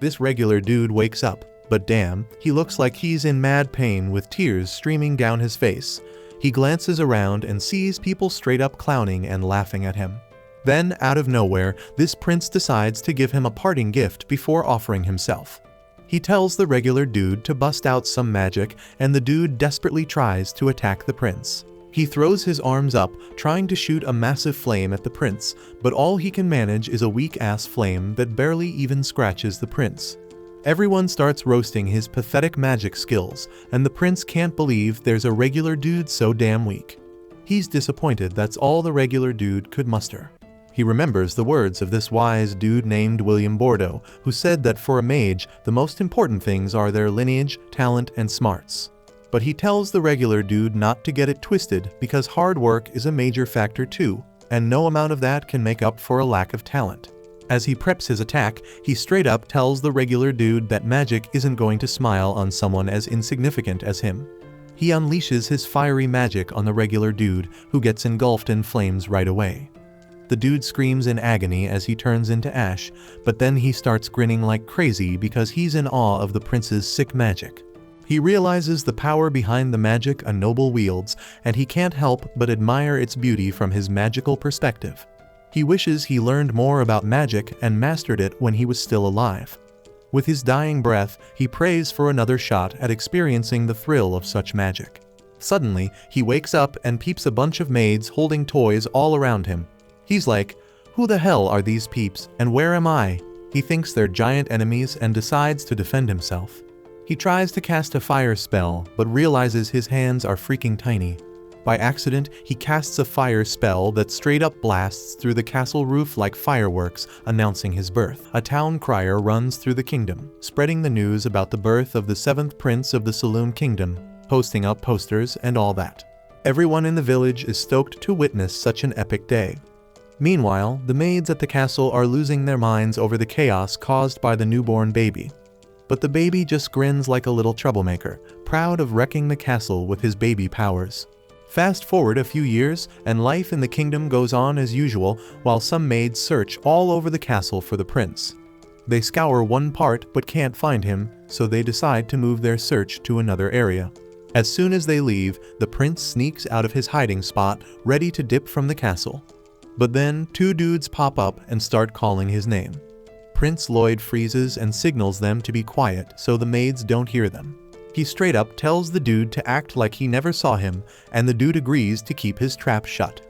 This regular dude wakes up, but damn, he looks like he's in mad pain with tears streaming down his face. He glances around and sees people straight up clowning and laughing at him. Then, out of nowhere, this prince decides to give him a parting gift before offering himself. He tells the regular dude to bust out some magic, and the dude desperately tries to attack the prince. He throws his arms up, trying to shoot a massive flame at the prince, but all he can manage is a weak-ass flame that barely even scratches the prince. Everyone starts roasting his pathetic magic skills, and the prince can't believe there's a regular dude so damn weak. He's disappointed that's all the regular dude could muster. He remembers the words of this wise dude named William Bordeaux, who said that for a mage, the most important things are their lineage, talent, and smarts. But he tells the regular dude not to get it twisted because hard work is a major factor too, and no amount of that can make up for a lack of talent. As he preps his attack, he straight up tells the regular dude that magic isn't going to smile on someone as insignificant as him. He unleashes his fiery magic on the regular dude, who gets engulfed in flames right away. The dude screams in agony as he turns into ash, but then he starts grinning like crazy because he's in awe of the prince's sick magic. He realizes the power behind the magic a noble wields, and he can't help but admire its beauty from his magical perspective. He wishes he learned more about magic and mastered it when he was still alive. With his dying breath, he prays for another shot at experiencing the thrill of such magic. Suddenly, he wakes up and peeps a bunch of maids holding toys all around him. He's like, who the hell are these peeps, and where am I? He thinks they're giant enemies and decides to defend himself. He tries to cast a fire spell, but realizes his hands are freaking tiny. By accident, he casts a fire spell that straight up blasts through the castle roof like fireworks, announcing his birth. A town crier runs through the kingdom, spreading the news about the birth of the 7th prince of the Saloon Kingdom, posting up posters and all that. Everyone in the village is stoked to witness such an epic day. Meanwhile, the maids at the castle are losing their minds over the chaos caused by the newborn baby. But the baby just grins like a little troublemaker, proud of wrecking the castle with his baby powers. Fast forward a few years, and life in the kingdom goes on as usual while some maids search all over the castle for the prince. They scour one part but can't find him, so they decide to move their search to another area. As soon as they leave, the prince sneaks out of his hiding spot, ready to dip from the castle. But then, two dudes pop up and start calling his name. Prince Lloyd freezes and signals them to be quiet so the maids don't hear them. He straight up tells the dude to act like he never saw him, and the dude agrees to keep his trap shut.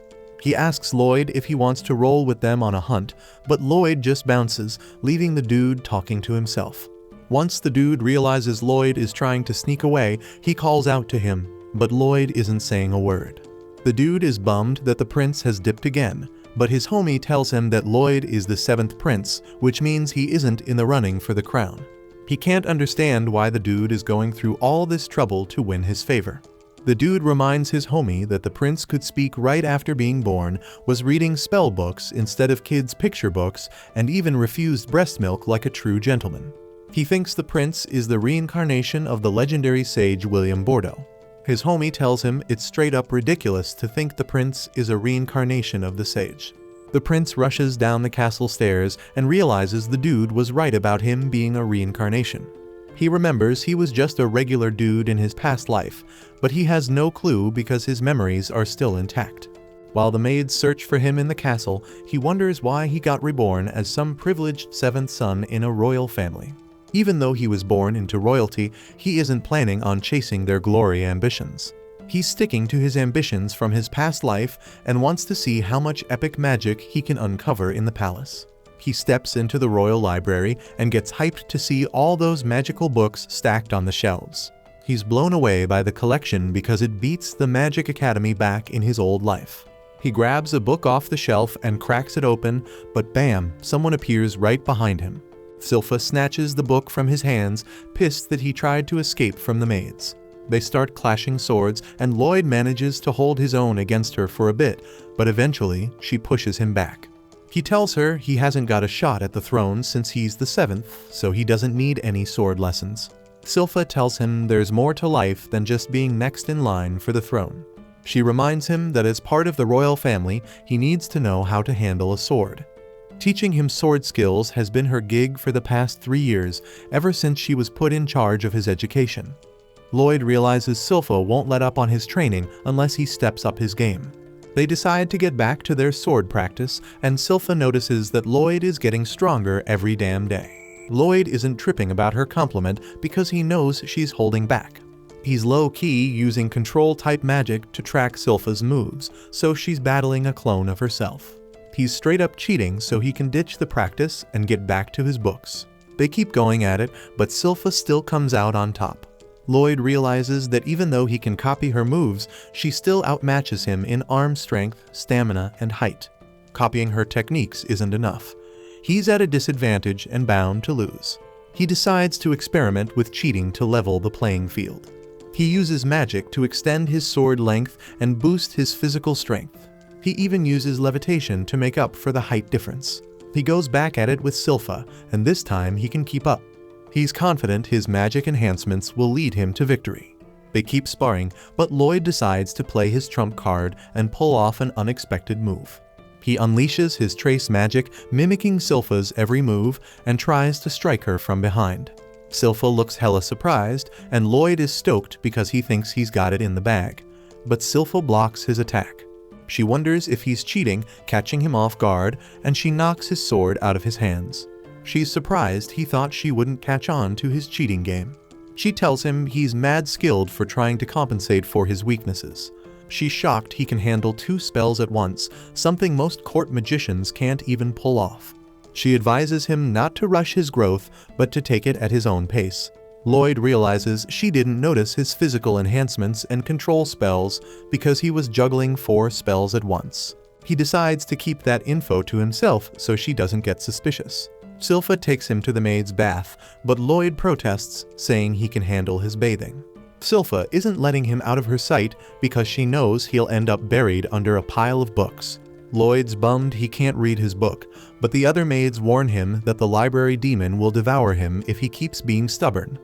He asks Lloyd if he wants to roll with them on a hunt, but Lloyd just bounces, leaving the dude talking to himself. Once the dude realizes Lloyd is trying to sneak away, he calls out to him, but Lloyd isn't saying a word. The dude is bummed that the prince has dipped again, but his homie tells him that Lloyd is the 7th prince, which means he isn't in the running for the crown. He can't understand why the dude is going through all this trouble to win his favor. The dude reminds his homie that the prince could speak right after being born, was reading spell books instead of kids' picture books, and even refused breast milk like a true gentleman. He thinks the prince is the reincarnation of the legendary sage William Bordeaux. His homie tells him it's straight up ridiculous to think the prince is a reincarnation of the sage. The prince rushes down the castle stairs and realizes the dude was right about him being a reincarnation. He remembers he was just a regular dude in his past life, but he has no clue because his memories are still intact. While the maids search for him in the castle, he wonders why he got reborn as some privileged 7th son in a royal family. Even though he was born into royalty, he isn't planning on chasing their glory ambitions. He's sticking to his ambitions from his past life and wants to see how much epic magic he can uncover in the palace. He steps into the royal library and gets hyped to see all those magical books stacked on the shelves. He's blown away by the collection because it beats the Magic Academy back in his old life. He grabs a book off the shelf and cracks it open, but bam, someone appears right behind him. Silpha snatches the book from his hands, pissed that he tried to escape from the maids. They start clashing swords, and Lloyd manages to hold his own against her for a bit, but eventually she pushes him back. He tells her he hasn't got a shot at the throne since he's the 7th, so he doesn't need any sword lessons. Silpha tells him there's more to life than just being next in line for the throne. She reminds him that as part of the royal family, he needs to know how to handle a sword. Teaching him sword skills has been her gig for the past 3 years, ever since she was put in charge of his education. Lloyd realizes Silpha won't let up on his training unless he steps up his game. They decide to get back to their sword practice, and Silpha notices that Lloyd is getting stronger every damn day. Lloyd isn't tripping about her compliment because he knows she's holding back. He's low-key using control-type magic to track Silpha's moves, so she's battling a clone of herself. He's straight up cheating so he can ditch the practice and get back to his books. They keep going at it, but Silpha still comes out on top. Lloyd realizes that even though he can copy her moves, she still outmatches him in arm strength, stamina, and height. Copying her techniques isn't enough. He's at a disadvantage and bound to lose. He decides to experiment with cheating to level the playing field. He uses magic to extend his sword length and boost his physical strength. He even uses levitation to make up for the height difference. He goes back at it with Silpha, and this time he can keep up. He's confident his magic enhancements will lead him to victory. They keep sparring, but Lloyd decides to play his trump card and pull off an unexpected move. He unleashes his trace magic, mimicking Silpha's every move, and tries to strike her from behind. Silpha looks hella surprised, and Lloyd is stoked because he thinks he's got it in the bag. But Silpha blocks his attack. She wonders if he's cheating, catching him off guard, and she knocks his sword out of his hands. She's surprised he thought she wouldn't catch on to his cheating game. She tells him he's mad skilled for trying to compensate for his weaknesses. She's shocked he can handle 2 spells at once, something most court magicians can't even pull off. She advises him not to rush his growth, but to take it at his own pace. Lloyd realizes she didn't notice his physical enhancements and control spells because he was juggling 4 spells at once. He decides to keep that info to himself so she doesn't get suspicious. Silpha takes him to the maid's bath, but Lloyd protests, saying he can handle his bathing. Silpha isn't letting him out of her sight because she knows he'll end up buried under a pile of books. Lloyd's bummed he can't read his book, but the other maids warn him that the library demon will devour him if he keeps being stubborn.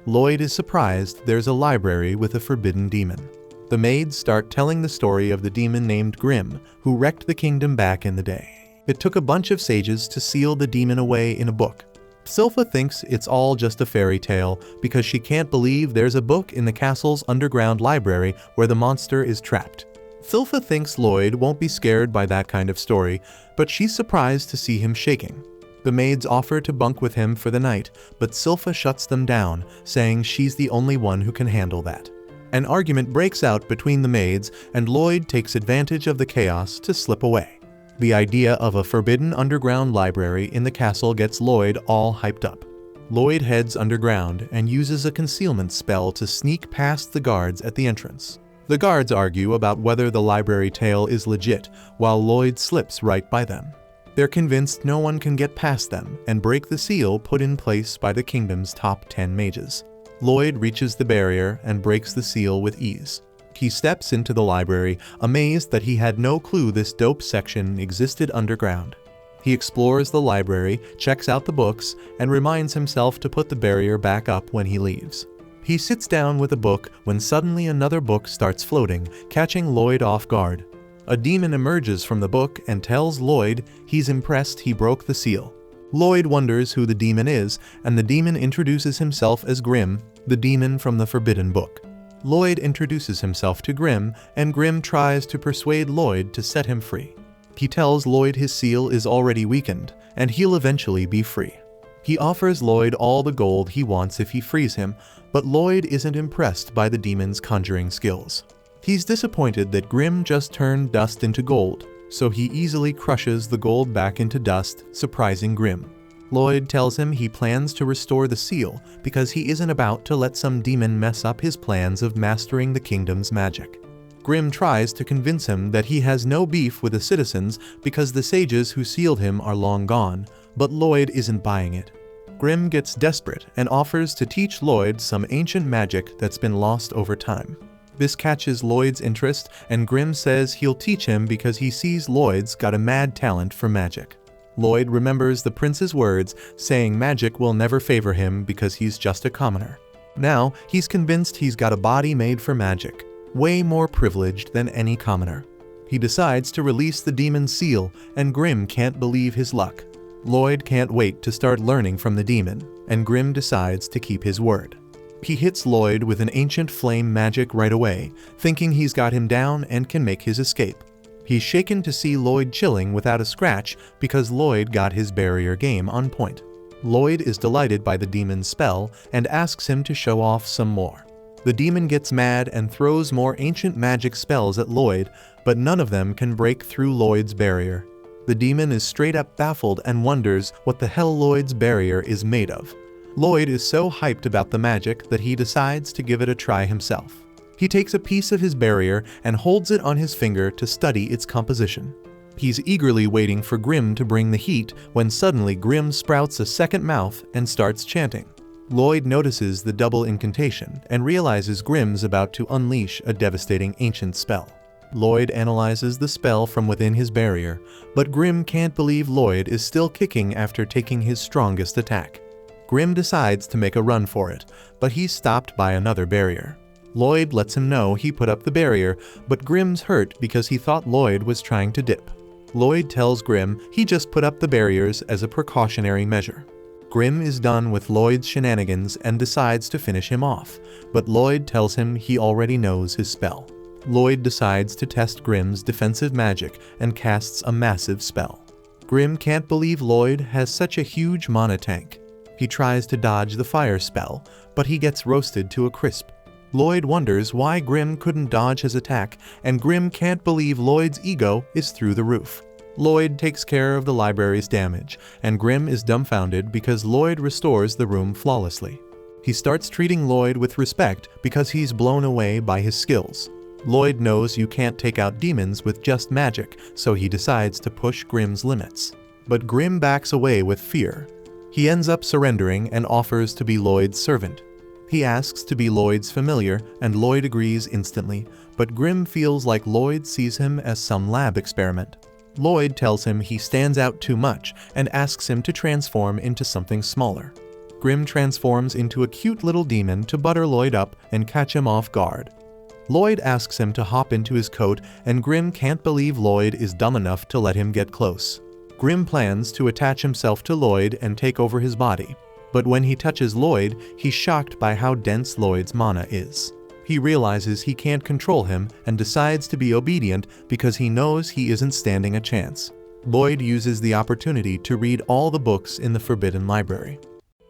Lloyd is surprised there's a library with a forbidden demon. The maids start telling the story of the demon named Grim, who wrecked the kingdom back in the day. It took a bunch of sages to seal the demon away in a book. Silpha thinks it's all just a fairy tale because she can't believe there's a book in the castle's underground library where the monster is trapped. Silpha thinks Lloyd won't be scared by that kind of story, but she's surprised to see him shaking. The maids offer to bunk with him for the night, but Silpha shuts them down, saying she's the only one who can handle that. An argument breaks out between the maids, and Lloyd takes advantage of the chaos to slip away. The idea of a forbidden underground library in the castle gets Lloyd all hyped up. Lloyd heads underground and uses a concealment spell to sneak past the guards at the entrance. The guards argue about whether the library tale is legit, while Lloyd slips right by them. They're convinced no one can get past them and break the seal put in place by the kingdom's top 10 mages. Lloyd reaches the barrier and breaks the seal with ease. He steps into the library, amazed that he had no clue this dope section existed underground. He explores the library, checks out the books, and reminds himself to put the barrier back up when he leaves. He sits down with a book when suddenly another book starts floating, catching Lloyd off guard. A demon emerges from the book and tells Lloyd he's impressed he broke the seal. Lloyd wonders who the demon is, and the demon introduces himself as Grim, the demon from the Forbidden Book. Lloyd introduces himself to Grim, and Grim tries to persuade Lloyd to set him free. He tells Lloyd his seal is already weakened, and he'll eventually be free. He offers Lloyd all the gold he wants if he frees him, but Lloyd isn't impressed by the demon's conjuring skills. He's disappointed that Grim just turned dust into gold, so he easily crushes the gold back into dust, surprising Grim. Lloyd tells him he plans to restore the seal because he isn't about to let some demon mess up his plans of mastering the kingdom's magic. Grim tries to convince him that he has no beef with the citizens because the sages who sealed him are long gone, but Lloyd isn't buying it. Grim gets desperate and offers to teach Lloyd some ancient magic that's been lost over time. This catches Lloyd's interest, and Grim says he'll teach him because he sees Lloyd's got a mad talent for magic. Lloyd remembers the prince's words, saying magic will never favor him because he's just a commoner. Now, he's convinced he's got a body made for magic, way more privileged than any commoner. He decides to release the demon's seal, and Grim can't believe his luck. Lloyd can't wait to start learning from the demon, and Grim decides to keep his word. He hits Lloyd with an ancient flame magic right away, thinking he's got him down and can make his escape. He's shaken to see Lloyd chilling without a scratch because Lloyd got his barrier game on point. Lloyd is delighted by the demon's spell and asks him to show off some more. The demon gets mad and throws more ancient magic spells at Lloyd, but none of them can break through Lloyd's barrier. The demon is straight up baffled and wonders what the hell Lloyd's barrier is made of. Lloyd is so hyped about the magic that he decides to give it a try himself. He takes a piece of his barrier and holds it on his finger to study its composition. He's eagerly waiting for Grim to bring the heat when suddenly Grim sprouts a second mouth and starts chanting. Lloyd notices the double incantation and realizes Grim's about to unleash a devastating ancient spell. Lloyd analyzes the spell from within his barrier, but Grim can't believe Lloyd is still kicking after taking his strongest attack. Grim decides to make a run for it, but he's stopped by another barrier. Lloyd lets him know he put up the barrier, but Grim's hurt because he thought Lloyd was trying to dip. Lloyd tells Grim he just put up the barriers as a precautionary measure. Grim is done with Lloyd's shenanigans and decides to finish him off, but Lloyd tells him he already knows his spell. Lloyd decides to test Grim's defensive magic and casts a massive spell. Grim can't believe Lloyd has such a huge mana tank. He tries to dodge the fire spell, but he gets roasted to a crisp. Lloyd wonders why Grim couldn't dodge his attack, and Grim can't believe Lloyd's ego is through the roof. Lloyd takes care of the library's damage, and Grim is dumbfounded because Lloyd restores the room flawlessly. He starts treating Lloyd with respect because he's blown away by his skills. Lloyd knows you can't take out demons with just magic, so he decides to push Grim's limits. But Grim backs away with fear. He ends up surrendering and offers to be Lloyd's servant. He asks to be Lloyd's familiar, and Lloyd agrees instantly, but Grim feels like Lloyd sees him as some lab experiment. Lloyd tells him he stands out too much and asks him to transform into something smaller. Grim transforms into a cute little demon to butter Lloyd up and catch him off guard. Lloyd asks him to hop into his coat, and Grim can't believe Lloyd is dumb enough to let him get close. Grim plans to attach himself to Lloyd and take over his body, but when he touches Lloyd, he's shocked by how dense Lloyd's mana is. He realizes he can't control him and decides to be obedient because he knows he isn't standing a chance. Lloyd uses the opportunity to read all the books in the Forbidden Library.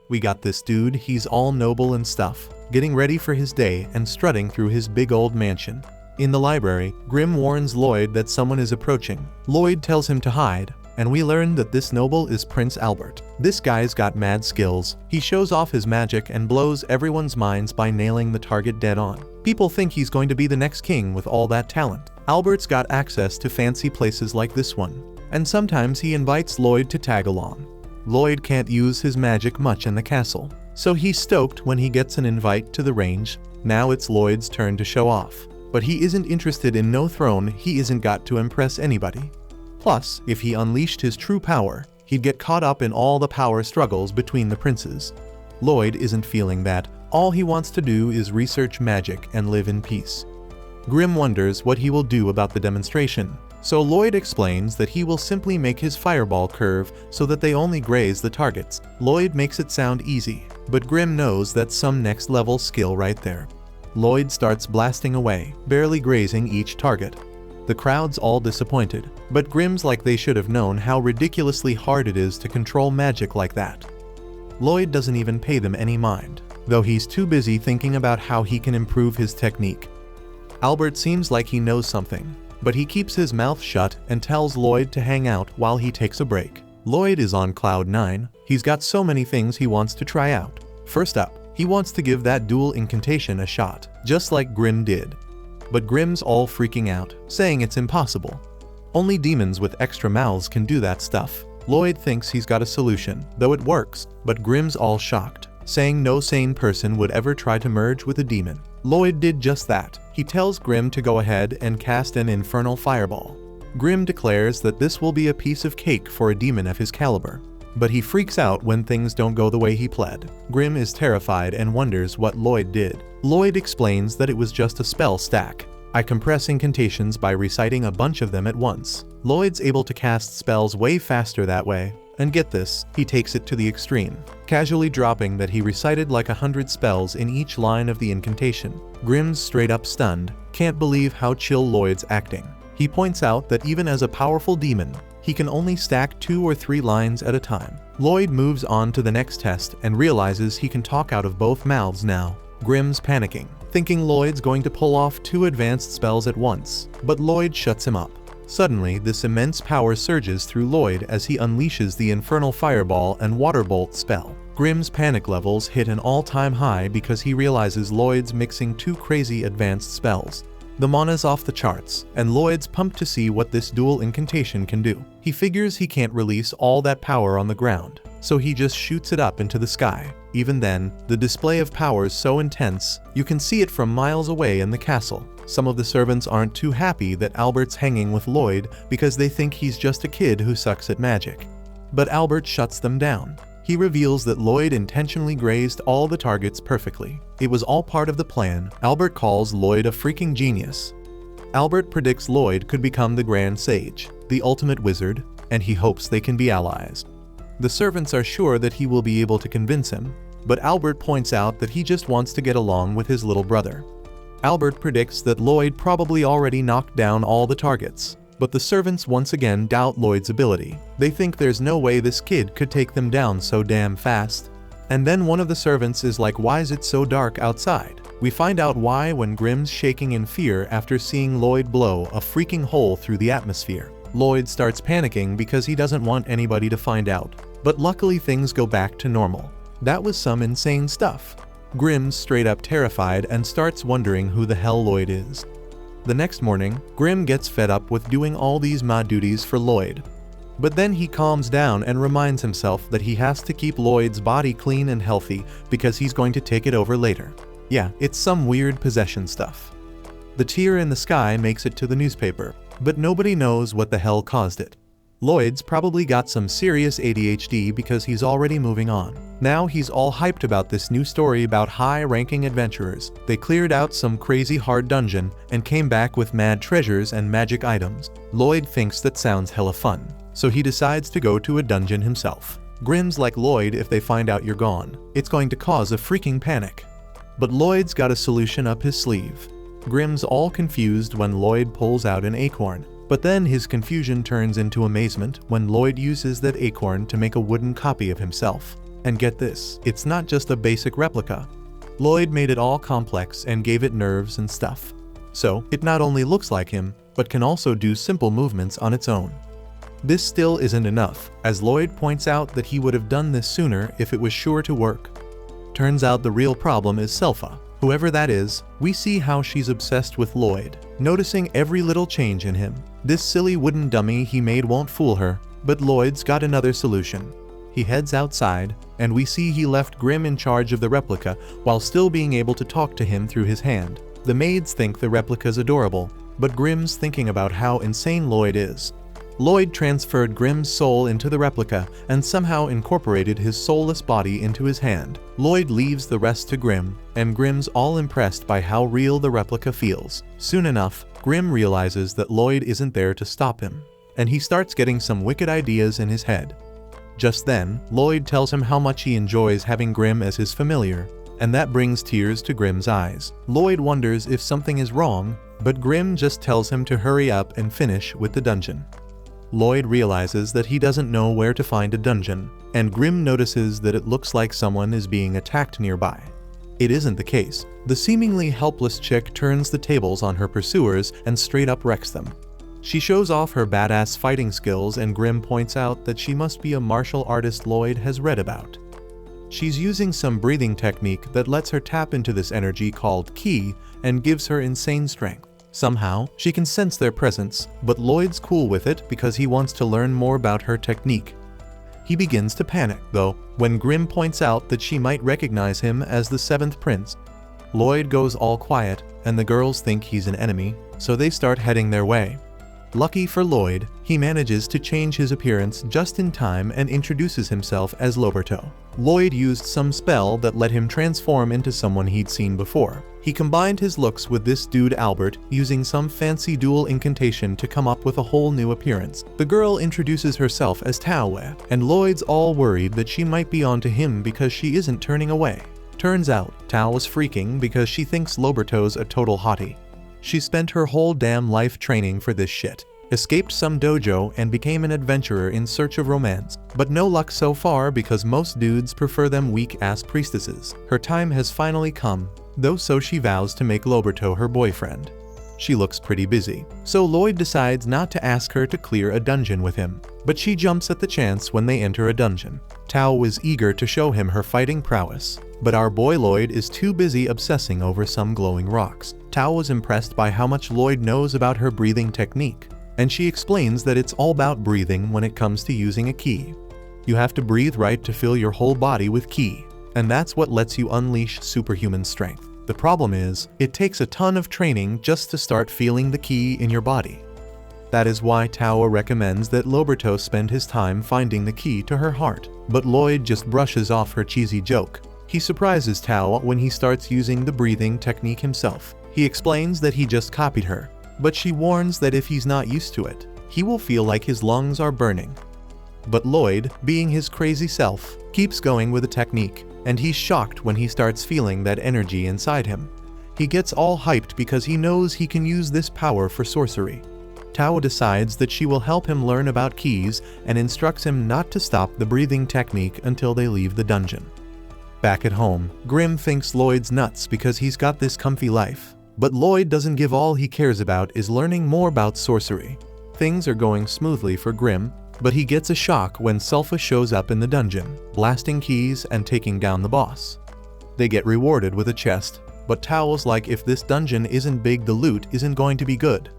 We got this dude, he's all noble and stuff, getting ready for his day and strutting through his big old mansion. In the library, Grim warns Lloyd that someone is approaching. Lloyd tells him to hide, and we learn that this noble is Prince Albert. This guy's got mad skills. He shows off his magic and blows everyone's minds by nailing the target dead on. People think he's going to be the next king with all that talent. Albert's got access to fancy places like this one, and sometimes he invites Lloyd to tag along. Lloyd can't use his magic much in the castle, so he's stoked when he gets an invite to the range. Now it's Lloyd's turn to show off, but he isn't interested in no throne. He isn't got to impress anybody. Plus, if he unleashed his true power, he'd get caught up in all the power struggles between the princes. Lloyd isn't feeling that. All he wants to do is research magic and live in peace. Grim wonders what he will do about the demonstration, so Lloyd explains that he will simply make his fireball curve so that they only graze the targets. Lloyd makes it sound easy, but Grim knows that's some next level skill right there. Lloyd starts blasting away, barely grazing each target. The crowd's all disappointed, but Grim's like they should have known how ridiculously hard it is to control magic like that. Lloyd doesn't even pay them any mind, though he's too busy thinking about how he can improve his technique. Albert seems like he knows something, but he keeps his mouth shut and tells Lloyd to hang out while he takes a break. Lloyd is on cloud 9. He's got so many things he wants to try out. First up, he wants to give that dual incantation a shot, just like Grim did. But Grim's all freaking out, saying it's impossible. Only demons with extra mouths can do that stuff. Lloyd thinks he's got a solution, though it works, but Grim's all shocked, saying no sane person would ever try to merge with a demon. Lloyd did just that. He tells Grim to go ahead and cast an infernal fireball. Grim declares that this will be a piece of cake for a demon of his caliber, but he freaks out when things don't go the way he planned. Grim is terrified and wonders what Lloyd did. Lloyd explains that it was just a spell stack. I compress incantations by reciting a bunch of them at once. Lloyd's able to cast spells way faster that way. And get this, he takes it to the extreme, casually dropping that he recited like 100 spells in each line of the incantation. Grimm's straight up stunned, can't believe how chill Lloyd's acting. He points out that even as a powerful demon, he can only stack 2 or 3 lines at a time. Lloyd moves on to the next test and realizes he can talk out of both mouths now. Grimm's panicking, thinking Lloyd's going to pull off 2 advanced spells at once, but Lloyd shuts him up. Suddenly, this immense power surges through Lloyd as he unleashes the Infernal Fireball and Water Bolt spell. Grimm's panic levels hit an all-time high because he realizes Lloyd's mixing 2 crazy advanced spells. The mana's off the charts, and Lloyd's pumped to see what this dual incantation can do. He figures he can't release all that power on the ground, so he just shoots it up into the sky. Even then, the display of power is so intense, you can see it from miles away in the castle. Some of the servants aren't too happy that Albert's hanging with Lloyd because they think he's just a kid who sucks at magic. But Albert shuts them down. He reveals that Lloyd intentionally grazed all the targets perfectly. It was all part of the plan. Albert calls Lloyd a freaking genius. Albert predicts Lloyd could become the Grand Sage, the ultimate wizard, and he hopes they can be allies. The servants are sure that he will be able to convince him, but Albert points out that he just wants to get along with his little brother. Albert predicts that Lloyd probably already knocked down all the targets, but the servants once again doubt Lloyd's ability. They think there's no way this kid could take them down so damn fast. And then one of the servants is like, "Why is it so dark outside?" We find out why when Grimm's shaking in fear after seeing Lloyd blow a freaking hole through the atmosphere. Lloyd starts panicking because he doesn't want anybody to find out, but luckily things go back to normal. That was some insane stuff. Grimm's straight up terrified and starts wondering who the hell Lloyd is. The next morning, Grimm gets fed up with doing all these ma duties for Lloyd. But then he calms down and reminds himself that he has to keep Lloyd's body clean and healthy because he's going to take it over later. Yeah, it's some weird possession stuff. The tear in the sky makes it to the newspaper, but nobody knows what the hell caused it. Lloyd's probably got some serious ADHD because he's already moving on. Now he's all hyped about this new story about high-ranking adventurers. They cleared out some crazy hard dungeon and came back with mad treasures and magic items. Lloyd thinks that sounds hella fun, so he decides to go to a dungeon himself. Grimm's like, "Lloyd, if they find out you're gone, it's going to cause a freaking panic." But Lloyd's got a solution up his sleeve. Grimm's all confused when Lloyd pulls out an acorn. But then his confusion turns into amazement when Lloyd uses that acorn to make a wooden copy of himself. And get this, it's not just a basic replica. Lloyd made it all complex and gave it nerves and stuff. So, it not only looks like him, but can also do simple movements on its own. This still isn't enough, as Lloyd points out that he would have done this sooner if it was sure to work. Turns out the real problem is Selpha. Whoever that is, we see how she's obsessed with Lloyd, noticing every little change in him. This silly wooden dummy he made won't fool her, but Lloyd's got another solution. He heads outside, and we see he left Grimm in charge of the replica while still being able to talk to him through his hand. The maids think the replica's adorable, but Grimm's thinking about how insane Lloyd is. Lloyd transferred Grimm's soul into the replica and somehow incorporated his soulless body into his hand. Lloyd leaves the rest to Grimm, and Grimm's all impressed by how real the replica feels. Soon enough, Grimm realizes that Lloyd isn't there to stop him, and he starts getting some wicked ideas in his head. Just then, Lloyd tells him how much he enjoys having Grimm as his familiar, and that brings tears to Grimm's eyes. Lloyd wonders if something is wrong, but Grimm just tells him to hurry up and finish with the dungeon. Lloyd realizes that he doesn't know where to find a dungeon, and Grimm notices that it looks like someone is being attacked nearby. It isn't the case. The seemingly helpless chick turns the tables on her pursuers and straight up wrecks them. She shows off her badass fighting skills, and Grimm points out that she must be a martial artist Lloyd has read about. She's using some breathing technique that lets her tap into this energy called ki and gives her insane strength. Somehow, she can sense their presence, but Lloyd's cool with it because he wants to learn more about her technique. He begins to panic, though, when Grimm points out that she might recognize him as the 7th prince. Lloyd goes all quiet, and the girls think he's an enemy, so they start heading their way. Lucky for Lloyd, he manages to change his appearance just in time and introduces himself as Loberto. Lloyd used some spell that let him transform into someone he'd seen before. He combined his looks with this dude Albert, using some fancy dual incantation to come up with a whole new appearance. The girl introduces herself as Taoe, and Lloyd's all worried that she might be onto him because she isn't turning away. Turns out, Tao is freaking because she thinks Loberto's a total hottie. She spent her whole damn life training for this shit, escaped some dojo and became an adventurer in search of romance. But no luck so far because most dudes prefer them weak-ass priestesses. Her time has finally come, though, so she vows to make Loberto her boyfriend. She looks pretty busy, so Lloyd decides not to ask her to clear a dungeon with him, but she jumps at the chance when they enter a dungeon. Tao is eager to show him her fighting prowess, but our boy Lloyd is too busy obsessing over some glowing rocks. Tao was impressed by how much Lloyd knows about her breathing technique, and she explains that it's all about breathing when it comes to using a ki. You have to breathe right to fill your whole body with ki, and that's what lets you unleash superhuman strength. The problem is, it takes a ton of training just to start feeling the ki in your body. That is why Tao recommends that Loberto spend his time finding the key to her heart, but Lloyd just brushes off her cheesy joke. He surprises Tao when he starts using the breathing technique himself. He explains that he just copied her, but she warns that if he's not used to it, he will feel like his lungs are burning. But Lloyd, being his crazy self, keeps going with the technique, and he's shocked when he starts feeling that energy inside him. He gets all hyped because he knows he can use this power for sorcery. Tao decides that she will help him learn about keys and instructs him not to stop the breathing technique until they leave the dungeon. Back at home, Grim thinks Lloyd's nuts because he's got this comfy life. But Lloyd doesn't give. All he cares about is learning more about sorcery. Things are going smoothly for Grim, but he gets a shock when Sulfa shows up in the dungeon, blasting keys and taking down the boss. They get rewarded with a chest, but Tao's like, if this dungeon isn't big, the loot isn't going to be good.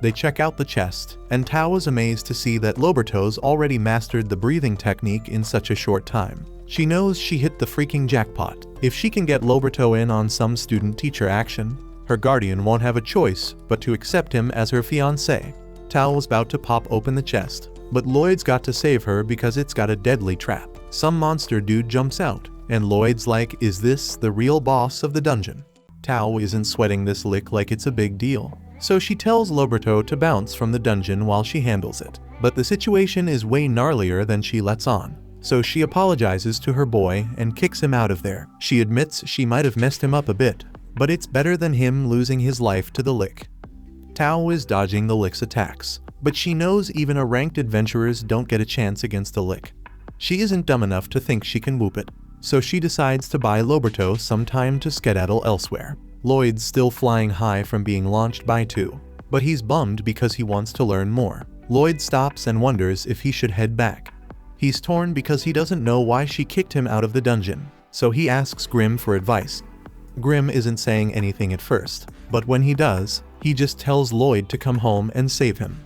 They check out the chest, and Tao is amazed to see that Loberto's already mastered the breathing technique in such a short time. She knows she hit the freaking jackpot. If she can get Loberto in on some student-teacher action, her guardian won't have a choice but to accept him as her fiancé. Tao was about to pop open the chest, but Lloyd's got to save her because it's got a deadly trap. Some monster dude jumps out, and Lloyd's like, is this the real boss of the dungeon? Tao isn't sweating this lick like it's a big deal, so she tells Loberto to bounce from the dungeon while she handles it. But the situation is way gnarlier than she lets on, so she apologizes to her boy and kicks him out of there. She admits she might have messed him up a bit, but it's better than him losing his life to the lick. Tao is dodging the lick's attacks, but she knows even a ranked adventurers don't get a chance against the lick. She isn't dumb enough to think she can whoop it, so she decides to buy Loberto some time to skedaddle elsewhere. Lloyd's still flying high from being launched by two, but he's bummed because he wants to learn more. Lloyd stops and wonders if he should head back. He's torn because he doesn't know why she kicked him out of the dungeon, so he asks Grim for advice. Grim isn't saying anything at first, but when he does, he just tells Lloyd to come home and save him.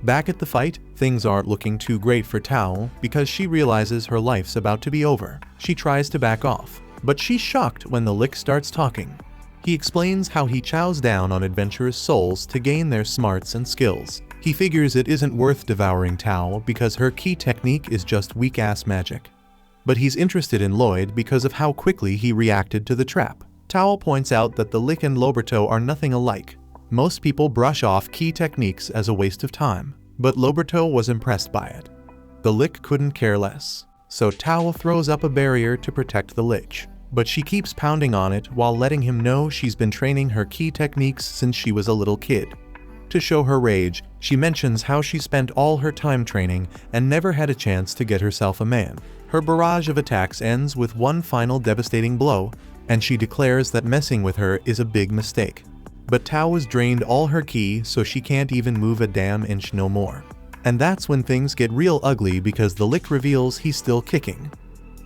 Back at the fight, things aren't looking too great for Tao because she realizes her life's about to be over. She tries to back off, but she's shocked when the lick starts talking. He explains how he chows down on adventurers' souls to gain their smarts and skills. He figures it isn't worth devouring Tao because her key technique is just weak-ass magic. But he's interested in Lloyd because of how quickly he reacted to the trap. Tao points out that the lick and Loberto are nothing alike. Most people brush off key techniques as a waste of time, but Loberto was impressed by it. The lick couldn't care less, so Tao throws up a barrier to protect the lich. But she keeps pounding on it while letting him know she's been training her key techniques since she was a little kid. To show her rage, she mentions how she spent all her time training and never had a chance to get herself a man. Her barrage of attacks ends with one final devastating blow, and she declares that messing with her is a big mistake. But Tao has drained all her ki, so she can't even move a damn inch no more. And that's when things get real ugly because the lick reveals he's still kicking.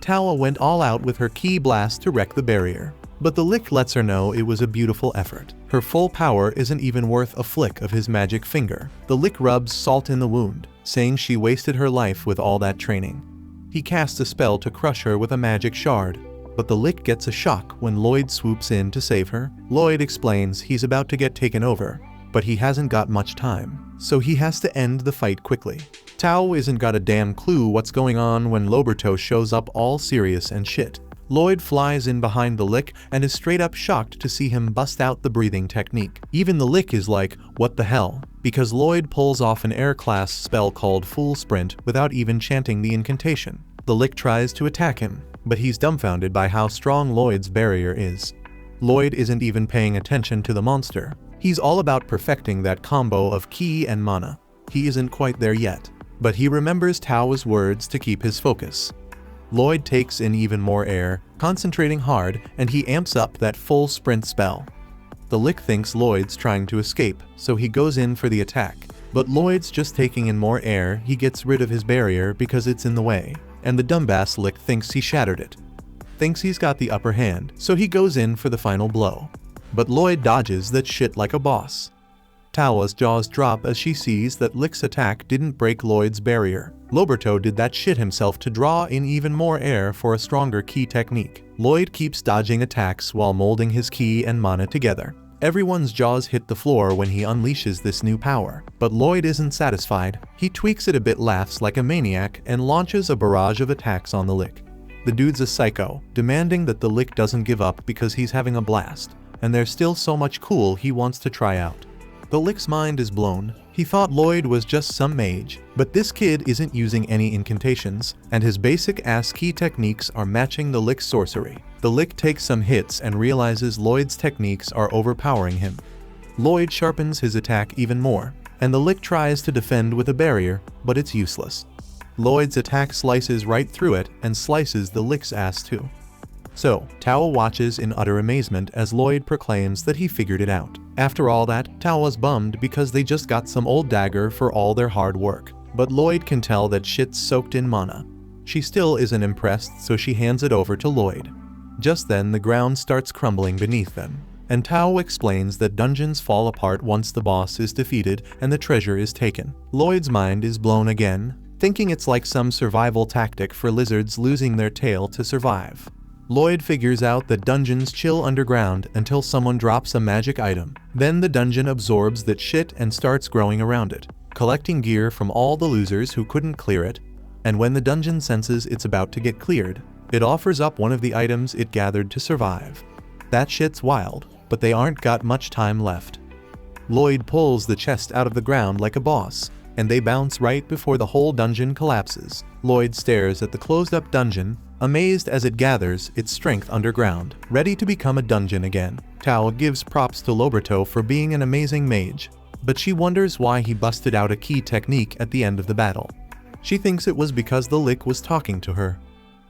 Tao went all out with her ki blast to wreck the barrier, but the lick lets her know it was a beautiful effort. Her full power isn't even worth a flick of his magic finger. The lick rubs salt in the wound, saying she wasted her life with all that training. He casts a spell to crush her with a magic shard, but the lick gets a shock when Lloyd swoops in to save her. Lloyd explains he's about to get taken over, but he hasn't got much time, so he has to end the fight quickly. Tao isn't got a damn clue what's going on when Loberto shows up all serious and shit. Lloyd flies in behind the Lick and is straight up shocked to see him bust out the breathing technique. Even the Lick is like, what the hell? Because Lloyd pulls off an air class spell called Full Sprint without even chanting the incantation. The Lick tries to attack him, but he's dumbfounded by how strong Lloyd's barrier is. Lloyd isn't even paying attention to the monster. He's all about perfecting that combo of ki and mana. He isn't quite there yet, but he remembers Tao's words to keep his focus. Lloyd takes in even more air, concentrating hard, and he amps up that full sprint spell. The Lick thinks Lloyd's trying to escape, so he goes in for the attack. But Lloyd's just taking in more air. He gets rid of his barrier because it's in the way, and the dumbass Lick thinks he shattered it. Thinks he's got the upper hand, so he goes in for the final blow. But Lloyd dodges that shit like a boss. Tao's jaws drop as she sees that Lick's attack didn't break Lloyd's barrier. Loberto did that shit himself to draw in even more air for a stronger ki technique. Lloyd keeps dodging attacks while molding his ki and mana together. Everyone's jaws hit the floor when he unleashes this new power, but Lloyd isn't satisfied. He tweaks it a bit, laughs like a maniac, and launches a barrage of attacks on the Lick. The dude's a psycho, demanding that the Lick doesn't give up because he's having a blast, and there's still so much cool he wants to try out. The Lick's mind is blown. He thought Lloyd was just some mage, but this kid isn't using any incantations, and his basic-ass ki techniques are matching the Lick's sorcery. The Lick takes some hits and realizes Lloyd's techniques are overpowering him. Lloyd sharpens his attack even more, and the Lick tries to defend with a barrier, but it's useless. Lloyd's attack slices right through it and slices the Lick's ass too. So, Tao watches in utter amazement as Lloyd proclaims that he figured it out. After all that, Tao was bummed because they just got some old dagger for all their hard work. But Lloyd can tell that shit's soaked in mana. She still isn't impressed, so she hands it over to Lloyd. Just then, the ground starts crumbling beneath them, and Tao explains that dungeons fall apart once the boss is defeated and the treasure is taken. Lloyd's mind is blown again, thinking it's like some survival tactic for lizards losing their tail to survive. Lloyd figures out that dungeons chill underground until someone drops a magic item. Then the dungeon absorbs that shit and starts growing around it, collecting gear from all the losers who couldn't clear it, and when the dungeon senses it's about to get cleared, it offers up one of the items it gathered to survive. That shit's wild, but they aren't got much time left. Lloyd pulls the chest out of the ground like a boss, and they bounce right before the whole dungeon collapses. Lloyd stares at the closed-up dungeon, amazed as it gathers its strength underground, ready to become a dungeon again. Tao gives props to Loberto for being an amazing mage, but she wonders why he busted out a ki technique at the end of the battle. She thinks it was because the Lick was talking to her.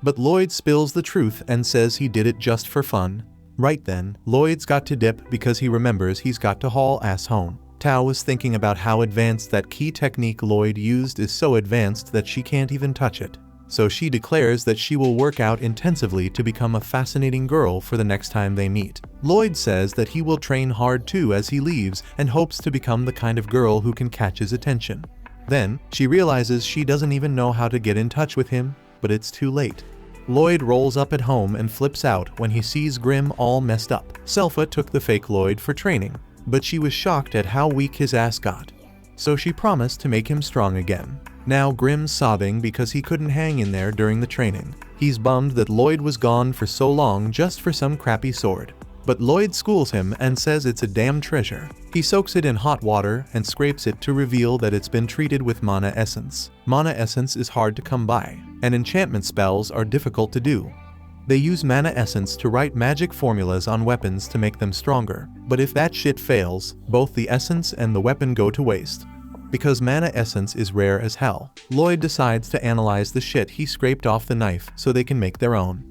But Lloyd spills the truth and says he did it just for fun. Right then, Lloyd's got to dip because he remembers he's got to haul ass home. Tao is thinking about how advanced that ki technique Lloyd used is, so advanced that she can't even touch it. So she declares that she will work out intensively to become a fascinating girl for the next time they meet. Lloyd says that he will train hard too as he leaves and hopes to become the kind of girl who can catch his attention. Then, she realizes she doesn't even know how to get in touch with him, but it's too late. Lloyd rolls up at home and flips out when he sees Grim all messed up. Selpha took the fake Lloyd for training, but she was shocked at how weak his ass got. So she promised to make him strong again. Now Grim's sobbing because he couldn't hang in there during the training. He's bummed that Lloyd was gone for so long just for some crappy sword. But Lloyd schools him and says it's a damn treasure. He soaks it in hot water and scrapes it to reveal that it's been treated with mana essence. Mana essence is hard to come by, and enchantment spells are difficult to do. They use mana essence to write magic formulas on weapons to make them stronger. But if that shit fails, both the essence and the weapon go to waste. Because mana essence is rare as hell, Lloyd decides to analyze the shit he scraped off the knife so they can make their own.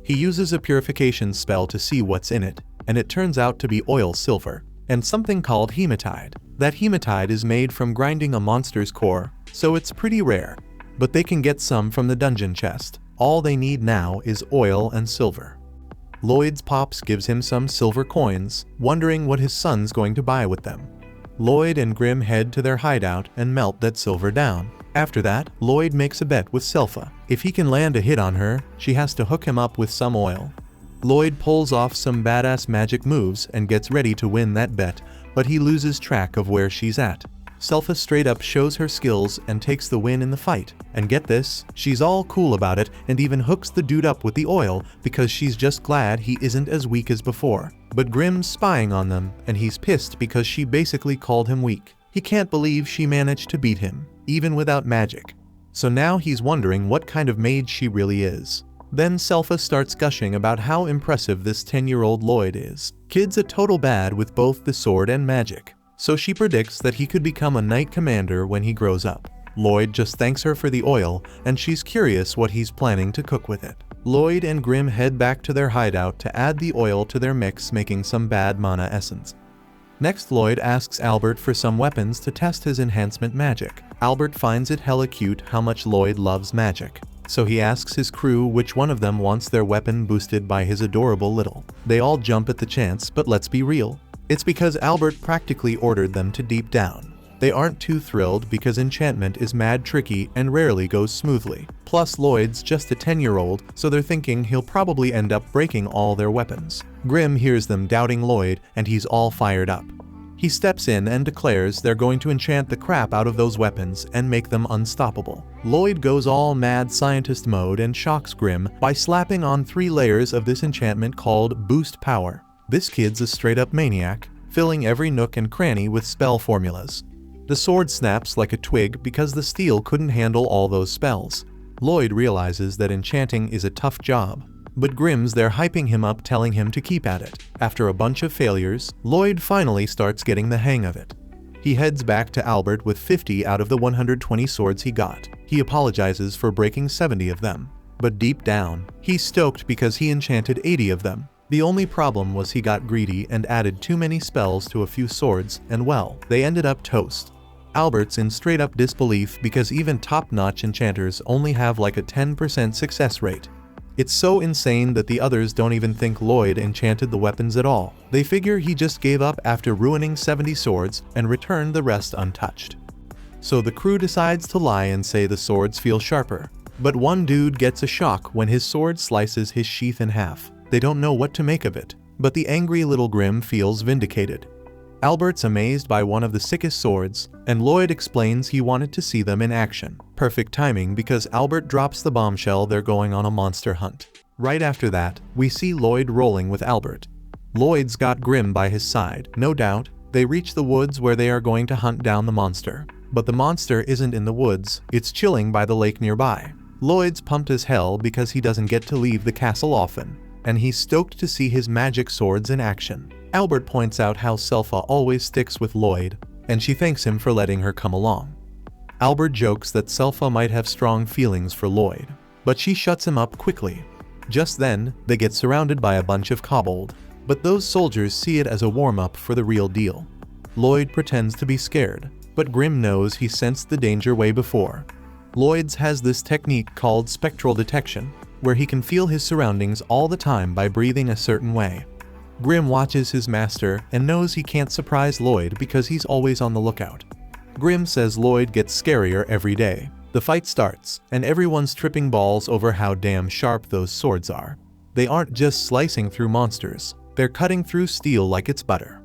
He uses a purification spell to see what's in it, and it turns out to be oil silver, and something called hematite. That hematite is made from grinding a monster's core, so it's pretty rare. But they can get some from the dungeon chest. All they need now is oil and silver. Lloyd's pops gives him some silver coins, wondering what his son's going to buy with them. Lloyd and Grim head to their hideout and melt that silver down. After that, Lloyd makes a bet with Selpha. If he can land a hit on her, she has to hook him up with some oil. Lloyd pulls off some badass magic moves and gets ready to win that bet, but he loses track of where she's at. Selpha straight up shows her skills and takes the win in the fight. And get this, she's all cool about it and even hooks the dude up with the oil because she's just glad he isn't as weak as before. But Grimm's spying on them and he's pissed because she basically called him weak. He can't believe she managed to beat him, even without magic. So now he's wondering what kind of maid she really is. Then Selpha starts gushing about how impressive this 10-year-old Lloyd is. Kid's a total bad with both the sword and magic. So she predicts that he could become a knight commander when he grows up. Lloyd just thanks her for the oil, and she's curious what he's planning to cook with it. Lloyd and Grimm head back to their hideout to add the oil to their mix, making some bad mana essence. Next, Lloyd asks Albert for some weapons to test his enhancement magic. Albert finds it hella cute how much Lloyd loves magic. So he asks his crew which one of them wants their weapon boosted by his adorable little. They all jump at the chance, but let's be real. It's because Albert practically ordered them to deep down. They aren't too thrilled because enchantment is mad tricky and rarely goes smoothly. Plus Lloyd's just a 10-year-old, so they're thinking he'll probably end up breaking all their weapons. Grimm hears them doubting Lloyd and he's all fired up. He steps in and declares they're going to enchant the crap out of those weapons and make them unstoppable. Lloyd goes all mad scientist mode and shocks Grimm by slapping on 3 layers of this enchantment called Boost Power. This kid's a straight up maniac, filling every nook and cranny with spell formulas. The sword snaps like a twig because the steel couldn't handle all those spells. Lloyd realizes that enchanting is a tough job, but Grimm's there hyping him up, telling him to keep at it. After a bunch of failures, Lloyd finally starts getting the hang of it. He heads back to Albert with 50 out of the 120 swords he got. He apologizes for breaking 70 of them, but deep down, he's stoked because he enchanted 80 of them. The only problem was he got greedy and added too many spells to a few swords, and well, they ended up toast. Albert's in straight up disbelief because even top-notch enchanters only have like a 10% success rate. It's so insane that the others don't even think Lloyd enchanted the weapons at all. They figure he just gave up after ruining 70 swords and returned the rest untouched. So the crew decides to lie and say the swords feel sharper. But one dude gets a shock when his sword slices his sheath in half. They don't know what to make of it, but the angry little Grimm feels vindicated. Albert's amazed by one of the sickest swords, and Lloyd explains he wanted to see them in action. Perfect timing because Albert drops the bombshell they're going on a monster hunt. Right after that, we see Lloyd rolling with Albert. Lloyd's got Grimm by his side, no doubt. They reach the woods where they are going to hunt down the monster. But the monster isn't in the woods, it's chilling by the lake nearby. Lloyd's pumped as hell because he doesn't get to leave the castle often, and he's stoked to see his magic swords in action. Albert points out how Selpha always sticks with Lloyd, and she thanks him for letting her come along. Albert jokes that Selpha might have strong feelings for Lloyd, but she shuts him up quickly. Just then, they get surrounded by a bunch of kobold, but those soldiers see it as a warm-up for the real deal. Lloyd pretends to be scared, but Grimm knows he sensed the danger way before. Lloyd's has this technique called spectral detection, where he can feel his surroundings all the time by breathing a certain way. Grimm watches his master and knows he can't surprise Lloyd because he's always on the lookout. Grimm says Lloyd gets scarier every day. The fight starts, and everyone's tripping balls over how damn sharp those swords are. They aren't just slicing through monsters, they're cutting through steel like it's butter.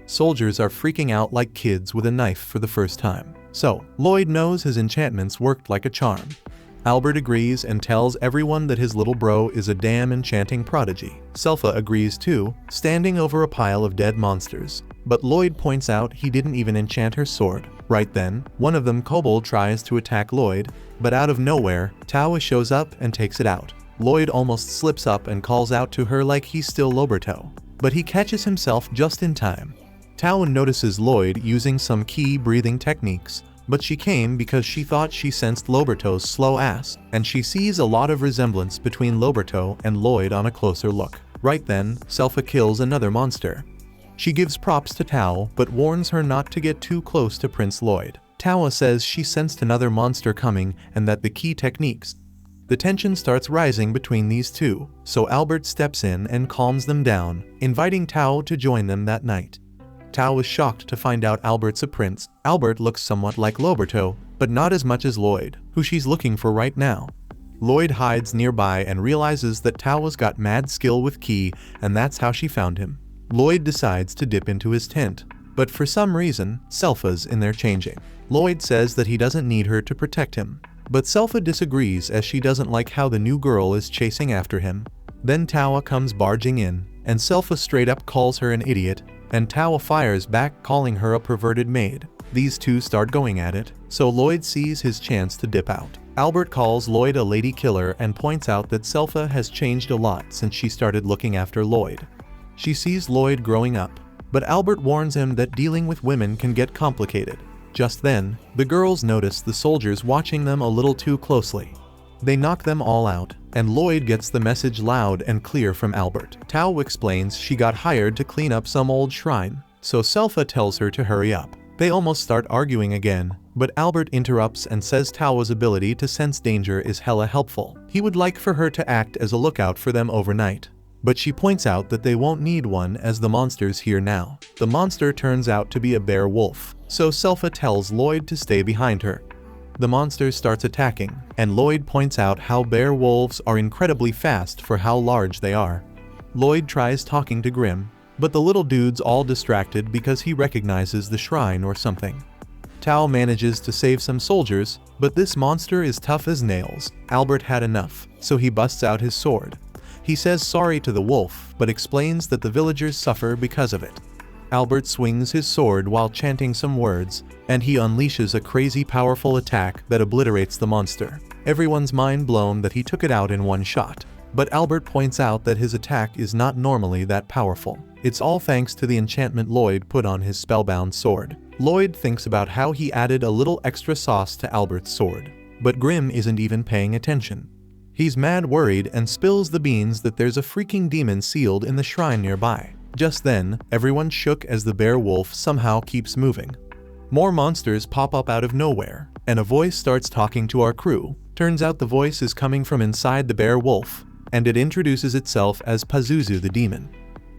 Soldiers are freaking out like kids with a knife for the first time. So, Lloyd knows his enchantments worked like a charm. Albert agrees and tells everyone that his little bro is a damn enchanting prodigy. Selpha agrees too, standing over a pile of dead monsters. But Lloyd points out he didn't even enchant her sword. Right then, one of them kobold tries to attack Lloyd, but out of nowhere, Tawa shows up and takes it out. Lloyd almost slips up and calls out to her like he's still Loberto, but he catches himself just in time. Tawa notices Lloyd using some key breathing techniques, but she came because she thought she sensed Loberto's slow ass, and she sees a lot of resemblance between Loberto and Lloyd on a closer look. Right then, Selpha kills another monster. She gives props to Tao, but warns her not to get too close to Prince Lloyd. Tawa says she sensed another monster coming and that the key techniques. The tension starts rising between these two, so Albert steps in and calms them down, inviting Tao to join them that night. Tao is shocked to find out Albert's a prince. Albert looks somewhat like Loberto, but not as much as Lloyd, who she's looking for right now. Lloyd hides nearby and realizes that Tao's got mad skill with ki, and that's how she found him. Lloyd decides to dip into his tent, But for some reason, Selpha's in there changing. Lloyd says that he doesn't need her to protect him. But Selpha disagrees as she doesn't like how the new girl is chasing after him. Then Tawa comes barging in, and Selpha straight up calls her an idiot, and Tawa fires back calling her a perverted maid. These two start going at it, so Lloyd sees his chance to dip out. Albert calls Lloyd a lady killer and points out that Selpha has changed a lot since she started looking after Lloyd. She sees Lloyd growing up, but Albert warns him that dealing with women can get complicated. Just then, the girls notice the soldiers watching them a little too closely. They knock them all out, and Lloyd gets the message loud and clear from Albert. Tao explains she got hired to clean up some old shrine, so Selpha tells her to hurry up. They almost start arguing again, but Albert interrupts and says Tao's ability to sense danger is hella helpful. He would like for her to act as a lookout for them overnight. But she points out that they won't need one as the monster's here now. The monster turns out to be a bear wolf, so Selpha tells Lloyd to stay behind her. The monster starts attacking, and Lloyd points out how bear wolves are incredibly fast for how large they are. Lloyd tries talking to Grim, but the little dude's all distracted because he recognizes the shrine or something. Tao manages to save some soldiers, but this monster is tough as nails. Albert had enough, so he busts out his sword. He says sorry to the wolf, but explains that the villagers suffer because of it. Albert swings his sword while chanting some words, and he unleashes a crazy powerful attack that obliterates the monster. Everyone's mind blown that he took it out in one shot. But Albert points out that his attack is not normally that powerful. It's all thanks to the enchantment Lloyd put on his spellbound sword. Lloyd thinks about how he added a little extra sauce to Albert's sword. But Grim isn't even paying attention. He's mad worried and spills the beans that there's a freaking demon sealed in the shrine nearby. Just then, everyone's shook as the bear wolf somehow keeps moving. More monsters pop up out of nowhere, and a voice starts talking to our crew. Turns out the voice is coming from inside the bear wolf, and it introduces itself as Pazuzu the demon.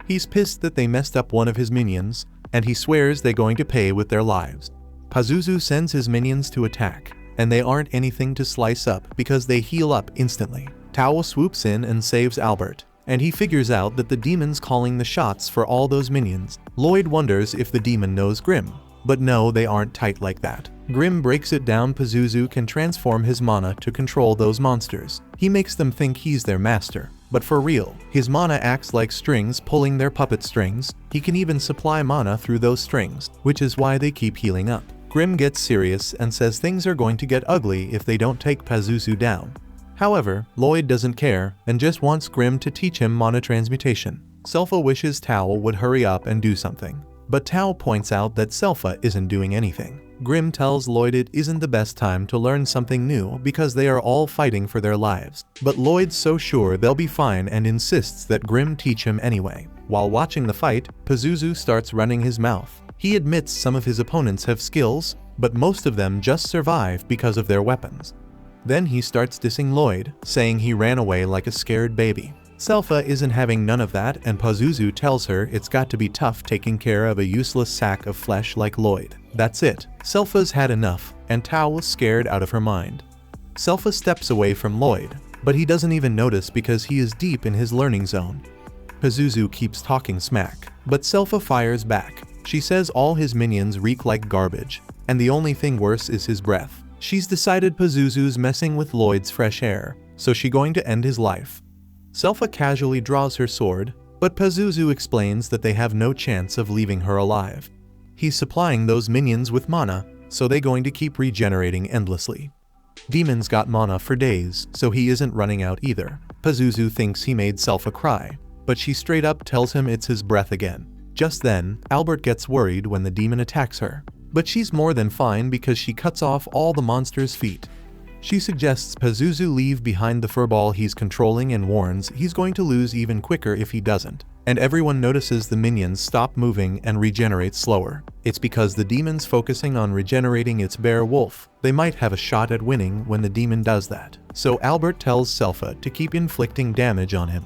He's pissed that they messed up one of his minions, and he swears they're going to pay with their lives. Pazuzu sends his minions to attack, and they aren't anything to slice up because they heal up instantly. Tao swoops in and saves Albert, and he figures out that the demon's calling the shots for all those minions. Lloyd wonders if the demon knows Grim, but no, they aren't tight like that. Grim breaks it down. Pazuzu can transform his mana to control those monsters. He makes them think he's their master, but for real, his mana acts like strings pulling their puppet strings. He can even supply mana through those strings, which is why they keep healing up. Grim gets serious and says things are going to get ugly if they don't take Pazuzu down. However, Lloyd doesn't care and just wants Grim to teach him mana transmutation. Selpha wishes Tao would hurry up and do something, but Tao points out that Selpha isn't doing anything. Grim tells Lloyd it isn't the best time to learn something new because they are all fighting for their lives. But Lloyd's so sure they'll be fine and insists that Grim teach him anyway. While watching the fight, Pazuzu starts running his mouth. He admits some of his opponents have skills, but most of them just survive because of their weapons. Then he starts dissing Lloyd, saying he ran away like a scared baby. Selpha isn't having none of that, and Pazuzu tells her it's got to be tough taking care of a useless sack of flesh like Lloyd. That's it. Selpha's had enough, and Tao was scared out of her mind. Selpha steps away from Lloyd, but he doesn't even notice because he is deep in his learning zone. Pazuzu keeps talking smack, but Selpha fires back. She says all his minions reek like garbage, and the only thing worse is his breath. She's decided Pazuzu's messing with Lloyd's fresh air, so she's going to end his life. Selpha casually draws her sword, but Pazuzu explains that they have no chance of leaving her alive. He's supplying those minions with mana, so they're going to keep regenerating endlessly. Demon's got mana for days, so he isn't running out either. Pazuzu thinks he made Selpha cry, but she straight up tells him it's his breath again. Just then, Albert gets worried when the demon attacks her, but she's more than fine because she cuts off all the monster's feet. She suggests Pazuzu leave behind the furball he's controlling and warns he's going to lose even quicker if he doesn't. And everyone notices the minions stop moving and regenerate slower. It's because the demon's focusing on regenerating its bear wolf. They might have a shot at winning when the demon does that. So Albert tells Selpha to keep inflicting damage on him.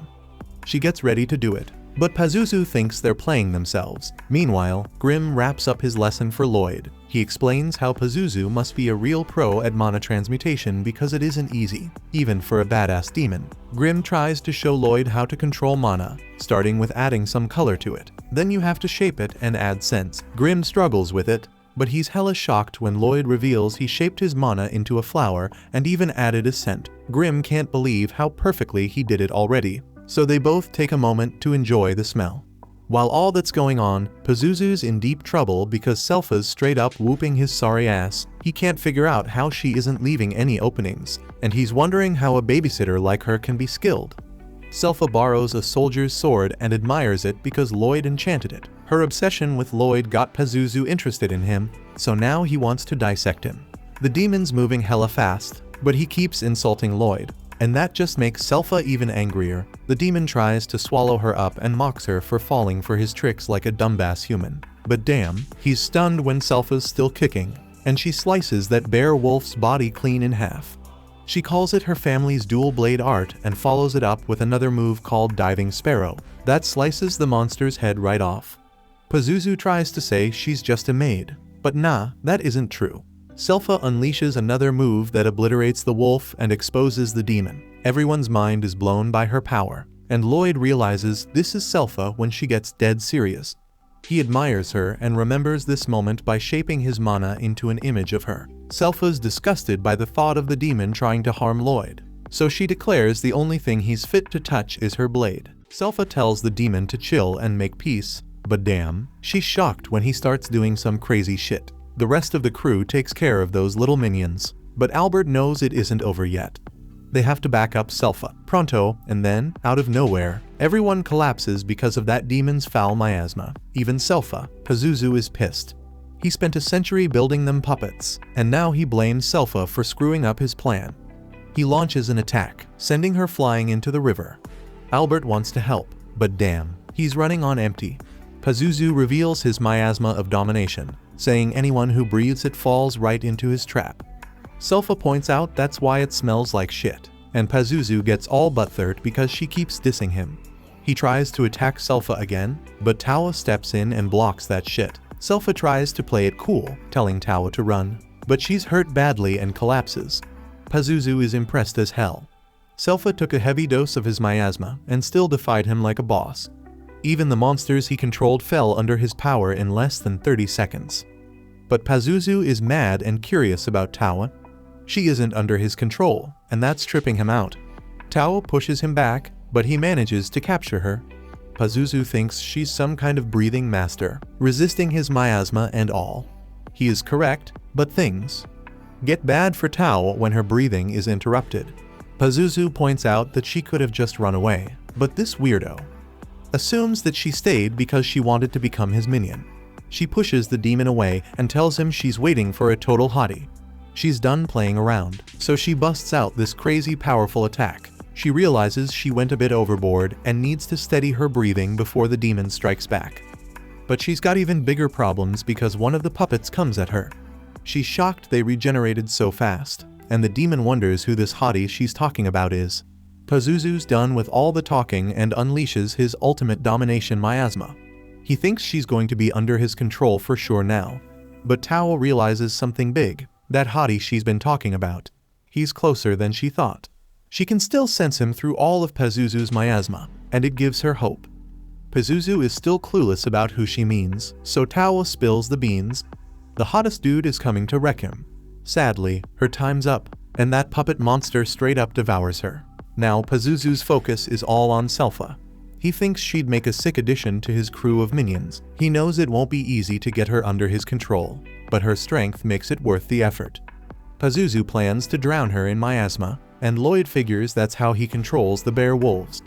She gets ready to do it, But Pazuzu thinks they're playing themselves. Meanwhile, Grim wraps up his lesson for Lloyd. He explains how Pazuzu must be a real pro at mana transmutation because it isn't easy, even for a badass demon. Grim tries to show Lloyd how to control mana, starting with adding some color to it. Then you have to shape it and add sense. Grim struggles with it, but he's hella shocked when Lloyd reveals he shaped his mana into a flower and even added a scent. Grim can't believe how perfectly he did it already, so they both take a moment to enjoy the smell. While all that's going on, Pazuzu's in deep trouble because Selpha's straight up whooping his sorry ass. He can't figure out how she isn't leaving any openings, and he's wondering how a babysitter like her can be skilled. Selpha borrows a soldier's sword and admires it because Lloyd enchanted it. Her obsession with Lloyd got Pazuzu interested in him, so now he wants to dissect him. The demon's moving hella fast, but he keeps insulting Lloyd, and that just makes Selpha even angrier. The demon tries to swallow her up and mocks her for falling for his tricks like a dumbass human. But damn, he's stunned when Selpha's still kicking, and she slices that bear wolf's body clean in half. She calls it her family's dual blade art and follows it up with another move called Diving Sparrow. That slices the monster's head right off. Pazuzu tries to say she's just a maid, but nah, that isn't true. Selpha unleashes another move that obliterates the wolf and exposes the demon. Everyone's mind is blown by her power, and Lloyd realizes this is Selpha when she gets dead serious. He admires her and remembers this moment by shaping his mana into an image of her. Selpha's disgusted by the thought of the demon trying to harm Lloyd, so she declares the only thing he's fit to touch is her blade. Selpha tells the demon to chill and make peace, but damn, she's shocked when he starts doing some crazy shit. The rest of the crew takes care of those little minions, but Albert knows it isn't over yet. They have to back up Selpha pronto, and then, out of nowhere, everyone collapses because of that demon's foul miasma. Even Selpha. Pazuzu is pissed. He spent a century building them puppets, and now he blames Selpha for screwing up his plan. He launches an attack, sending her flying into the river. Albert wants to help, but damn, he's running on empty. Pazuzu reveals his miasma of domination, saying anyone who breathes it falls right into his trap. Selpha points out that's why it smells like shit, and Pazuzu gets all butthurt because she keeps dissing him. He tries to attack Selpha again, but Tawa steps in and blocks that shit. Selpha tries to play it cool, telling Tawa to run, but she's hurt badly and collapses. Pazuzu is impressed as hell. Selpha took a heavy dose of his miasma and still defied him like a boss. Even the monsters he controlled fell under his power in less than 30 seconds. But Pazuzu is mad and curious about Tawa. She isn't under his control, and that's tripping him out. Tawa pushes him back, but he manages to capture her. Pazuzu thinks she's some kind of breathing master, resisting his miasma and all. He is correct, but things get bad for Tawa when her breathing is interrupted. Pazuzu points out that she could have just run away, but this weirdo assumes that she stayed because she wanted to become his minion. She pushes the demon away and tells him she's waiting for a total hottie. She's done playing around, so she busts out this crazy powerful attack. She realizes she went a bit overboard and needs to steady her breathing before the demon strikes back. But she's got even bigger problems because one of the puppets comes at her. She's shocked they regenerated so fast, and the demon wonders who this hottie she's talking about is. Pazuzu's done with all the talking and unleashes his ultimate domination miasma. He thinks she's going to be under his control for sure now, but Tawa realizes something big, that hottie she's been talking about. He's closer than she thought. She can still sense him through all of Pazuzu's miasma, and it gives her hope. Pazuzu is still clueless about who she means, so Tawa spills the beans. The hottest dude is coming to wreck him. Sadly, her time's up, and that puppet monster straight up devours her. Now Pazuzu's focus is all on Selpha. He thinks she'd make a sick addition to his crew of minions. He knows it won't be easy to get her under his control, but her strength makes it worth the effort. Pazuzu plans to drown her in miasma, and Lloyd figures that's how he controls the bear wolves.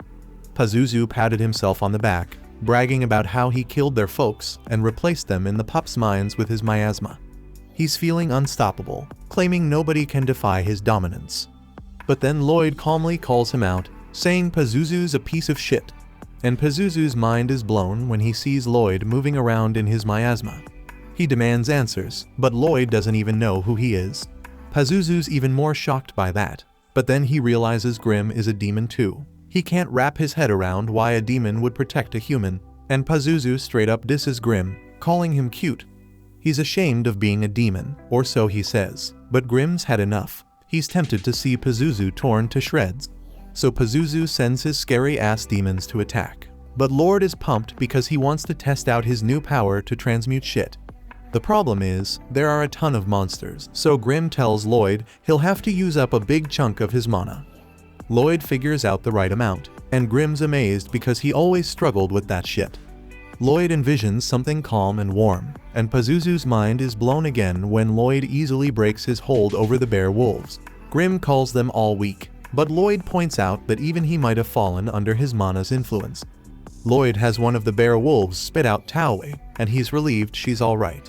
Pazuzu patted himself on the back, bragging about how he killed their folks and replaced them in the pups' minds with his miasma. He's feeling unstoppable, claiming nobody can defy his dominance. But then Lloyd calmly calls him out, saying Pazuzu's a piece of shit. And Pazuzu's mind is blown when he sees Lloyd moving around in his miasma. He demands answers, but Lloyd doesn't even know who he is. Pazuzu's even more shocked by that, but then he realizes Grim is a demon too. He can't wrap his head around why a demon would protect a human, and Pazuzu straight up disses Grimm, calling him cute. He's ashamed of being a demon, or so he says, but Grimm's had enough. He's tempted to see Pazuzu torn to shreds. So Pazuzu sends his scary-ass demons to attack. But Lord is pumped because he wants to test out his new power to transmute shit. The problem is, there are a ton of monsters, so Grimm tells Lloyd he'll have to use up a big chunk of his mana. Lloyd figures out the right amount, and Grimm's amazed because he always struggled with that shit. Lloyd envisions something calm and warm, and Pazuzu's mind is blown again when Lloyd easily breaks his hold over the bear wolves. Grimm calls them all weak, but Lloyd points out that even he might have fallen under his mana's influence. Lloyd has one of the bear wolves spit out Taoe, and he's relieved she's alright.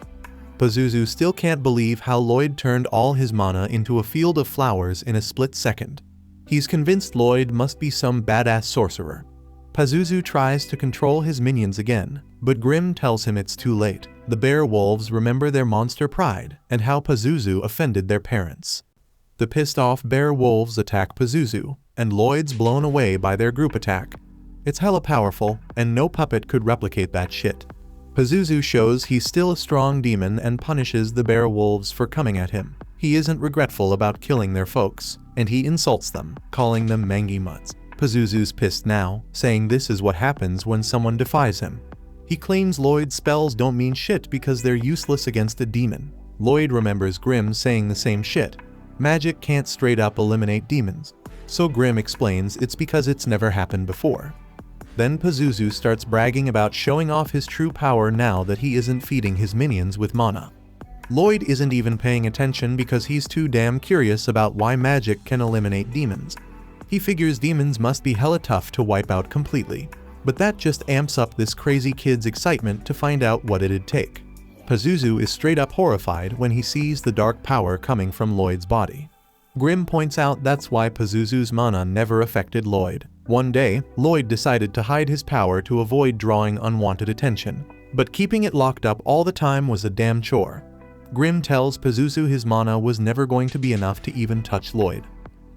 Pazuzu still can't believe how Lloyd turned all his mana into a field of flowers in a split second. He's convinced Lloyd must be some badass sorcerer. Pazuzu tries to control his minions again, but Grimm tells him it's too late. The bear wolves remember their monster pride and how Pazuzu offended their parents. The pissed off bear wolves attack Pazuzu, and Lloyd's blown away by their group attack. It's hella powerful, and no puppet could replicate that shit. Pazuzu shows he's still a strong demon and punishes the bear wolves for coming at him. He isn't regretful about killing their folks, and he insults them, calling them mangy mutts. Pazuzu's pissed now, saying this is what happens when someone defies him. He claims Lloyd's spells don't mean shit because they're useless against a demon. Lloyd remembers Grimm saying the same shit. Magic can't straight up eliminate demons. So Grimm explains it's because it's never happened before. Then Pazuzu starts bragging about showing off his true power now that he isn't feeding his minions with mana. Lloyd isn't even paying attention because he's too damn curious about why magic can eliminate demons. He figures demons must be hella tough to wipe out completely, but that just amps up this crazy kid's excitement to find out what it'd take. Pazuzu is straight up horrified when he sees the dark power coming from Lloyd's body. Grimm points out that's why Pazuzu's mana never affected Lloyd. One day, Lloyd decided to hide his power to avoid drawing unwanted attention, but keeping it locked up all the time was a damn chore. Grimm tells Pazuzu his mana was never going to be enough to even touch Lloyd.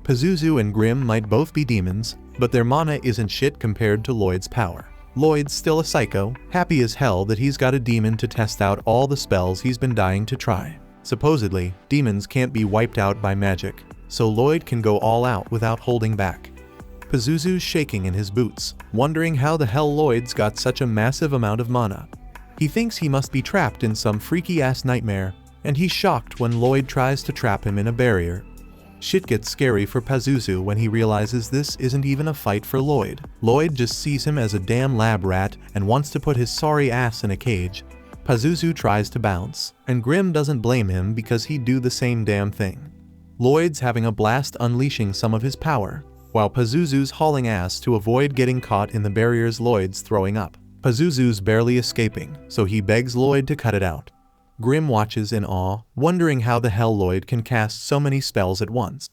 Pazuzu and Grimm might both be demons, but their mana isn't shit compared to Lloyd's power. Lloyd's still a psycho, happy as hell that he's got a demon to test out all the spells he's been dying to try. Supposedly, demons can't be wiped out by magic, so Lloyd can go all out without holding back. Pazuzu's shaking in his boots, wondering how the hell Lloyd's got such a massive amount of mana. He thinks he must be trapped in some freaky-ass nightmare, and he's shocked when Lloyd tries to trap him in a barrier. Shit gets scary for Pazuzu when he realizes this isn't even a fight for Lloyd. Lloyd just sees him as a damn lab rat and wants to put his sorry ass in a cage. Pazuzu tries to bounce, and Grimm doesn't blame him because he'd do the same damn thing. Lloyd's having a blast unleashing some of his power, while Pazuzu's hauling ass to avoid getting caught in the barriers Lloyd's throwing up. Pazuzu's barely escaping, so he begs Lloyd to cut it out. Grimm watches in awe, wondering how the hell Lloyd can cast so many spells at once.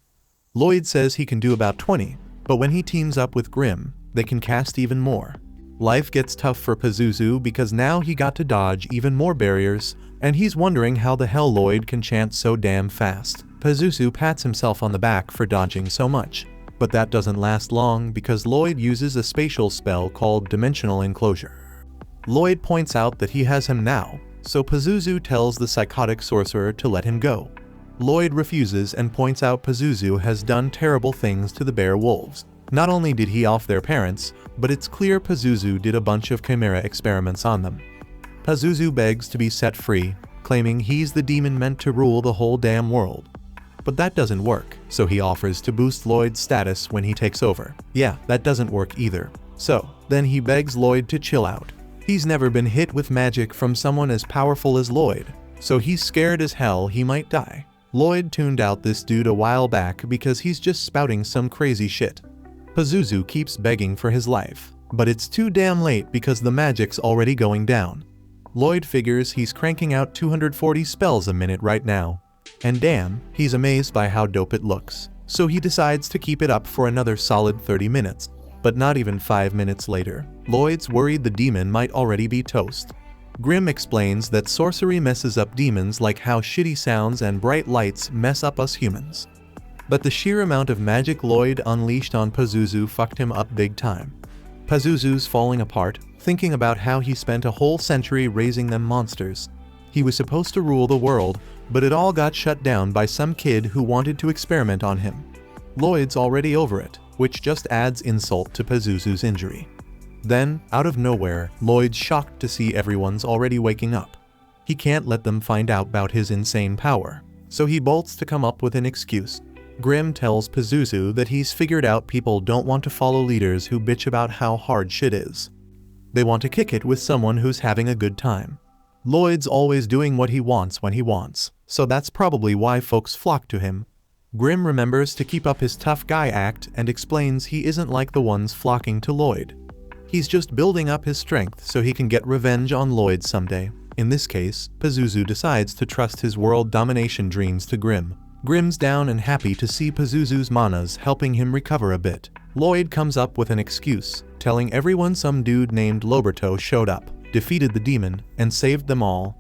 Lloyd says he can do about 20, but when he teams up with Grimm, they can cast even more. Life gets tough for Pazuzu because now he got to dodge even more barriers, and he's wondering how the hell Lloyd can chant so damn fast. Pazuzu pats himself on the back for dodging so much, but that doesn't last long because Lloyd uses a spatial spell called Dimensional Enclosure. Lloyd points out that he has him now, so Pazuzu tells the psychotic sorcerer to let him go. Lloyd refuses and points out Pazuzu has done terrible things to the bear wolves. Not only did he off their parents, but it's clear Pazuzu did a bunch of chimera experiments on them. Pazuzu begs to be set free, claiming he's the demon meant to rule the whole damn world. But that doesn't work, so he offers to boost Lloyd's status when he takes over. Yeah, that doesn't work either. So, then he begs Lloyd to chill out. He's never been hit with magic from someone as powerful as Lloyd, so he's scared as hell he might die. Lloyd tuned out this dude a while back because he's just spouting some crazy shit. Pazuzu keeps begging for his life, but it's too damn late because the magic's already going down. Lloyd figures he's cranking out 240 spells a minute right now, and damn, he's amazed by how dope it looks, so he decides to keep it up for another solid 30 minutes. But not even 5 minutes later, Lloyd's worried the demon might already be toast. Grimm explains that sorcery messes up demons like how shitty sounds and bright lights mess up us humans. But the sheer amount of magic Lloyd unleashed on Pazuzu fucked him up big time. Pazuzu's falling apart, thinking about how he spent a whole century raising them monsters. He was supposed to rule the world, but it all got shut down by some kid who wanted to experiment on him. Lloyd's already over it, which just adds insult to Pazuzu's injury. Then, out of nowhere, Lloyd's shocked to see everyone's already waking up. He can't let them find out about his insane power, so he bolts to come up with an excuse. Grim tells Pazuzu that he's figured out people don't want to follow leaders who bitch about how hard shit is. They want to kick it with someone who's having a good time. Lloyd's always doing what he wants when he wants, so that's probably why folks flock to him. Grim remembers to keep up his tough guy act and explains he isn't like the ones flocking to Lloyd. He's just building up his strength so he can get revenge on Lloyd someday. In this case, Pazuzu decides to trust his world domination dreams to Grim. Grim's down and happy to see Pazuzu's manas helping him recover a bit. Lloyd comes up with an excuse, telling everyone some dude named Loberto showed up, defeated the demon, and saved them all.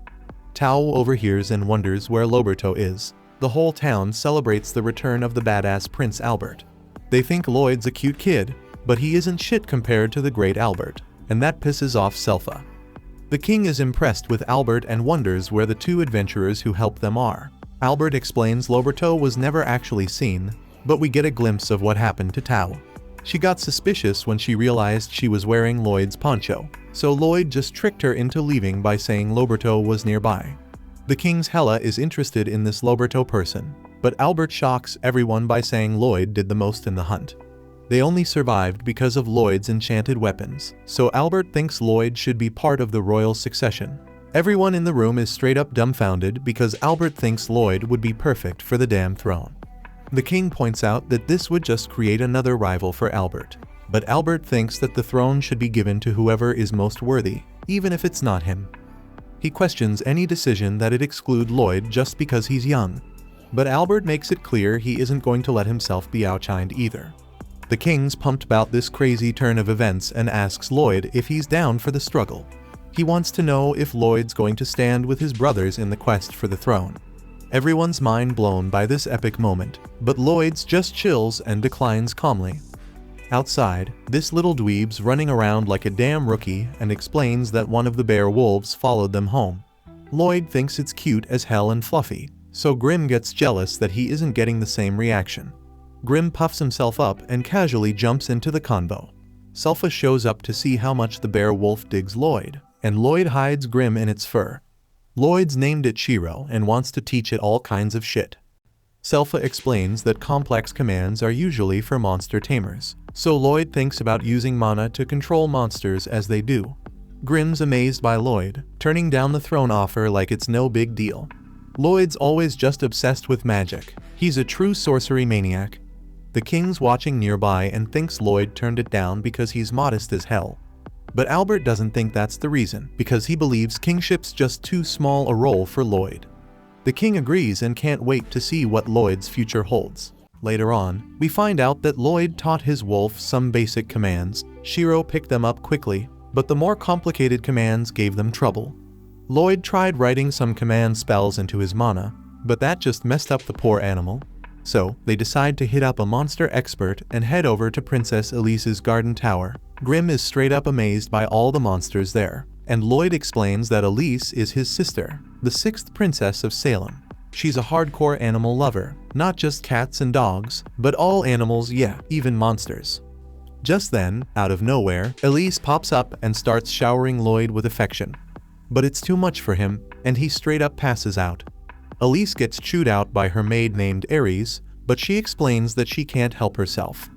Tao overhears and wonders where Loberto is. The whole town celebrates the return of the badass Prince Albert. They think Lloyd's a cute kid, but he isn't shit compared to the great Albert, and that pisses off Selpha. The king is impressed with Albert and wonders where the two adventurers who helped them are. Albert explains Loberto was never actually seen, but we get a glimpse of what happened to Tao. She got suspicious when she realized she was wearing Lloyd's poncho, so Lloyd just tricked her into leaving by saying Loberto was nearby. The king's Hela is interested in this Loberto person, but Albert shocks everyone by saying Lloyd did the most in the hunt. They only survived because of Lloyd's enchanted weapons, so Albert thinks Lloyd should be part of the royal succession. Everyone in the room is straight up dumbfounded because Albert thinks Lloyd would be perfect for the damn throne. The king points out that this would just create another rival for Albert, but Albert thinks that the throne should be given to whoever is most worthy, even if it's not him. He questions any decision that it exclude Lloyd just because he's young, but Albert makes it clear he isn't going to let himself be outshined either. The king's pumped about this crazy turn of events and asks Lloyd if he's down for the struggle. He wants to know if Lloyd's going to stand with his brothers in the quest for the throne. Everyone's mind blown by this epic moment, but Lloyd's just chills and declines calmly. Outside, this little dweeb's running around like a damn rookie and explains that one of the bear wolves followed them home. Lloyd thinks it's cute as hell and fluffy, so Grim gets jealous that he isn't getting the same reaction. Grim puffs himself up and casually jumps into the convo. Selpha shows up to see how much the bear wolf digs Lloyd, and Lloyd hides Grim in its fur. Lloyd's named it Shiro and wants to teach it all kinds of shit. Selpha explains that complex commands are usually for monster tamers, so Lloyd thinks about using mana to control monsters as they do. Grim's amazed by Lloyd, turning down the throne offer like it's no big deal. Lloyd's always just obsessed with magic. He's a true sorcery maniac. The king's watching nearby and thinks Lloyd turned it down because he's modest as hell. But Albert doesn't think that's the reason, because he believes kingship's just too small a role for Lloyd. The king agrees and can't wait to see what Lloyd's future holds. Later on, we find out that Lloyd taught his wolf some basic commands. Shiro picked them up quickly, but the more complicated commands gave them trouble. Lloyd tried writing some command spells into his mana, but that just messed up the poor animal. So, they decide to hit up a monster expert and head over to Princess Elise's garden tower. Grim is straight up amazed by all the monsters there, and Lloyd explains that Elise is his sister, the 6th princess of Salem. She's a hardcore animal lover, not just cats and dogs, but all animals, yeah, even monsters. Just then, out of nowhere, Elise pops up and starts showering Lloyd with affection. But it's too much for him, and he straight up passes out. Elise gets chewed out by her maid named Ares, but she explains that she can't help herself.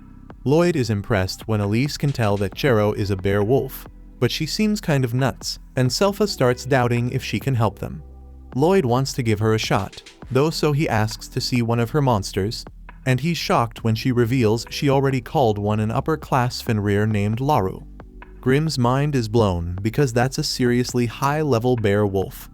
Lloyd is impressed when Elise can tell that Chero is a bear wolf, but she seems kind of nuts, and Selpha starts doubting if she can help them. Lloyd wants to give her a shot, though, so he asks to see one of her monsters, and he's shocked when she reveals she already called one an upper-class Fenrir named Laru. Grim's mind is blown because that's a seriously high-level bear wolf.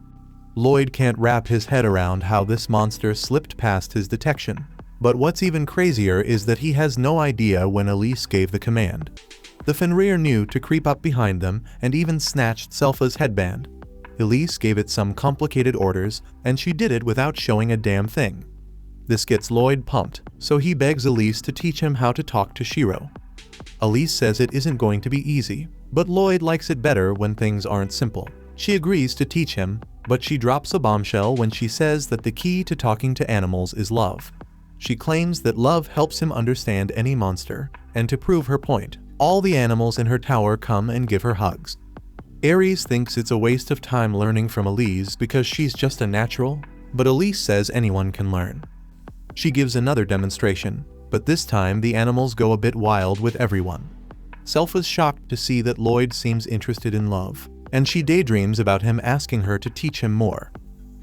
Lloyd can't wrap his head around how this monster slipped past his detection. But what's even crazier is that he has no idea when Elise gave the command. The Fenrir knew to creep up behind them and even snatched Selpha's headband. Elise gave it some complicated orders, and she did it without showing a damn thing. This gets Lloyd pumped, so he begs Elise to teach him how to talk to Shiro. Elise says it isn't going to be easy, but Lloyd likes it better when things aren't simple. She agrees to teach him, but she drops a bombshell when she says that the key to talking to animals is love. She claims that love helps him understand any monster, and to prove her point, all the animals in her tower come and give her hugs. Aries thinks it's a waste of time learning from Elise because she's just a natural, but Elise says anyone can learn. She gives another demonstration, but this time the animals go a bit wild with everyone. Selpha's shocked to see that Lloyd seems interested in love, and she daydreams about him asking her to teach him more.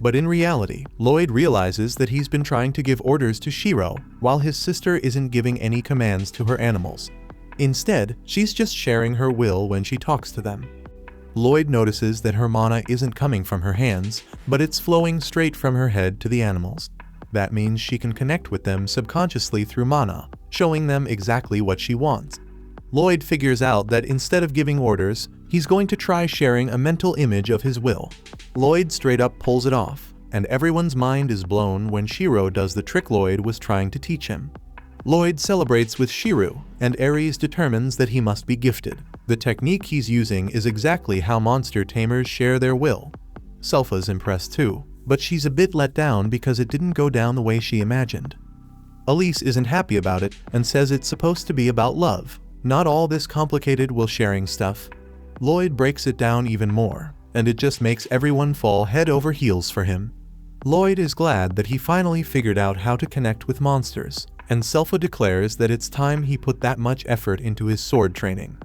But in reality, Lloyd realizes that he's been trying to give orders to Shiro, while his sister isn't giving any commands to her animals. Instead, she's just sharing her will when she talks to them. Lloyd notices that her mana isn't coming from her hands, but it's flowing straight from her head to the animals. That means she can connect with them subconsciously through mana, showing them exactly what she wants. Lloyd figures out that instead of giving orders, he's going to try sharing a mental image of his will. Lloyd straight up pulls it off, and everyone's mind is blown when Shiro does the trick Lloyd was trying to teach him. Lloyd celebrates with Shiro, and Aries determines that he must be gifted. The technique he's using is exactly how monster tamers share their will. Selpha's impressed too, but she's a bit let down because it didn't go down the way she imagined. Elise isn't happy about it and says it's supposed to be about love, not all this complicated will sharing stuff. Lloyd breaks it down even more, and it just makes everyone fall head over heels for him. Lloyd is glad that he finally figured out how to connect with monsters, and Selpha declares that it's time he put that much effort into his sword training.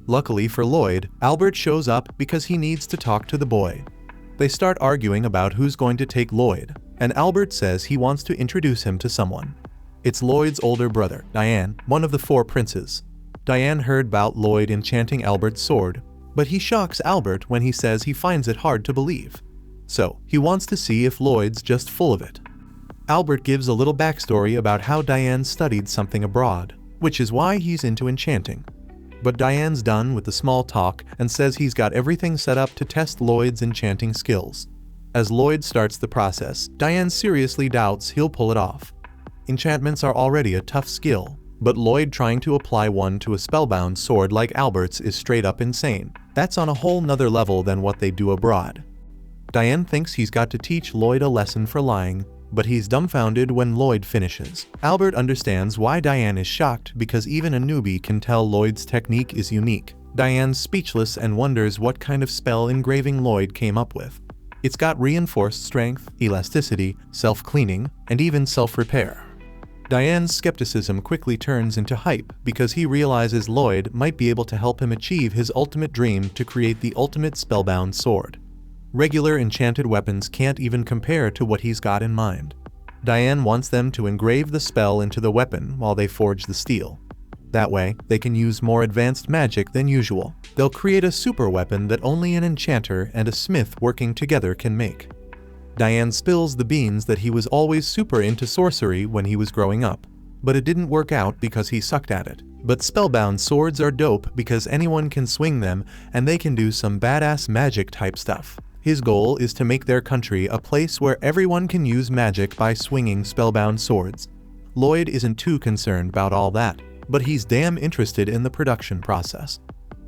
Luckily for Lloyd, Albert shows up because he needs to talk to the boy. They start arguing about who's going to take Lloyd, and Albert says he wants to introduce him to someone. It's Lloyd's older brother, Diane, one of the 4 princes. Diane heard about Lloyd enchanting Albert's sword, but he shocks Albert when he says he finds it hard to believe. So, he wants to see if Lloyd's just full of it. Albert gives a little backstory about how Diane studied something abroad, which is why he's into enchanting. But Diane's done with the small talk and says he's got everything set up to test Lloyd's enchanting skills. As Lloyd starts the process, Diane seriously doubts he'll pull it off. Enchantments are already a tough skill, but Lloyd trying to apply one to a spellbound sword like Albert's is straight up insane. That's on a whole nother level than what they do abroad. Diane thinks he's got to teach Lloyd a lesson for lying, but he's dumbfounded when Lloyd finishes. Albert understands why Diane is shocked because even a newbie can tell Lloyd's technique is unique. Diane's speechless and wonders what kind of spell engraving Lloyd came up with. It's got reinforced strength, elasticity, self-cleaning, and even self-repair. Diane's skepticism quickly turns into hype because he realizes Lloyd might be able to help him achieve his ultimate dream to create the ultimate spellbound sword. Regular enchanted weapons can't even compare to what he's got in mind. Diane wants them to engrave the spell into the weapon while they forge the steel. That way, they can use more advanced magic than usual. They'll create a super weapon that only an enchanter and a smith working together can make. Diane spills the beans that he was always super into sorcery when he was growing up, but it didn't work out because he sucked at it. But spellbound swords are dope because anyone can swing them and they can do some badass magic type stuff. His goal is to make their country a place where everyone can use magic by swinging spellbound swords. Lloyd isn't too concerned about all that, but he's damn interested in the production process.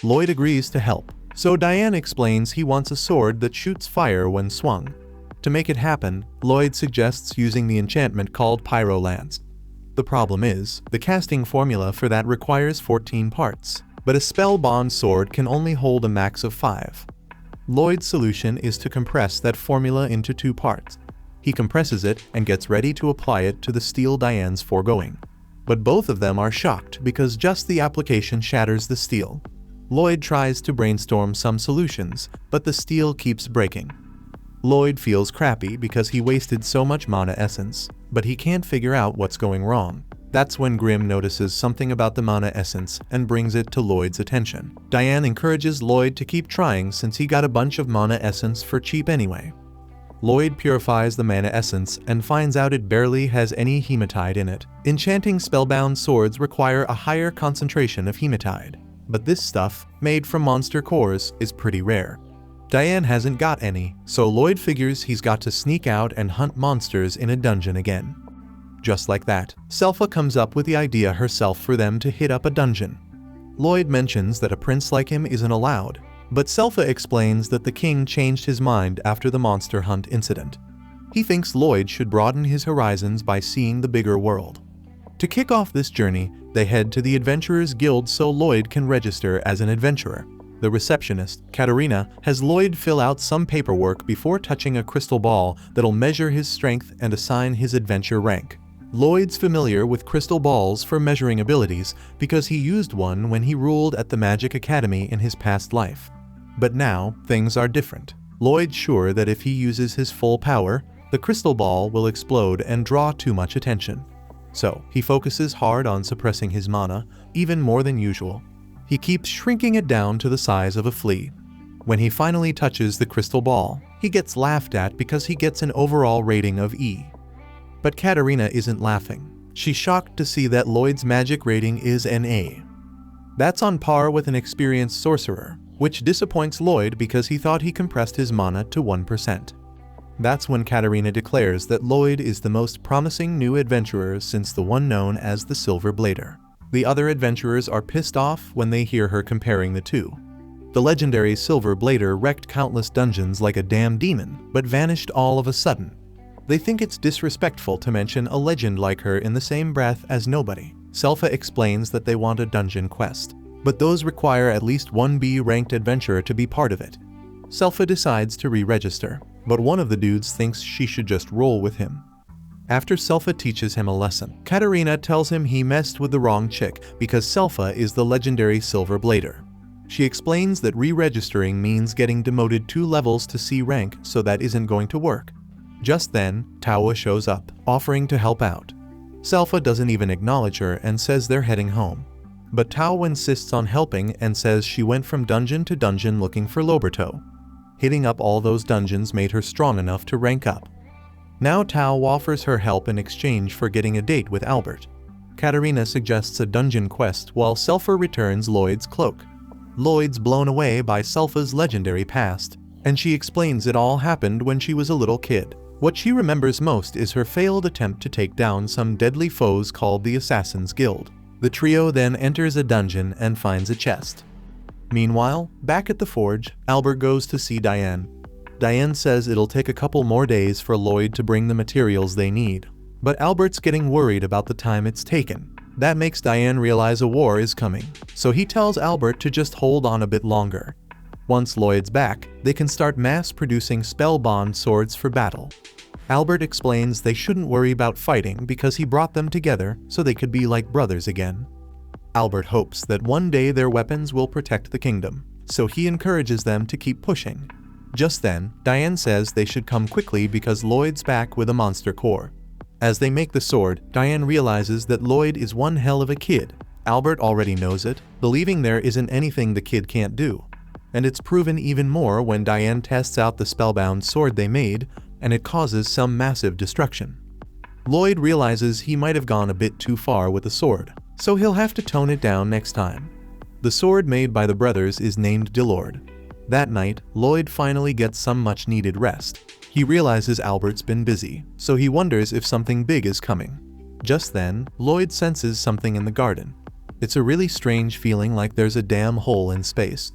Lloyd agrees to help, so Diane explains he wants a sword that shoots fire when swung. To make it happen, Lloyd suggests using the enchantment called Pyrolance. The problem is, the casting formula for that requires 14 parts, but a spellbound sword can only hold a max of 5. Lloyd's solution is to compress that formula into 2 parts. He compresses it and gets ready to apply it to the steel Diane's foregoing. But both of them are shocked because just the application shatters the steel. Lloyd tries to brainstorm some solutions, but the steel keeps breaking. Lloyd feels crappy because he wasted so much mana essence, but he can't figure out what's going wrong. That's when Grimm notices something about the mana essence and brings it to Lloyd's attention. Diane encourages Lloyd to keep trying since he got a bunch of mana essence for cheap anyway. Lloyd purifies the mana essence and finds out it barely has any hematite in it. Enchanting spellbound swords require a higher concentration of hematite, but this stuff, made from monster cores, is pretty rare. Diane hasn't got any, so Lloyd figures he's got to sneak out and hunt monsters in a dungeon again. Just like that, Selpha comes up with the idea herself for them to hit up a dungeon. Lloyd mentions that a prince like him isn't allowed, but Selpha explains that the king changed his mind after the monster hunt incident. He thinks Lloyd should broaden his horizons by seeing the bigger world. To kick off this journey, they head to the Adventurers Guild so Lloyd can register as an adventurer. The receptionist, Katarina, has Lloyd fill out some paperwork before touching a crystal ball that'll measure his strength and assign his adventure rank. Lloyd's familiar with crystal balls for measuring abilities because he used one when he ruled at the Magic Academy in his past life. But now, things are different. Lloyd's sure that if he uses his full power, the crystal ball will explode and draw too much attention. So, he focuses hard on suppressing his mana, even more than usual. He keeps shrinking it down to the size of a flea. When he finally touches the crystal ball, he gets laughed at because he gets an overall rating of E. But Katarina isn't laughing. She's shocked to see that Lloyd's magic rating is an A. That's on par with an experienced sorcerer, which disappoints Lloyd because he thought he compressed his mana to 1%. That's when Katarina declares that Lloyd is the most promising new adventurer since the one known as the Silver Blader. The other adventurers are pissed off when they hear her comparing the two. The legendary Silver Blader wrecked countless dungeons like a damn demon, but vanished all of a sudden. They think it's disrespectful to mention a legend like her in the same breath as nobody. Selpha explains that they want a dungeon quest, but those require at least one B-ranked adventurer to be part of it. Selpha decides to re-register, but one of the dudes thinks she should just roll with him. After Selpha teaches him a lesson, Katarina tells him he messed with the wrong chick because Selpha is the legendary Silver Blader. She explains that re-registering means getting demoted 2 levels to C rank, so that isn't going to work. Just then, Tawa shows up, offering to help out. Selpha doesn't even acknowledge her and says they're heading home. But Tawa insists on helping and says she went from dungeon to dungeon looking for Loberto. Hitting up all those dungeons made her strong enough to rank up. Now Tawa offers her help in exchange for getting a date with Albert. Katarina suggests a dungeon quest while Selpha returns Lloyd's cloak. Lloyd's blown away by Selpha's legendary past, and she explains it all happened when she was a little kid. What she remembers most is her failed attempt to take down some deadly foes called the Assassin's Guild. The trio then enters a dungeon and finds a chest. Meanwhile, back at the forge, Albert goes to see Diane. Diane says it'll take a couple more days for Lloyd to bring the materials they need, but Albert's getting worried about the time it's taken. That makes Diane realize a war is coming, so he tells Albert to just hold on a bit longer. Once Lloyd's back, they can start mass-producing spellbond swords for battle. Albert explains they shouldn't worry about fighting because he brought them together so they could be like brothers again. Albert hopes that one day their weapons will protect the kingdom, so he encourages them to keep pushing. Just then, Diane says they should come quickly because Lloyd's back with a monster core. As they make the sword, Diane realizes that Lloyd is one hell of a kid. Albert already knows it, believing there isn't anything the kid can't do. And it's proven even more when Diane tests out the spellbound sword they made, and it causes some massive destruction. Lloyd realizes he might have gone a bit too far with the sword, so he'll have to tone it down next time. The sword made by the brothers is named Dilord. That night, Lloyd finally gets some much-needed rest. He realizes Albert's been busy, so he wonders if something big is coming. Just then, Lloyd senses something in the garden. It's a really strange feeling like there's a damn hole in space.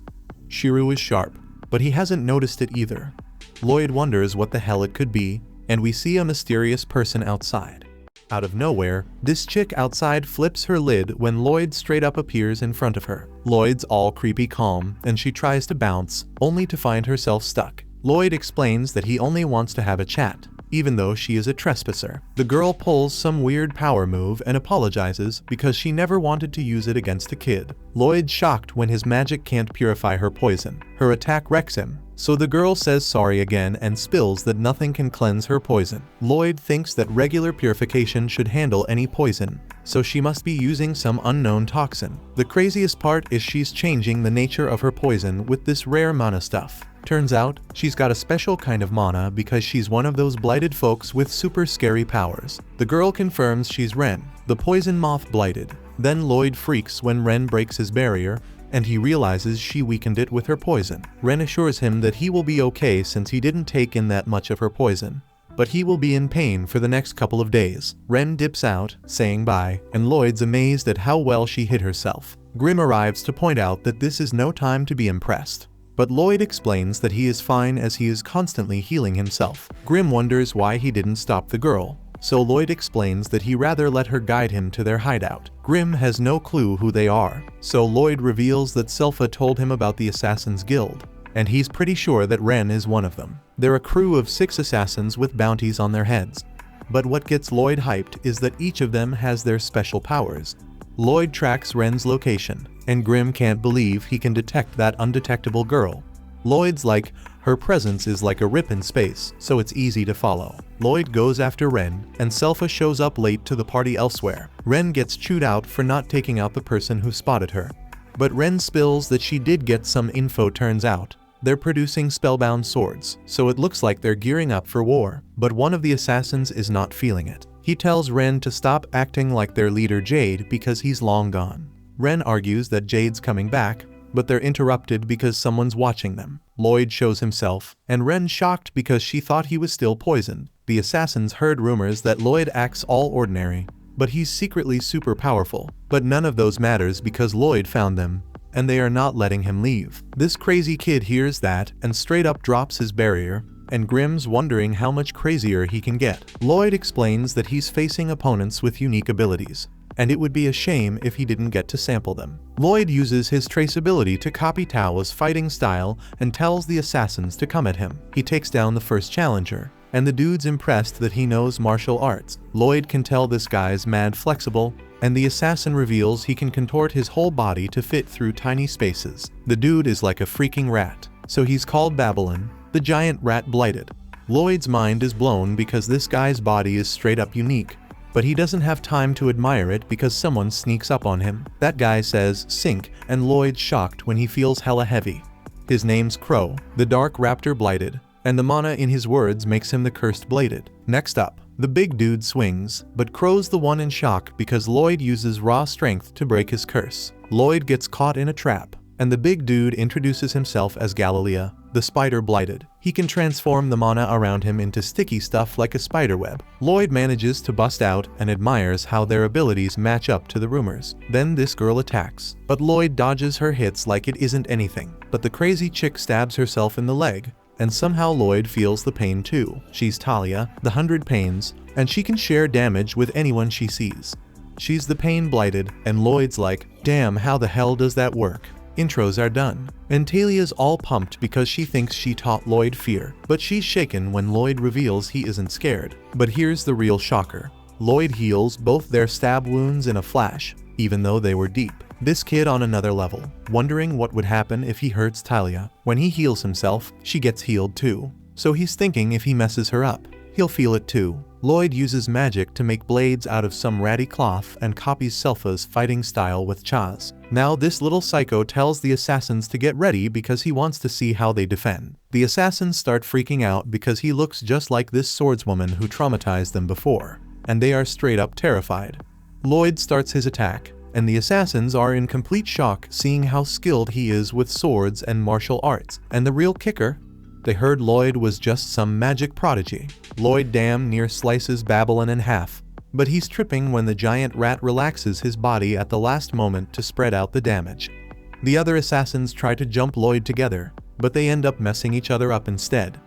Shiru is sharp, but he hasn't noticed it either. Lloyd wonders what the hell it could be, and we see a mysterious person outside. Out of nowhere, this chick outside flips her lid when Lloyd straight up appears in front of her. Lloyd's all creepy calm, and she tries to bounce, only to find herself stuck. Lloyd explains that he only wants to have a chat, even though she is a trespasser. The girl pulls some weird power move and apologizes because she never wanted to use it against a kid. Lloyd's shocked when his magic can't purify her poison. Her attack wrecks him, so the girl says sorry again and spills that nothing can cleanse her poison. Lloyd thinks that regular purification should handle any poison, so she must be using some unknown toxin. The craziest part is she's changing the nature of her poison with this rare mana stuff. Turns out, she's got a special kind of mana because she's one of those blighted folks with super scary powers. The girl confirms she's Ren, the poison moth blighted. Then Lloyd freaks when Ren breaks his barrier, and he realizes she weakened it with her poison. Ren assures him that he will be okay since he didn't take in that much of her poison. but he will be in pain for the next couple of days. Ren dips out, saying bye, and Lloyd's amazed at how well she hid herself. Grim arrives to point out that this is no time to be impressed. But Lloyd explains that he is fine as he is constantly healing himself. Grim wonders why he didn't stop the girl, so Lloyd explains that he rather let her guide him to their hideout. Grim has no clue who they are, so Lloyd reveals that Selpha told him about the Assassin's Guild, and he's pretty sure that Ren is one of them. They're a crew of 6 assassins with bounties on their heads. But what gets Lloyd hyped is that each of them has their special powers. Lloyd tracks Ren's location, and Grim can't believe he can detect that undetectable girl. Lloyd's like, her presence is like a rip in space, so it's easy to follow. Lloyd goes after Ren, and Selpha shows up late to the party elsewhere. Ren gets chewed out for not taking out the person who spotted her. But Ren spills that she did get some info. Turns out they're producing spellbound swords, so it looks like they're gearing up for war. But one of the assassins is not feeling it. He tells Ren to stop acting like their leader Jade because he's long gone. Ren argues that Jade's coming back, but they're interrupted because someone's watching them. Lloyd shows himself, and Ren shocked because she thought he was still poisoned. The assassins heard rumors that Lloyd acts all ordinary, but he's secretly super powerful. But none of those matters because Lloyd found them, and they are not letting him leave. This crazy kid hears that and straight up drops his barrier, and Grim's wondering how much crazier he can get. Lloyd explains that he's facing opponents with unique abilities, and it would be a shame if he didn't get to sample them. Lloyd uses his traceability to copy Tao's fighting style and tells the assassins to come at him. He takes down the first challenger, and the dude's impressed that he knows martial arts. Lloyd can tell this guy's mad flexible, and the assassin reveals he can contort his whole body to fit through tiny spaces. The dude is like a freaking rat, so he's called Babylon, the giant rat blighted. Lloyd's mind is blown because this guy's body is straight up unique, but he doesn't have time to admire it because someone sneaks up on him. That guy says sink, and Lloyd's shocked when he feels hella heavy. His name's Crow, the dark raptor blighted, and the mana in his words makes him the cursed bladed. Next up, the big dude swings, but Crow's the one in shock because Lloyd uses raw strength to break his curse. Lloyd gets caught in a trap, and the big dude introduces himself as Galilea, the spider blighted. He can transform the mana around him into sticky stuff like a spiderweb. Lloyd manages to bust out and admires how their abilities match up to the rumors. Then this girl attacks, but Lloyd dodges her hits like it isn't anything. But the crazy chick stabs herself in the leg, and somehow Lloyd feels the pain too. She's Talia, the 100 Pains, and she can share damage with anyone she sees. She's the pain blighted, and Lloyd's like, damn, how the hell does that work? Intros are done, and Talia's all pumped because she thinks she taught Lloyd fear, but she's shaken when Lloyd reveals he isn't scared. But here's the real shocker. Lloyd heals both their stab wounds in a flash, even though they were deep. This kid on another level, wondering what would happen if he hurts Talia. When he heals himself, she gets healed too. So he's thinking if he messes her up, he'll feel it too. Lloyd uses magic to make blades out of some ratty cloth and copies Selpha's fighting style with Chaz. Now this little psycho tells the assassins to get ready because he wants to see how they defend. The assassins start freaking out because he looks just like this swordswoman who traumatized them before, and they are straight up terrified. Lloyd starts his attack, and the assassins are in complete shock seeing how skilled he is with swords and martial arts. And the real kicker? They heard Lloyd was just some magic prodigy. Lloyd damn near slices Babylon in half, but he's tripping when the giant rat relaxes his body at the last moment to spread out the damage. The other assassins try to jump Lloyd together, but they end up messing each other up instead.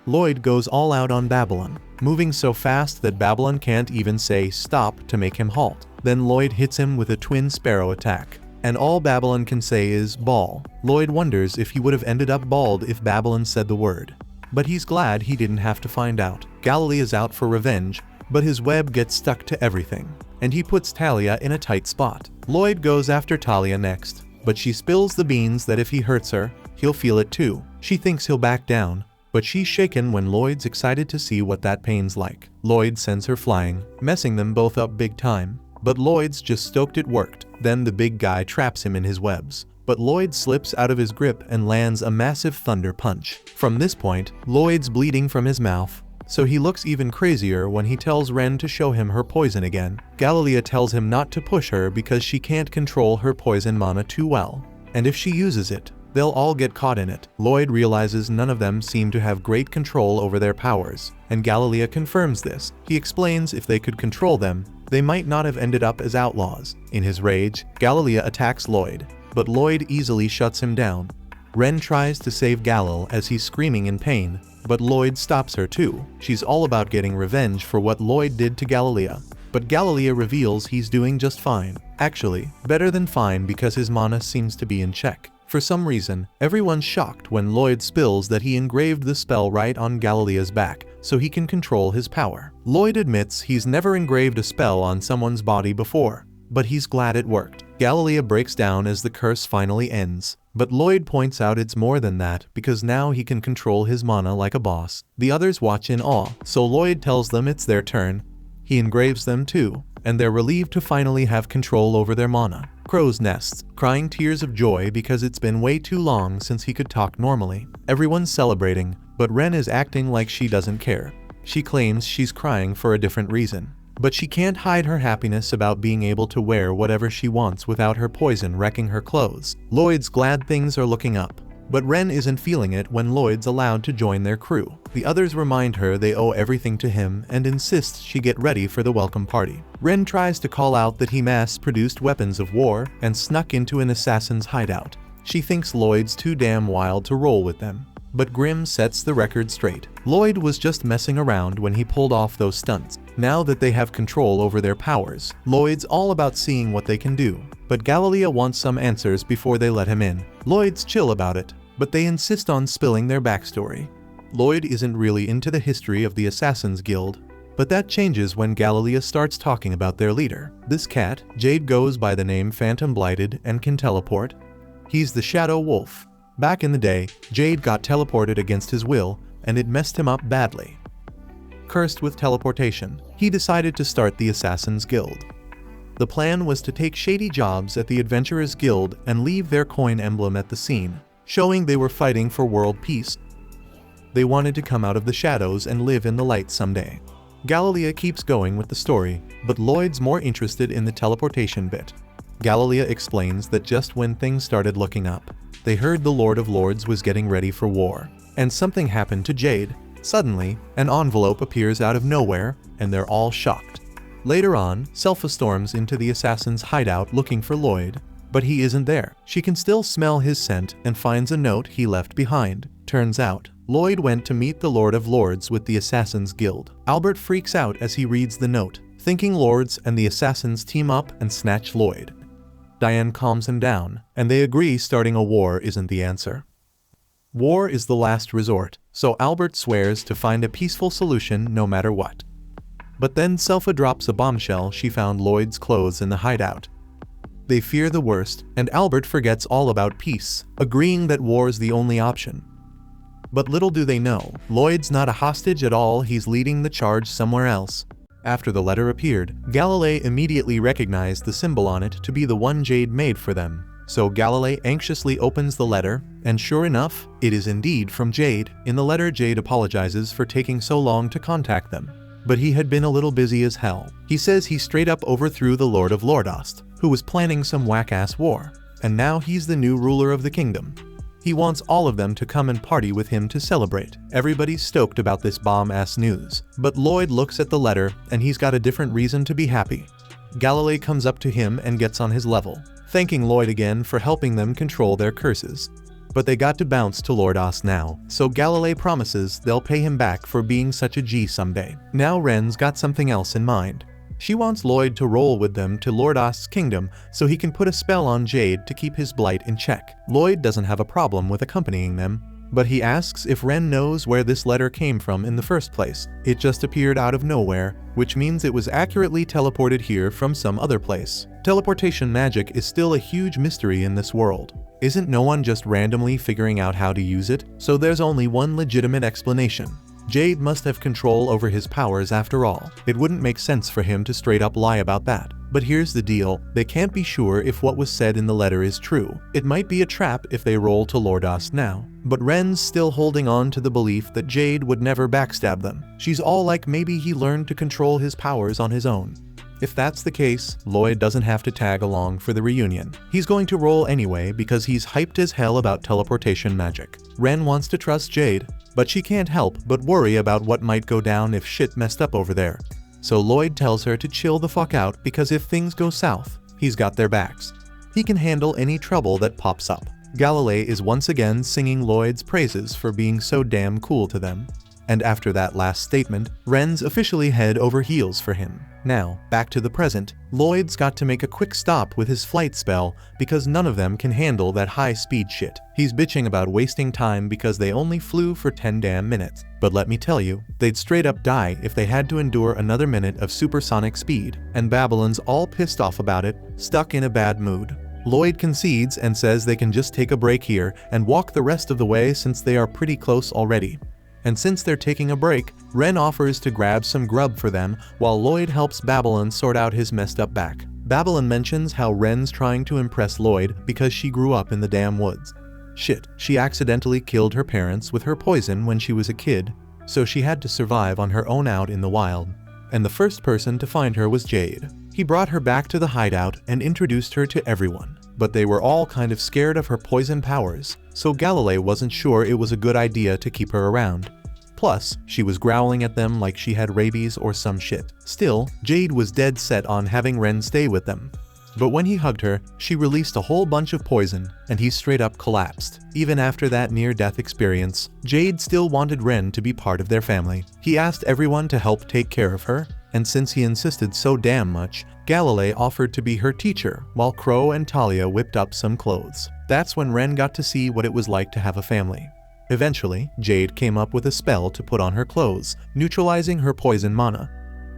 Lloyd goes all out on Babylon, moving so fast that Babylon can't even say stop to make him halt. Then Lloyd hits him with a twin sparrow attack, and all Babylon can say is ball. Lloyd wonders if he would have ended up bald if Babylon said the word, but he's glad he didn't have to find out. Galilee is out for revenge, but his web gets stuck to everything, and he puts Talia in a tight spot. Lloyd goes after Talia next, but she spills the beans that if he hurts her, he'll feel it too. She thinks he'll back down, but she's shaken when Lloyd's excited to see what that pain's like. Lloyd sends her flying, messing them both up big time, but Lloyd's just stoked it worked. Then the big guy traps him in his webs, but Lloyd slips out of his grip and lands a massive thunder punch. From this point, Lloyd's bleeding from his mouth, so he looks even crazier when he tells Ren to show him her poison again. Galilea tells him not to push her because she can't control her poison mana too well, and if she uses it, they'll all get caught in it. Lloyd realizes none of them seem to have great control over their powers, and Galilea confirms this. He explains if they could control them, they might not have ended up as outlaws. In his rage, Galilea attacks Lloyd, but Lloyd easily shuts him down. Ren tries to save Galil as he's screaming in pain, but Lloyd stops her too. She's all about getting revenge for what Lloyd did to Galilea. But Galilea reveals he's doing just fine. Actually, better than fine because his mana seems to be in check. For some reason, everyone's shocked when Lloyd spills that he engraved the spell right on Galilea's back, so he can control his power. Lloyd admits he's never engraved a spell on someone's body before, but he's glad it worked. Galilea breaks down as the curse finally ends, but Lloyd points out it's more than that because now he can control his mana like a boss. The others watch in awe, so Lloyd tells them it's their turn. He engraves them too, and they're relieved to finally have control over their mana. Crow's nests, crying tears of joy because it's been way too long since he could talk normally. Everyone's celebrating, but Ren is acting like she doesn't care. She claims she's crying for a different reason. But she can't hide her happiness about being able to wear whatever she wants without her poison wrecking her clothes. Lloyd's glad things are looking up, but Ren isn't feeling it when Lloyd's allowed to join their crew. The others remind her they owe everything to him and insist she get ready for the welcome party. Ren tries to call out that he mass-produced weapons of war and snuck into an assassin's hideout. She thinks Lloyd's too damn wild to roll with them. But Grimm sets the record straight. Lloyd was just messing around when he pulled off those stunts. Now that they have control over their powers, Lloyd's all about seeing what they can do. But Galilea wants some answers before they let him in. Lloyd's chill about it, but they insist on spilling their backstory. Lloyd isn't really into the history of the Assassin's Guild, but that changes when Galilea starts talking about their leader. This cat, Jade, goes by the name Phantom Blighted and can teleport. He's the Shadow Wolf. Back in the day, Jade got teleported against his will, and it messed him up badly. Cursed with teleportation, he decided to start the Assassin's Guild. The plan was to take shady jobs at the Adventurers Guild and leave their coin emblem at the scene, showing they were fighting for world peace. They wanted to come out of the shadows and live in the light someday. Galilea keeps going with the story, but Lloyd's more interested in the teleportation bit. Galilea explains that just when things started looking up, they heard the Lord of Lords was getting ready for war, and something happened to Jade. Suddenly, an envelope appears out of nowhere, and they're all shocked. Later on, Selpha storms into the assassin's hideout looking for Lloyd, but he isn't there. She can still smell his scent and finds a note he left behind. Turns out, Lloyd went to meet the Lord of Lords with the Assassin's Guild. Albert freaks out as he reads the note, thinking Lords and the Assassins team up and snatch Lloyd. Diane calms him down, and they agree starting a war isn't the answer. War is the last resort, so Albert swears to find a peaceful solution no matter what. But then Selpha drops a bombshell she found Lloyd's clothes in the hideout. They fear the worst, and Albert forgets all about peace, agreeing that war's the only option. But little do they know, Lloyd's not a hostage at all, he's leading the charge somewhere else. After the letter appeared, Galilea immediately recognized the symbol on it to be the one Jade made for them. So Galilea anxiously opens the letter, and sure enough, it is indeed from Jade. In the letter, Jade apologizes for taking so long to contact them. But he had been a little busy as hell. He says he straight up overthrew the Lord of Lordost, who was planning some whack-ass war, and now he's the new ruler of the kingdom. He wants all of them to come and party with him to celebrate. Everybody's stoked about this bomb-ass news, but Lloyd looks at the letter and he's got a different reason to be happy. Galilea comes up to him and gets on his level, thanking Lloyd again for helping them control their curses. But they got to bounce to Lordost now, so Galilea promises they'll pay him back for being such a G someday. Now Ren's got something else in mind. She wants Lloyd to roll with them to Lordost's kingdom so he can put a spell on Jade to keep his blight in check. Lloyd doesn't have a problem with accompanying them, but he asks if Ren knows where this letter came from in the first place. It just appeared out of nowhere, which means it was accurately teleported here from some other place. Teleportation magic is still a huge mystery in this world. Isn't no one just randomly figuring out how to use it? So there's only one legitimate explanation. Jade must have control over his powers after all. It wouldn't make sense for him to straight up lie about that. But here's the deal, they can't be sure if what was said in the letter is true. It might be a trap if they roll to Lordost now. But Ren's still holding on to the belief that Jade would never backstab them. She's all like maybe he learned to control his powers on his own. If that's the case, Lloyd doesn't have to tag along for the reunion. He's going to roll anyway because he's hyped as hell about teleportation magic. Ren wants to trust Jade, but she can't help but worry about what might go down if shit messed up over there. So Lloyd tells her to chill the fuck out because if things go south, he's got their backs. He can handle any trouble that pops up. Galilei is once again singing Lloyd's praises for being so damn cool to them. And after that last statement, Ren's officially head over heels for him. Now, back to the present, Lloyd's got to make a quick stop with his flight spell because none of them can handle that high-speed shit. He's bitching about wasting time because they only flew for 10 damn minutes. But let me tell you, they'd straight up die if they had to endure another minute of supersonic speed, and Babylon's all pissed off about it, stuck in a bad mood. Lloyd concedes and says they can just take a break here and walk the rest of the way since they are pretty close already. And since they're taking a break, Ren offers to grab some grub for them while Lloyd helps Babylon sort out his messed up back. Babylon mentions how Ren's trying to impress Lloyd because she grew up in the damn woods. Shit, she accidentally killed her parents with her poison when she was a kid, so she had to survive on her own out in the wild. And the first person to find her was Jade. He brought her back to the hideout and introduced her to everyone. But they were all kind of scared of her poison powers, so Galilei wasn't sure it was a good idea to keep her around. Plus, she was growling at them like she had rabies or some shit. Still, Jade was dead set on having Ren stay with them. But when he hugged her, she released a whole bunch of poison, and he straight up collapsed. Even after that near-death experience, Jade still wanted Ren to be part of their family. He asked everyone to help take care of her, and since he insisted so damn much, Galilei offered to be her teacher, while Crow and Talia whipped up some clothes. That's when Ren got to see what it was like to have a family. Eventually, Jade came up with a spell to put on her clothes, neutralizing her poison mana.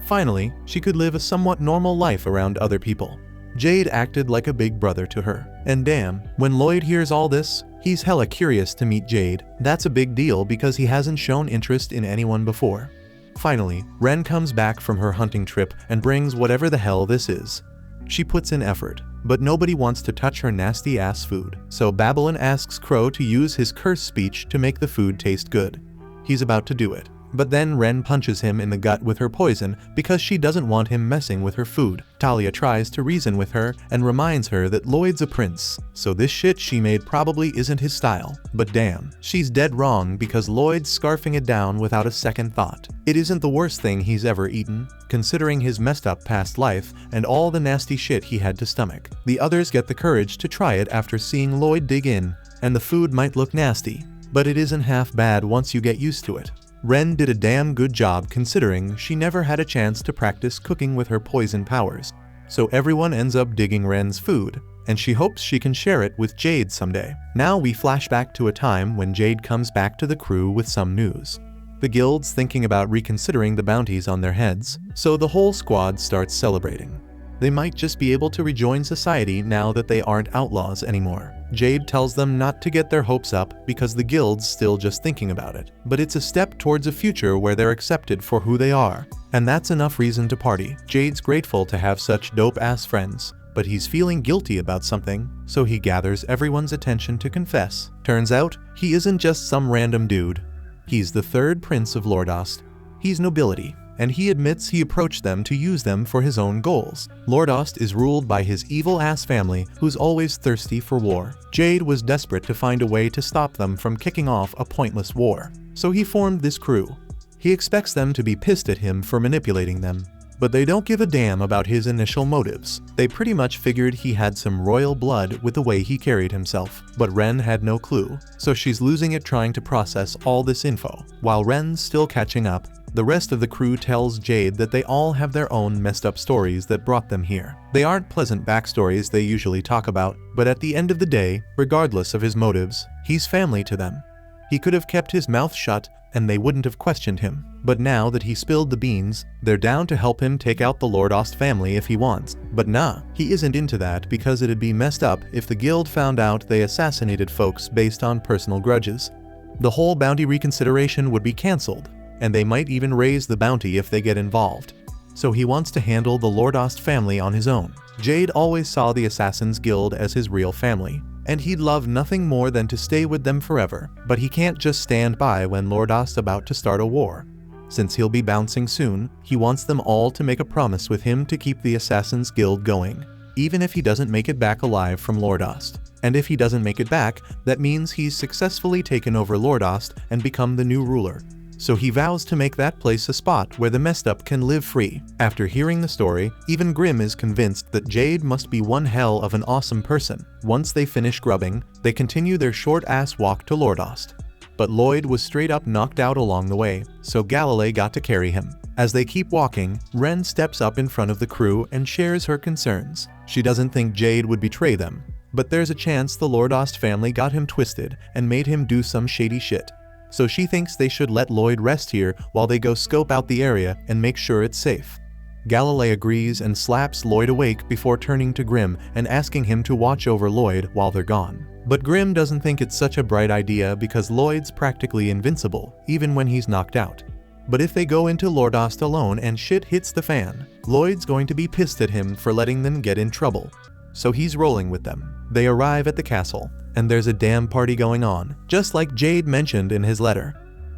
Finally, she could live a somewhat normal life around other people. Jade acted like a big brother to her. And damn, when Lloyd hears all this, he's hella curious to meet Jade. That's a big deal because he hasn't shown interest in anyone before. Finally, Ren comes back from her hunting trip and brings whatever the hell this is. She puts in effort, but nobody wants to touch her nasty ass food, so Babylon asks Crow to use his curse speech to make the food taste good. He's about to do it, but then Ren punches him in the gut with her poison because she doesn't want him messing with her food. Talia tries to reason with her and reminds her that Lloyd's a prince, so this shit she made probably isn't his style. But damn, she's dead wrong because Lloyd's scarfing it down without a second thought. It isn't the worst thing he's ever eaten, considering his messed up past life and all the nasty shit he had to stomach. The others get the courage to try it after seeing Lloyd dig in, and the food might look nasty, but it isn't half bad once you get used to it. Ren did a damn good job considering she never had a chance to practice cooking with her poison powers. So everyone ends up digging Ren's food, and she hopes she can share it with Jade someday. Now we flash back to a time when Jade comes back to the crew with some news. The guild's thinking about reconsidering the bounties on their heads, so the whole squad starts celebrating. They might just be able to rejoin society now that they aren't outlaws anymore. Jade tells them not to get their hopes up because the guild's still just thinking about it. But it's a step towards a future where they're accepted for who they are. And that's enough reason to party. Jade's grateful to have such dope-ass friends, but he's feeling guilty about something, so he gathers everyone's attention to confess. Turns out, he isn't just some random dude. He's the third prince of Lordost. He's nobility, and he admits he approached them to use them for his own goals. Lordost is ruled by his evil-ass family who's always thirsty for war. Jade was desperate to find a way to stop them from kicking off a pointless war, so he formed this crew. He expects them to be pissed at him for manipulating them, but they don't give a damn about his initial motives. They pretty much figured he had some royal blood with the way he carried himself, but Ren had no clue, so she's losing it trying to process all this info. While Ren's still catching up, the rest of the crew tells Jade that they all have their own messed up stories that brought them here. They aren't pleasant backstories they usually talk about, but at the end of the day, regardless of his motives, he's family to them. He could have kept his mouth shut and they wouldn't have questioned him. But now that he spilled the beans, they're down to help him take out the Lordost family if he wants. But nah, he isn't into that because it'd be messed up if the guild found out they assassinated folks based on personal grudges. The whole bounty reconsideration would be cancelled, and they might even raise the bounty if they get involved. So he wants to handle the Lordost family on his own. Jade always saw the Assassin's Guild as his real family, and he'd love nothing more than to stay with them forever, but he can't just stand by when Lordost's about to start a war. Since he'll be bouncing soon, he wants them all to make a promise with him to keep the Assassin's Guild going, even if he doesn't make it back alive from Lordost. And if he doesn't make it back, that means he's successfully taken over Lordost and become the new ruler. So he vows to make that place a spot where the messed up can live free. After hearing the story, even Grim is convinced that Jade must be one hell of an awesome person. Once they finish grubbing, they continue their short-ass walk to Lordost. But Lloyd was straight up knocked out along the way, so Galilei got to carry him. As they keep walking, Ren steps up in front of the crew and shares her concerns. She doesn't think Jade would betray them, but there's a chance the Lordost family got him twisted and made him do some shady shit. So she thinks they should let Lloyd rest here while they go scope out the area and make sure it's safe. Galilei agrees and slaps Lloyd awake before turning to Grim and asking him to watch over Lloyd while they're gone. But Grim doesn't think it's such a bright idea because Lloyd's practically invincible, even when he's knocked out. But if they go into Lordost alone and shit hits the fan, Lloyd's going to be pissed at him for letting them get in trouble. So he's rolling with them. They arrive at the castle, and there's a damn party going on, just like Jade mentioned in his letter.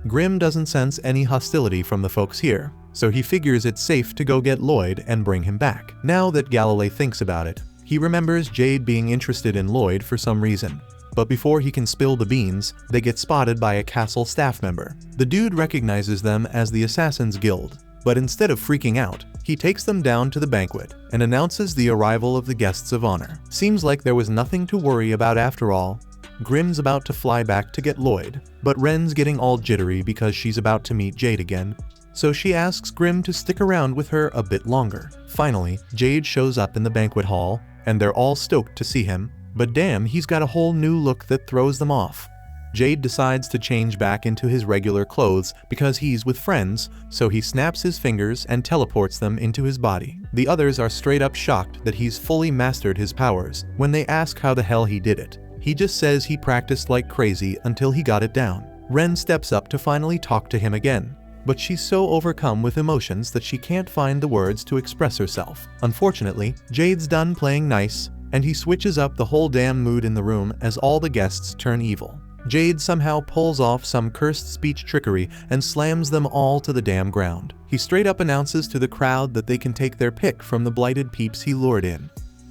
Grim doesn't sense any hostility from the folks here, so he figures it's safe to go get Lloyd and bring him back. Now that Galilei thinks about it, he remembers Jade being interested in Lloyd for some reason. But before he can spill the beans, they get spotted by a castle staff member. The dude recognizes them as the Assassin's Guild, but instead of freaking out, he takes them down to the banquet and announces the arrival of the guests of honor. Seems like there was nothing to worry about after all. Grim's about to fly back to get Lloyd, but Ren's getting all jittery because she's about to meet Jade again, so she asks Grim to stick around with her a bit longer. Finally, Jade shows up in the banquet hall, and they're all stoked to see him, but damn, he's got a whole new look that throws them off. Jade decides to change back into his regular clothes because he's with friends, so he snaps his fingers and teleports them into his body. The others are straight up shocked that he's fully mastered his powers. When they ask how the hell he did it, he just says he practiced like crazy until he got it down. Ren steps up to finally talk to him again, but she's so overcome with emotions that she can't find the words to express herself. Unfortunately, Jade's done playing nice, and he switches up the whole damn mood in the room as all the guests turn evil. Jade somehow pulls off some cursed speech trickery and slams them all to the damn ground. He straight up announces to the crowd that they can take their pick from the blighted peeps he lured in.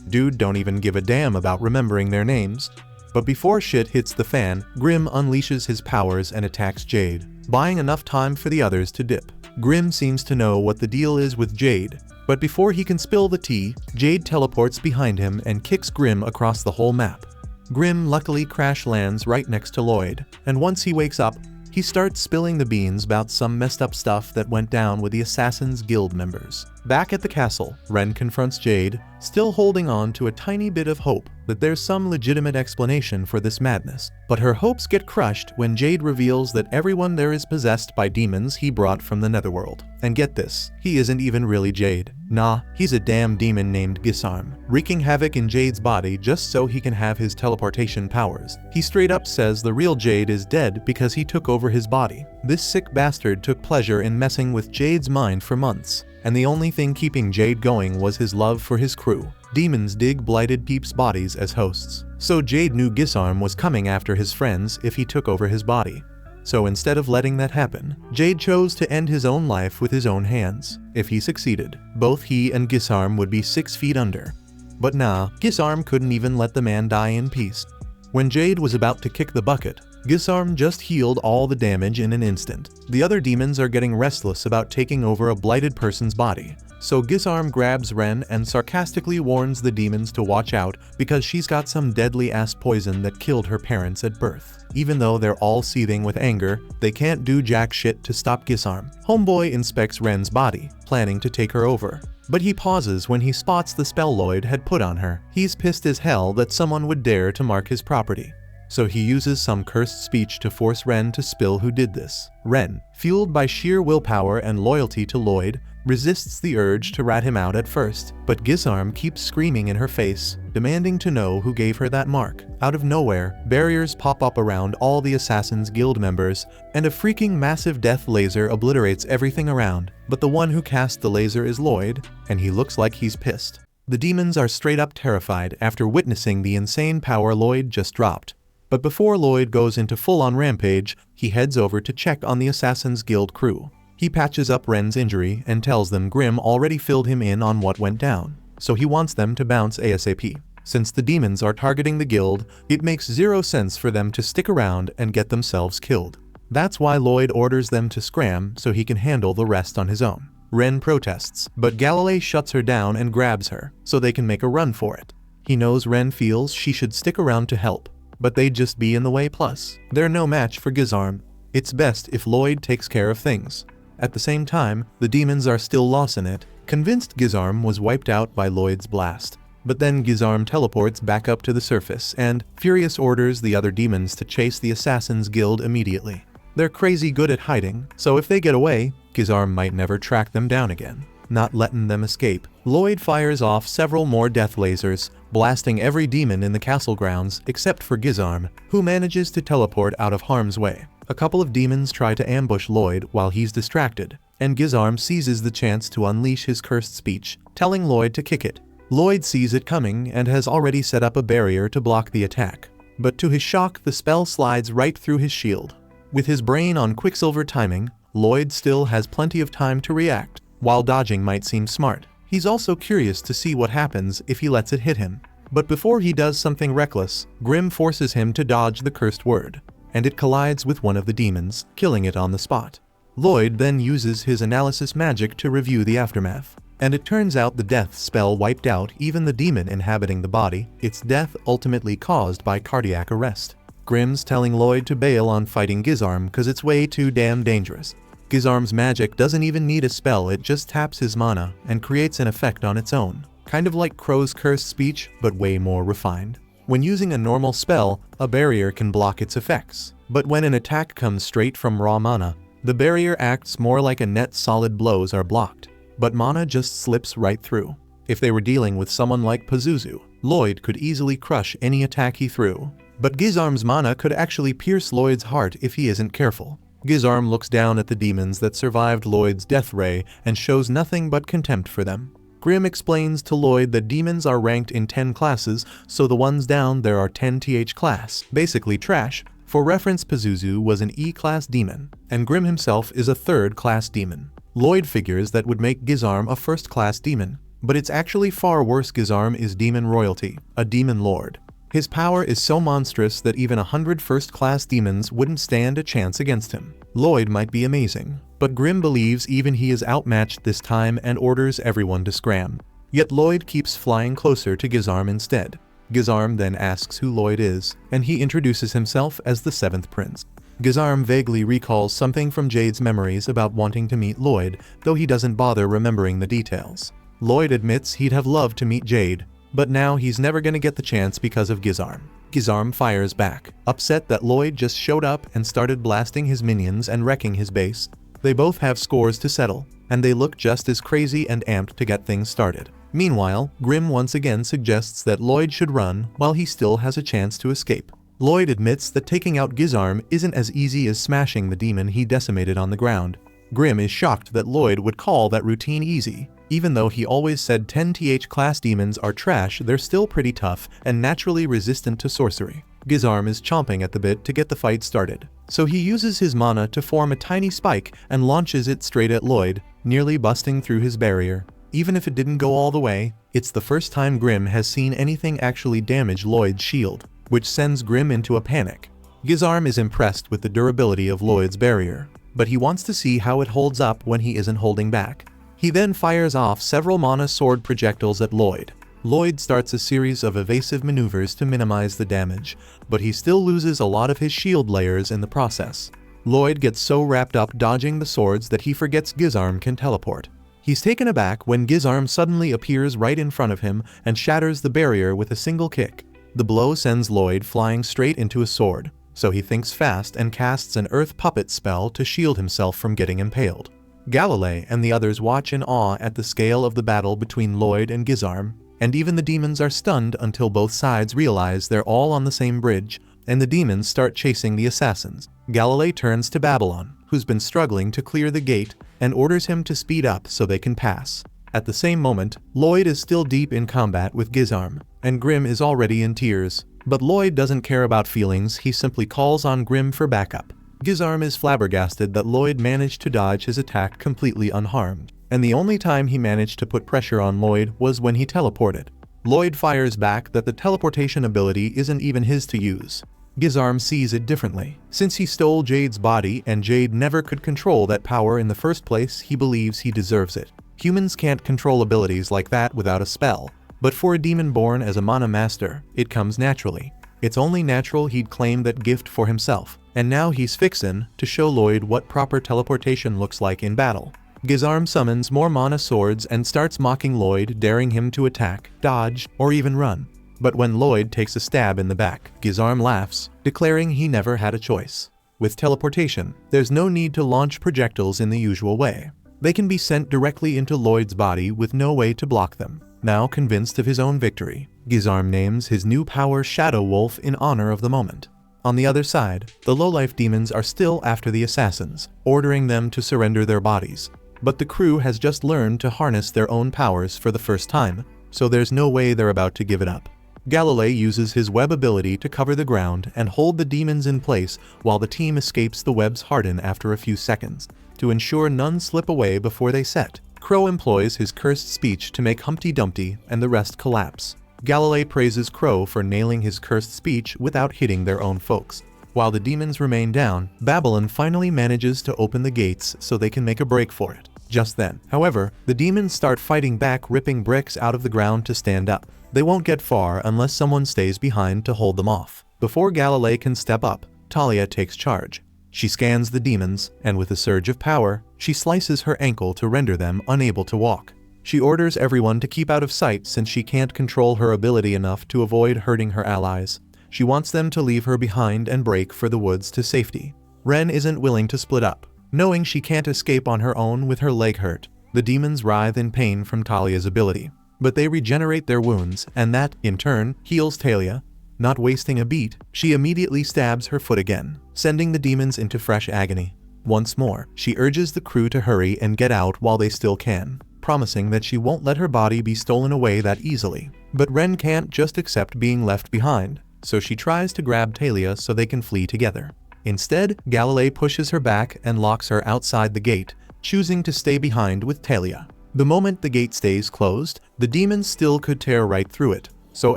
Dude don't even give a damn about remembering their names. But before shit hits the fan, Grim unleashes his powers and attacks Jade, buying enough time for the others to dip. Grim seems to know what the deal is with Jade, but before he can spill the tea, Jade teleports behind him and kicks Grim across the whole map. Grim luckily crash lands right next to Lloyd, and once he wakes up, he starts spilling the beans about some messed up stuff that went down with the Assassin's Guild members. Back at the castle, Ren confronts Jade, still holding on to a tiny bit of hope that there's some legitimate explanation for this madness. But her hopes get crushed when Jade reveals that everyone there is possessed by demons he brought from the netherworld. And get this, he isn't even really Jade. Nah, he's a damn demon named Gisarm, wreaking havoc in Jade's body just so he can have his teleportation powers. He straight up says the real Jade is dead because he took over his body. This sick bastard took pleasure in messing with Jade's mind for months, and the only thing keeping Jade going was his love for his crew. Demons dig blighted peeps' bodies as hosts, so Jade knew Gisarm was coming after his friends if he took over his body. So instead of letting that happen, Jade chose to end his own life with his own hands. If he succeeded, both he and Gisarm would be 6 feet under. But nah, Gisarm couldn't even let the man die in peace. When Jade was about to kick the bucket, Gisarm just healed all the damage in an instant. The other demons are getting restless about taking over a blighted person's body, so Gisarm grabs Ren and sarcastically warns the demons to watch out because she's got some deadly ass poison that killed her parents at birth. Even though they're all seething with anger, they can't do jack shit to stop Gisarm. Homeboy inspects Ren's body, planning to take her over, but he pauses when he spots the spell Lloyd had put on her. He's pissed as hell that someone would dare to mark his property, so he uses some cursed speech to force Ren to spill who did this. Ren, fueled by sheer willpower and loyalty to Lloyd, resists the urge to rat him out at first, but Gisarm keeps screaming in her face, demanding to know who gave her that mark. Out of nowhere, barriers pop up around all the Assassin's Guild members, and a freaking massive death laser obliterates everything around. But the one who cast the laser is Lloyd, and he looks like he's pissed. The demons are straight up terrified after witnessing the insane power Lloyd just dropped. But before Lloyd goes into full-on rampage, he heads over to check on the Assassin's Guild crew. He patches up Ren's injury and tells them Grim already filled him in on what went down, so he wants them to bounce ASAP. Since the demons are targeting the guild, it makes zero sense for them to stick around and get themselves killed. That's why Lloyd orders them to scram so he can handle the rest on his own. Ren protests, but Galilei shuts her down and grabs her, so they can make a run for it. He knows Ren feels she should stick around to help, but they'd just be in the way, plus they're no match for Gizarm. It's best if Lloyd takes care of things. At the same time, the demons are still lost in it, convinced Gizarm was wiped out by Lloyd's blast. But then Gizarm teleports back up to the surface and Furious orders the other demons to chase the Assassin's Guild immediately. They're crazy good at hiding, so if they get away, Gizarm might never track them down again. Not letting them escape, Lloyd fires off several more death lasers, blasting every demon in the castle grounds except for Gizarm, who manages to teleport out of harm's way. A couple of demons try to ambush Lloyd while he's distracted, and Gizarm seizes the chance to unleash his cursed speech, telling Lloyd to kick it. Lloyd sees it coming and has already set up a barrier to block the attack. But to his shock, the spell slides right through his shield. With his brain on Quicksilver timing, Lloyd still has plenty of time to react. While dodging might seem smart, he's also curious to see what happens if he lets it hit him. But before he does something reckless, Grim forces him to dodge the cursed word, and it collides with one of the demons, killing it on the spot. Lloyd then uses his analysis magic to review the aftermath. And it turns out the death spell wiped out even the demon inhabiting the body, its death ultimately caused by cardiac arrest. Grim's telling Lloyd to bail on fighting Gizarm cause it's way too damn dangerous. Gizarm's magic doesn't even need a spell, it just taps his mana and creates an effect on its own. Kind of like Crow's cursed speech, but way more refined. When using a normal spell, a barrier can block its effects. But when an attack comes straight from raw mana, the barrier acts more like a net. Solid blows are blocked, but mana just slips right through. If they were dealing with someone like Pazuzu, Lloyd could easily crush any attack he threw. But Gizarm's mana could actually pierce Lloyd's heart if he isn't careful. Gizarm looks down at the demons that survived Lloyd's death ray and shows nothing but contempt for them. Grim explains to Lloyd that demons are ranked in 10 classes, so the ones down there are 10 th class, basically trash. For reference, Pazuzu was an E-class demon, and Grim himself is a 3rd class demon. Lloyd figures that would make Gizarm a 1st class demon, but it's actually far worse. Gizarm is demon royalty, a demon lord. His power is so monstrous that even 100 1st-class demons wouldn't stand a chance against him. Lloyd might be amazing, but Grim believes even he is outmatched this time and orders everyone to scram. Yet Lloyd keeps flying closer to Gizarm instead. Gizarm then asks who Lloyd is, and he introduces himself as the 7th Prince. Gizarm vaguely recalls something from Jade's memories about wanting to meet Lloyd, though he doesn't bother remembering the details. Lloyd admits he'd have loved to meet Jade, but now he's never gonna get the chance because of Gizarm. Gizarm fires back, upset that Lloyd just showed up and started blasting his minions and wrecking his base. They both have scores to settle, and they look just as crazy and amped to get things started. Meanwhile, Grim once again suggests that Lloyd should run while he still has a chance to escape. Lloyd admits that taking out Gizarm isn't as easy as smashing the demon he decimated on the ground. Grim is shocked that Lloyd would call that routine easy. Even though he always said 10 th class demons are trash, they're still pretty tough and naturally resistant to sorcery. Gizarm is chomping at the bit to get the fight started, so he uses his mana to form a tiny spike and launches it straight at Lloyd, nearly busting through his barrier. Even if it didn't go all the way, it's the first time Grim has seen anything actually damage Lloyd's shield, which sends Grim into a panic. Gizarm is impressed with the durability of Lloyd's barrier, but he wants to see how it holds up when he isn't holding back. He then fires off several mana sword projectiles at Lloyd. Lloyd starts a series of evasive maneuvers to minimize the damage, but he still loses a lot of his shield layers in the process. Lloyd gets so wrapped up dodging the swords that he forgets Gizarm can teleport. He's taken aback when Gizarm suddenly appears right in front of him and shatters the barrier with a single kick. The blow sends Lloyd flying straight into a sword, so he thinks fast and casts an earth puppet spell to shield himself from getting impaled. Galilei and the others watch in awe at the scale of the battle between Lloyd and Gizarm, and even the demons are stunned until both sides realize they're all on the same bridge, and the demons start chasing the assassins. Galilei turns to Babylon, who's been struggling to clear the gate, and orders him to speed up so they can pass. At the same moment, Lloyd is still deep in combat with Gizarm, and Grim is already in tears. But Lloyd doesn't care about feelings, he simply calls on Grim for backup. Gizarm is flabbergasted that Lloyd managed to dodge his attack completely unharmed, and the only time he managed to put pressure on Lloyd was when he teleported. Lloyd fires back that the teleportation ability isn't even his to use. Gizarm sees it differently. Since he stole Jade's body and Jade never could control that power in the first place, he believes he deserves it. Humans can't control abilities like that without a spell, but for a demon born as a mana master, it comes naturally. It's only natural he'd claim that gift for himself, and now he's fixin' to show Lloyd what proper teleportation looks like in battle. Gizarm summons more mana swords and starts mocking Lloyd, daring him to attack, dodge, or even run. But when Lloyd takes a stab in the back, Gizarm laughs, declaring he never had a choice. With teleportation, there's no need to launch projectiles in the usual way. They can be sent directly into Lloyd's body with no way to block them. Now convinced of his own victory, Gizarm names his new power Shadow Wolf in honor of the moment. On the other side, the lowlife demons are still after the assassins, ordering them to surrender their bodies. But the crew has just learned to harness their own powers for the first time, so there's no way they're about to give it up. Galilei uses his web ability to cover the ground and hold the demons in place while the team escapes the webs harden after a few seconds. To ensure none slip away before they set, Crow employs his cursed speech to make Humpty Dumpty and the rest collapse. Galilei praises Crow for nailing his cursed speech without hitting their own folks. While the demons remain down, Babylon finally manages to open the gates so they can make a break for it. Just then, however, the demons start fighting back, ripping bricks out of the ground to stand up. They won't get far unless someone stays behind to hold them off. Before Galilei can step up, Talia takes charge. She scans the demons, and with a surge of power, she slices her ankle to render them unable to walk. She orders everyone to keep out of sight since she can't control her ability enough to avoid hurting her allies. She wants them to leave her behind and break for the woods to safety. Ren isn't willing to split up. Knowing she can't escape on her own with her leg hurt, the demons writhe in pain from Talia's ability. But they regenerate their wounds, and that, in turn, heals Talia. Not wasting a beat, she immediately stabs her foot again, sending the demons into fresh agony. Once more, she urges the crew to hurry and get out while they still can, promising that she won't let her body be stolen away that easily. But Ren can't just accept being left behind, so she tries to grab Talia so they can flee together. Instead, Galilei pushes her back and locks her outside the gate, choosing to stay behind with Talia. The moment the gate stays closed, the demons still could tear right through it, so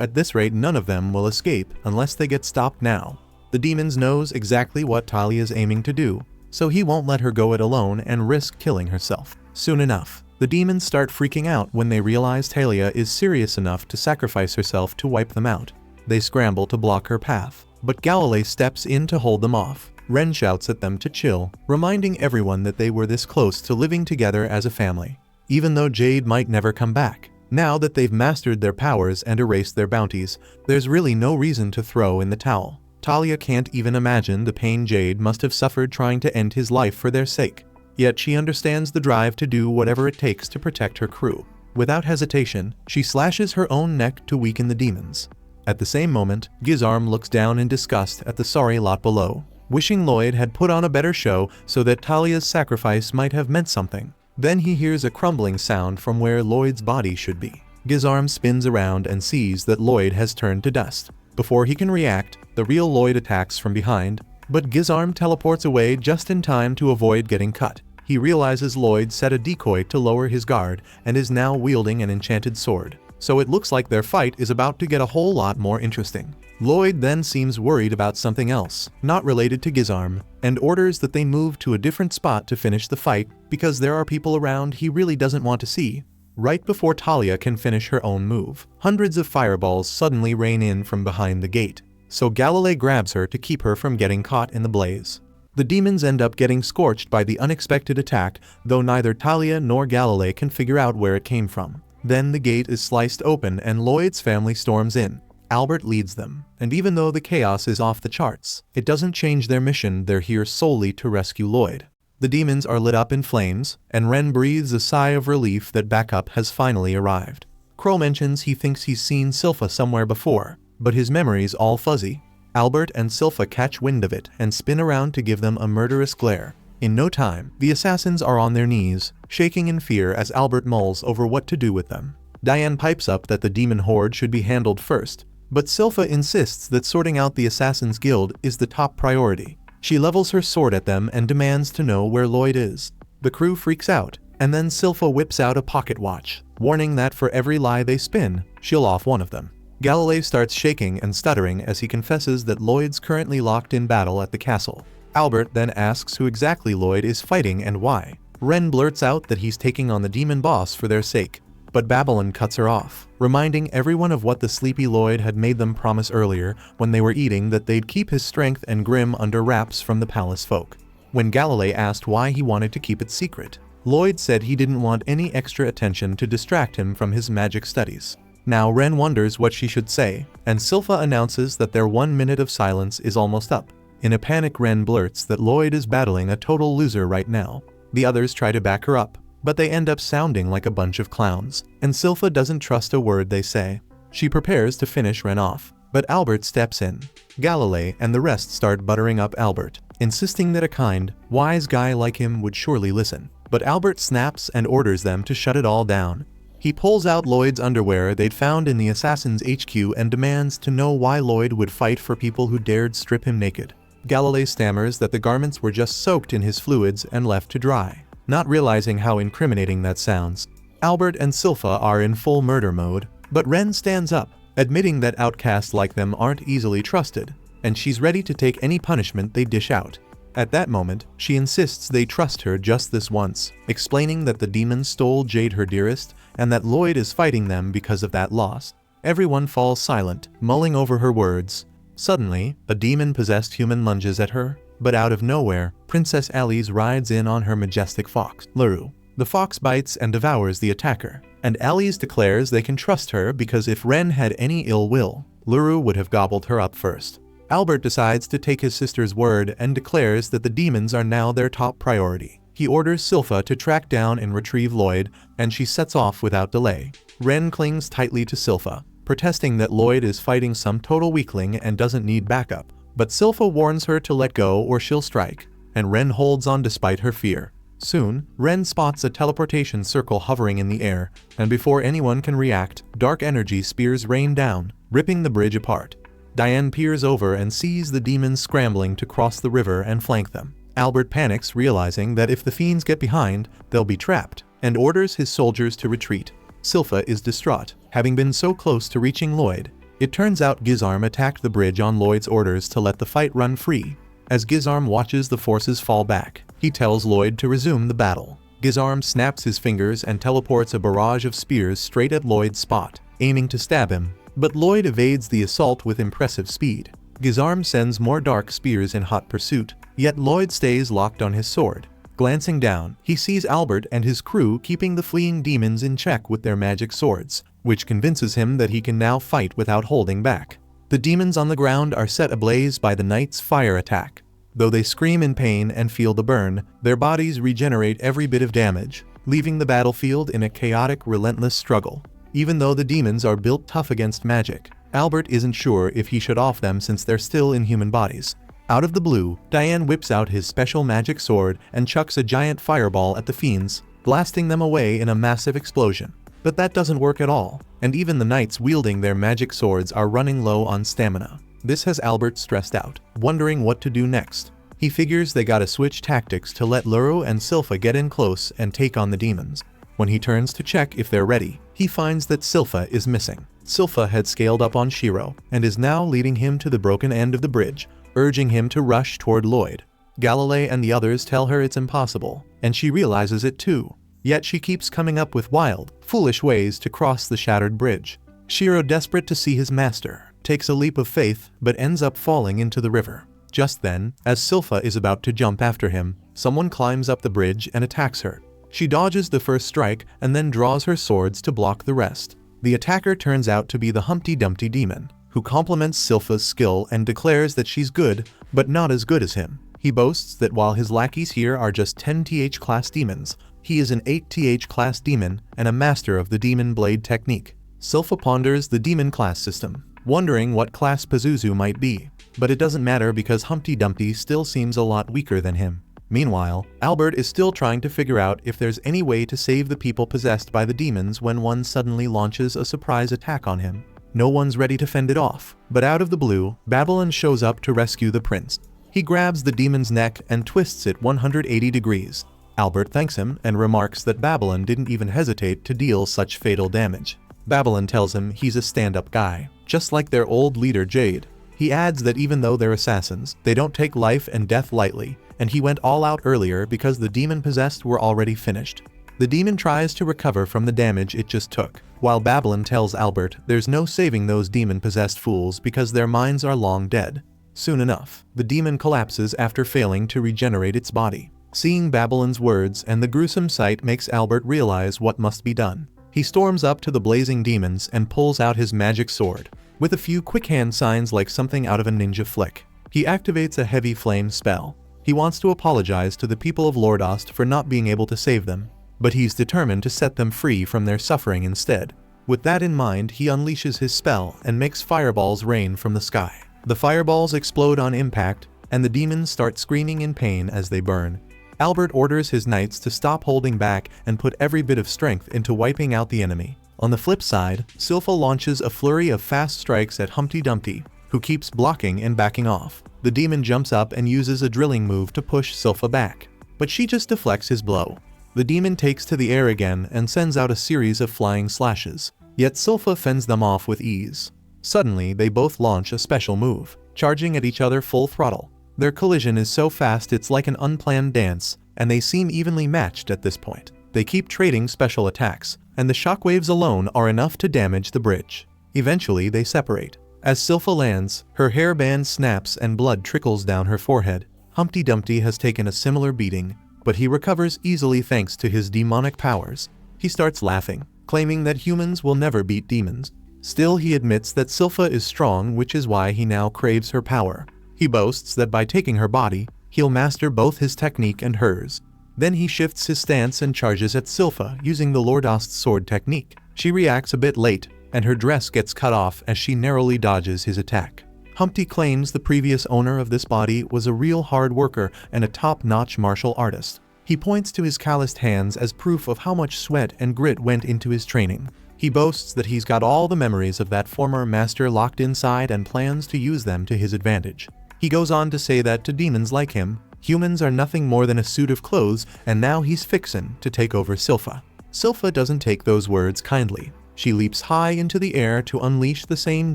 at this rate none of them will escape unless they get stopped now. The demons knows exactly what Talia is aiming to do, so he won't let her go it alone and risk killing herself. Soon enough, the demons start freaking out when they realize Talia is serious enough to sacrifice herself to wipe them out. They scramble to block her path, but Galilei steps in to hold them off. Ren shouts at them to chill, reminding everyone that they were this close to living together as a family. Even though Jade might never come back, now that they've mastered their powers and erased their bounties, there's really no reason to throw in the towel. Talia can't even imagine the pain Jade must have suffered trying to end his life for their sake. Yet she understands the drive to do whatever it takes to protect her crew. Without hesitation, she slashes her own neck to weaken the demons. At the same moment, Gizarm looks down in disgust at the sorry lot below, wishing Lloyd had put on a better show so that Talia's sacrifice might have meant something. Then he hears a crumbling sound from where Lloyd's body should be. Gizarm spins around and sees that Lloyd has turned to dust. Before he can react, the real Lloyd attacks from behind, but Gizarm teleports away just in time to avoid getting cut. He realizes Lloyd set a decoy to lower his guard and is now wielding an enchanted sword, so it looks like their fight is about to get a whole lot more interesting. Lloyd then seems worried about something else, not related to Gizarm, and orders that they move to a different spot to finish the fight because there are people around he really doesn't want to see. Right before Talia can finish her own move, hundreds of fireballs suddenly rain in from behind the gate, so Galilei grabs her to keep her from getting caught in the blaze. The demons end up getting scorched by the unexpected attack, though neither Talia nor Galilei can figure out where it came from. Then the gate is sliced open and Lloyd's family storms in. Albert leads them, and even though the chaos is off the charts, it doesn't change their mission. They're here solely to rescue Lloyd. The demons are lit up in flames, and Ren breathes a sigh of relief that backup has finally arrived. Crow mentions he thinks he's seen Silpha somewhere before, but his memory's all fuzzy. Albert and Silpha catch wind of it and spin around to give them a murderous glare. In no time, the assassins are on their knees, shaking in fear as Albert mulls over what to do with them. Diane pipes up that the demon horde should be handled first, but Silpha insists that sorting out the Assassin's Guild is the top priority. She levels her sword at them and demands to know where Lloyd is. The crew freaks out, and then Silpha whips out a pocket watch, warning that for every lie they spin, she'll off one of them. Galilei starts shaking and stuttering as he confesses that Lloyd's currently locked in battle at the castle. Albert then asks who exactly Lloyd is fighting and why. Ren blurts out that he's taking on the demon boss for their sake, but Babylon cuts her off, reminding everyone of what the sleepy Lloyd had made them promise earlier when they were eating, that they'd keep his strength and grim under wraps from the palace folk. When Galilei asked why he wanted to keep it secret, Lloyd said he didn't want any extra attention to distract him from his magic studies. Now Ren wonders what she should say, and Silpha announces that their 1 minute of silence is almost up. In a panic, Ren blurts that Lloyd is battling a total loser right now. The others try to back her up, but they end up sounding like a bunch of clowns, and Silpha doesn't trust a word they say. She prepares to finish Ren off, but Albert steps in. Galilei and the rest start buttering up Albert, insisting that a kind, wise guy like him would surely listen. But Albert snaps and orders them to shut it all down. He pulls out Lloyd's underwear they'd found in the assassin's HQ and demands to know why Lloyd would fight for people who dared strip him naked. Galilei stammers that the garments were just soaked in his fluids and left to dry, not realizing how incriminating that sounds. Albert and Silpha are in full murder mode, but Ren stands up, admitting that outcasts like them aren't easily trusted, and she's ready to take any punishment they dish out. At that moment, she insists they trust her just this once, explaining that the demons stole Jade, her dearest, and that Lloyd is fighting them because of that loss. Everyone falls silent, mulling over her words. Suddenly, a demon-possessed human lunges at her, but out of nowhere, Princess Alice rides in on her majestic fox, Luru. The fox bites and devours the attacker, and Alice declares they can trust her because if Ren had any ill will, Luru would have gobbled her up first. Albert decides to take his sister's word and declares that the demons are now their top priority. He orders Silpha to track down and retrieve Lloyd, and she sets off without delay. Ren clings tightly to Silpha, protesting that Lloyd is fighting some total weakling and doesn't need backup. But Silpha warns her to let go or she'll strike, and Ren holds on despite her fear. Soon, Ren spots a teleportation circle hovering in the air, and before anyone can react, dark energy spears rain down, ripping the bridge apart. Diane peers over and sees the demons scrambling to cross the river and flank them. Albert panics, realizing that if the fiends get behind, they'll be trapped, and orders his soldiers to retreat. Silpha is distraught, having been so close to reaching Lloyd. It turns out Gizarm attacked the bridge on Lloyd's orders to let the fight run free. As Gizarm watches the forces fall back, he tells Lloyd to resume the battle. Gizarm snaps his fingers and teleports a barrage of spears straight at Lloyd's spot, aiming to stab him. But Lloyd evades the assault with impressive speed. Gizarm sends more dark spears in hot pursuit, yet Lloyd stays locked on his sword. Glancing down, he sees Albert and his crew keeping the fleeing demons in check with their magic swords, which convinces him that he can now fight without holding back. The demons on the ground are set ablaze by the knight's fire attack. Though they scream in pain and feel the burn, their bodies regenerate every bit of damage, leaving the battlefield in a chaotic, relentless struggle. Even though the demons are built tough against magic, Albert isn't sure if he should off them since they're still in human bodies. Out of the blue, Diane whips out his special magic sword and chucks a giant fireball at the fiends, blasting them away in a massive explosion. But that doesn't work at all, and even the knights wielding their magic swords are running low on stamina. This has Albert stressed out, wondering what to do next. He figures they gotta switch tactics to let Luru and Silpha get in close and take on the demons. When he turns to check if they're ready, he finds that Silpha is missing. Silpha had scaled up on Shiro, and is now leading him to the broken end of the bridge, urging him to rush toward Lloyd. Galilei and the others tell her it's impossible, and she realizes it too. Yet she keeps coming up with wild, foolish ways to cross the shattered bridge. Shiro, desperate to see his master, takes a leap of faith but ends up falling into the river. Just then, as Silpha is about to jump after him, someone climbs up the bridge and attacks her. She dodges the first strike and then draws her swords to block the rest. The attacker turns out to be the Humpty Dumpty demon, who compliments Silpha's skill and declares that she's good, but not as good as him. He boasts that while his lackeys here are just 10th class demons, he is an 8th class demon and a master of the demon blade technique. Silpha ponders the demon class system, wondering what class Pazuzu might be, but it doesn't matter because Humpty Dumpty still seems a lot weaker than him. Meanwhile, Albert is still trying to figure out if there's any way to save the people possessed by the demons when one suddenly launches a surprise attack on him. No one's ready to fend it off, but out of the blue, Babylon shows up to rescue the prince. He He grabs the demon's neck and twists it 180 degrees. Albert thanks him and remarks that Babylon didn't even hesitate to deal such fatal damage. Babylon tells him he's a stand-up guy, just like their old leader Jade. He adds that even though they're assassins, they don't take life and death lightly, and he went all out earlier because the demon-possessed were already finished. The demon tries to recover from the damage it just took, while Babylon tells Albert there's no saving those demon-possessed fools because their minds are long dead. Soon enough, the demon collapses after failing to regenerate its body. Seeing Babylon's words and the gruesome sight makes Albert realize what must be done. He storms up to the blazing demons and pulls out his magic sword. With a few quick hand signs like something out of a ninja flick, he activates a heavy flame spell. He wants to apologize to the people of Lordost for not being able to save them, but he's determined to set them free from their suffering instead. With that in mind, he unleashes his spell and makes fireballs rain from the sky. The fireballs explode on impact, and the demons start screaming in pain as they burn. Albert orders his knights to stop holding back and put every bit of strength into wiping out the enemy. On the flip side, Silpha launches a flurry of fast strikes at Humpty Dumpty, who keeps blocking and backing off. The demon jumps up and uses a drilling move to push Silpha back, but she just deflects his blow. The demon takes to the air again and sends out a series of flying slashes, yet Silpha fends them off with ease. Suddenly, they both launch a special move, charging at each other full throttle. Their collision is so fast it's like an unplanned dance, and they seem evenly matched at this point. They keep trading special attacks, and the shockwaves alone are enough to damage the bridge. Eventually, they separate. As Silpha lands, her hairband snaps and blood trickles down her forehead. Humpty Dumpty has taken a similar beating, but he recovers easily thanks to his demonic powers. He starts laughing, claiming that humans will never beat demons. Still, he admits that Silpha is strong, which is why he now craves her power. He boasts that by taking her body, he'll master both his technique and hers. Then he shifts his stance and charges at Silpha using the Lordost's sword technique. She reacts a bit late, and her dress gets cut off as she narrowly dodges his attack. Humpty claims the previous owner of this body was a real hard worker and a top-notch martial artist. He points to his calloused hands as proof of how much sweat and grit went into his training. He boasts that he's got all the memories of that former master locked inside and plans to use them to his advantage. He goes on to say that to demons like him, humans are nothing more than a suit of clothes, and now he's fixin' to take over Silpha. Silpha doesn't take those words kindly. She leaps high into the air to unleash the same